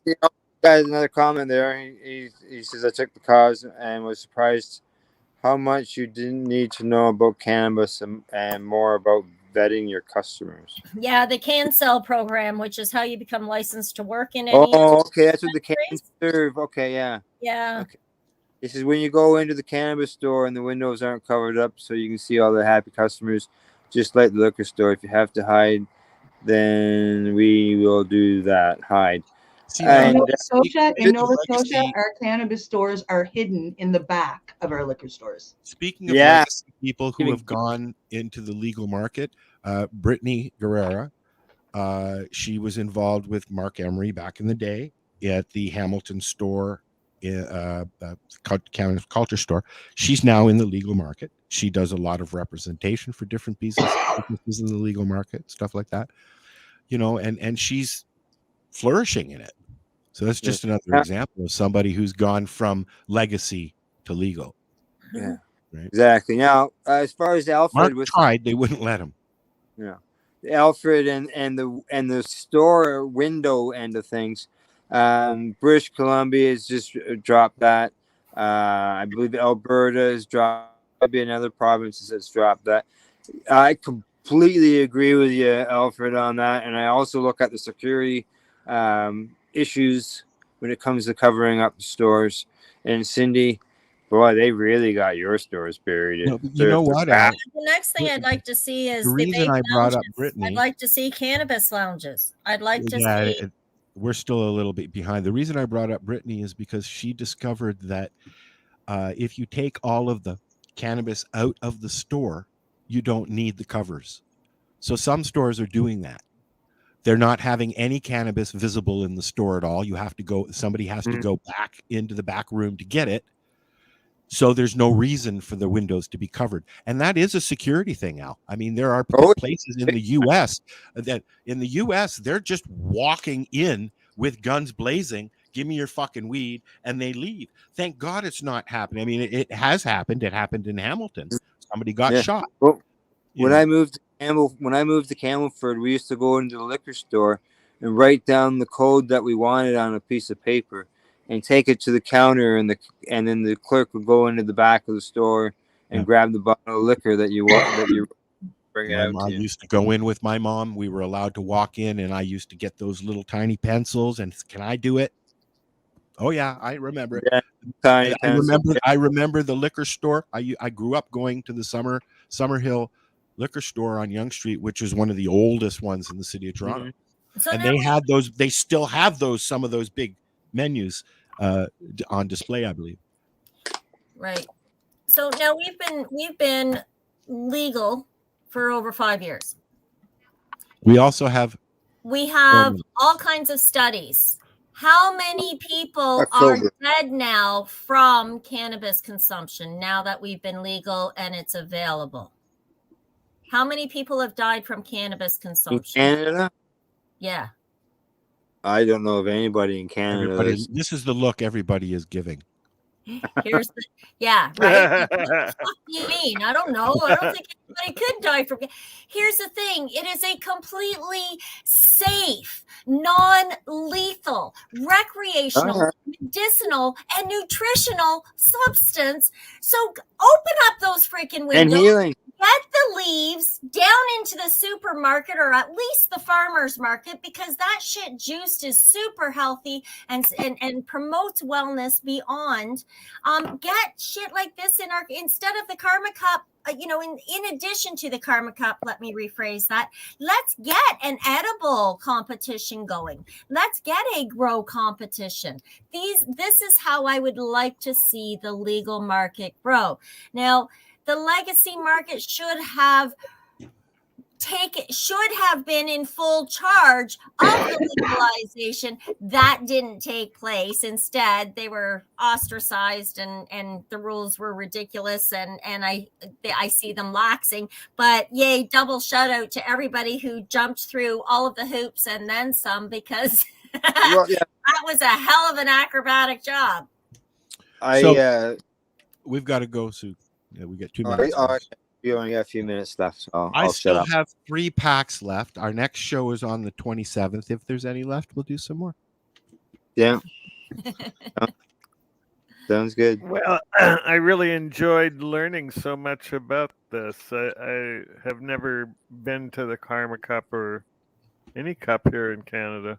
Speaker 7: another comment there. He says, I took the cause and was surprised how much you didn't need to know about cannabis and more about vetting your customers.
Speaker 6: Yeah, the can sell program, which is how you become licensed to work in any.
Speaker 7: Oh, okay, that's what the can serve. Okay, yeah.
Speaker 6: Yeah.
Speaker 7: Okay. This is when you go into the cannabis store and the windows aren't covered up, so you can see all the happy customers, just like the liquor store. If you have to hide, then we will do that. Hide.
Speaker 4: See, in Nova Scotia, our cannabis stores are hidden in the back of our liquor stores.
Speaker 2: Speaking of legacy people who have gone into the legal market, Brittany Guerrera, she was involved with Mark Emery back in the day at the Hamilton store, culture store. She's now in the legal market. She does a lot of representation for different businesses in the legal market, stuff like that. And she's flourishing in it. So that's just another example of somebody who's gone from legacy to legal.
Speaker 7: Yeah,
Speaker 2: right.
Speaker 7: Exactly. Now, as far as Alfred
Speaker 2: Mark tried, they wouldn't let him.
Speaker 7: Yeah, Alfred and the store window end of things. British Columbia has just dropped that. I believe Alberta has dropped. Maybe another province has dropped that. I completely agree with you, Alfred, on that. And I also look at the security issues when it comes to covering up the stores. And Cindy, boy, they really got your stores buried.
Speaker 2: You know what?
Speaker 6: The next thing I'd like to see is
Speaker 2: the reason I brought up Brittany.
Speaker 6: I'd like to see cannabis lounges. I'd like to see.
Speaker 2: We're still a little bit behind. The reason I brought up Brittany is because she discovered that if you take all of the cannabis out of the store, you don't need the covers. So some stores are doing that. They're not having any cannabis visible in the store at all. Somebody has to go back into the back room to get it. So there's no reason for the windows to be covered. And that is a security thing, Al. I mean, there are places in the U.S. they're just walking in with guns blazing, give me your fucking weed, and they leave. Thank God it's not happening. I mean, it has happened. It happened in Hamilton. Somebody got shot.
Speaker 7: Well, when I moved to Camelford, we used to go into the liquor store and write down the code that we wanted on a piece of paper and take it to the counter, and then the clerk would go into the back of the store and grab the bottle of liquor that you want, that you bring it out.
Speaker 2: I used to go in with my mom. We were allowed to walk in, and I used to get those little tiny pencils. And can I do it? Oh yeah, I remember it.
Speaker 7: Yeah,
Speaker 2: I remember the liquor store. I grew up going to the Summerhill liquor store on Yonge Street, which is one of the oldest ones in the city of Toronto. Mm-hmm. So and they had those. They still have those. Some of those big menus on display, I believe.
Speaker 6: Right. So now we've been legal for over 5 years.
Speaker 2: We also have
Speaker 6: all kinds of studies. How many people are dead now from cannabis consumption now that we've been legal and it's available? How many people have died from cannabis consumption?
Speaker 7: In Canada?
Speaker 6: Yeah.
Speaker 7: I don't know of anybody in Canada.
Speaker 2: This is the look everybody is giving.
Speaker 6: Here's the right. What the fuck do you mean? I don't know. I don't think anybody could die from. Here's the thing: it is a completely safe, non-lethal, recreational, medicinal, and nutritional substance. So open up those freaking windows.
Speaker 7: And healing.
Speaker 6: Get the leaves down into the supermarket or at least the farmer's market, because that shit juiced is super healthy and promotes wellness beyond. Get shit like this in our, instead of the Karma Cup, in addition to the Karma Cup, let me rephrase that. Let's get an edible competition going. Let's get a grow competition. This is how I would like to see the legal market grow. Now, the legacy market should have been in full charge of the legalization. That didn't take place. Instead, they were ostracized and the rules were ridiculous, and I see them laxing. But yay, double shout out to everybody who jumped through all of the hoops and then some, because that was a hell of an acrobatic job.
Speaker 2: We've got to go, Sue. Yeah, we get 2 minutes.
Speaker 7: We only got a few minutes left. So
Speaker 2: I still have 3 packs left. Our next show is on the 27th. If there's any left, we'll do some more.
Speaker 7: Yeah. Sounds good.
Speaker 3: Well, I really enjoyed learning so much about this. I have never been to the Karma Cup or any cup here in Canada.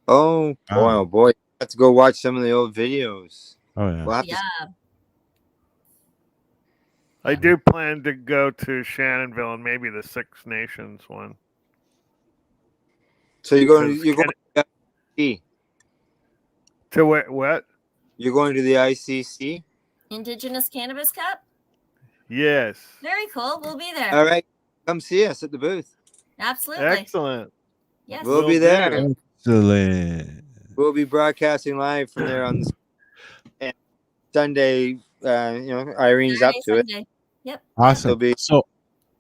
Speaker 7: Oh boy. Let's go watch some of the old videos.
Speaker 2: Oh, yeah.
Speaker 7: We'll
Speaker 3: I do plan to go to Shannonville and maybe the Six Nations one.
Speaker 7: So you're going to the ICC?
Speaker 3: To what?
Speaker 7: You're going to the ICC?
Speaker 6: Indigenous Cannabis Cup?
Speaker 3: Yes.
Speaker 6: Very cool. We'll be there.
Speaker 7: All right. Come see us at the booth.
Speaker 6: Absolutely.
Speaker 3: Excellent.
Speaker 6: Yes.
Speaker 7: We'll be there.
Speaker 2: Excellent.
Speaker 7: We'll be broadcasting live from there on Sunday. Irene's up to it.
Speaker 6: Yep.
Speaker 2: Awesome. So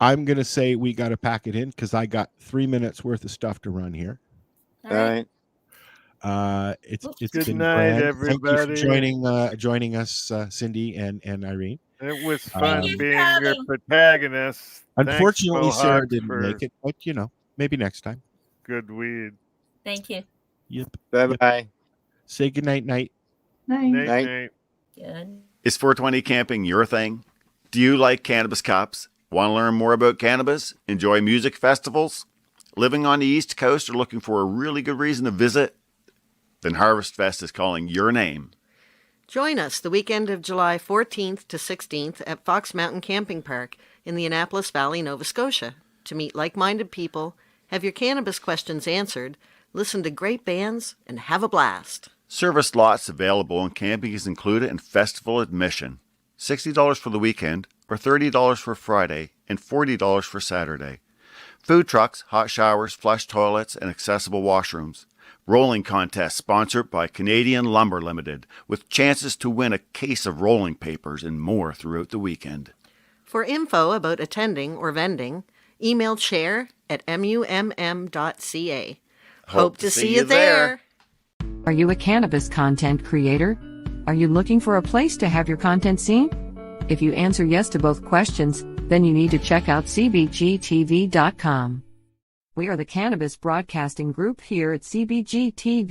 Speaker 2: I'm going to say we got to pack it in because I got 3 minutes worth of stuff to run here.
Speaker 7: All right.
Speaker 2: It's
Speaker 3: good
Speaker 2: been
Speaker 3: night,
Speaker 2: grand.
Speaker 3: everybody.
Speaker 2: Thank you for joining us, Cindy and Irene.
Speaker 3: It was fun being your protagonist.
Speaker 2: Unfortunately,
Speaker 3: Thanks,
Speaker 2: Sarah
Speaker 3: Mohawk,
Speaker 2: didn't make it, but maybe next time.
Speaker 3: Good weed.
Speaker 6: Thank you.
Speaker 2: Yep.
Speaker 7: Bye.
Speaker 2: Say good night.
Speaker 4: Night.
Speaker 3: Night.
Speaker 6: Good.
Speaker 8: Is 420 camping your thing? Do you like cannabis cops? Want to learn more about cannabis? Enjoy music festivals? Living on the East Coast or looking for a really good reason to visit? Then Harvest Fest is calling your name.
Speaker 9: Join us the weekend of July 14th to 16th at Fox Mountain Camping Park in the Annapolis Valley, Nova Scotia, to meet like-minded people, have your cannabis questions answered, listen to great bands, and have a blast.
Speaker 8: Service lots available and camping is included in festival admission. $60 for the weekend, or $30 for Friday, and $40 for Saturday. Food trucks, hot showers, flush toilets, and accessible washrooms. Rolling contest sponsored by Canadian Lumber Limited, with chances to win a case of rolling papers and more throughout the weekend.
Speaker 9: For info about attending or vending, email chair@mumm.ca. Hope to see you there.
Speaker 1: Are you a cannabis content creator? Are you looking for a place to have your content seen? If you answer yes to both questions, then you need to check out CBGtv.com. We are the Cannabis Broadcasting Group here at CBGtv.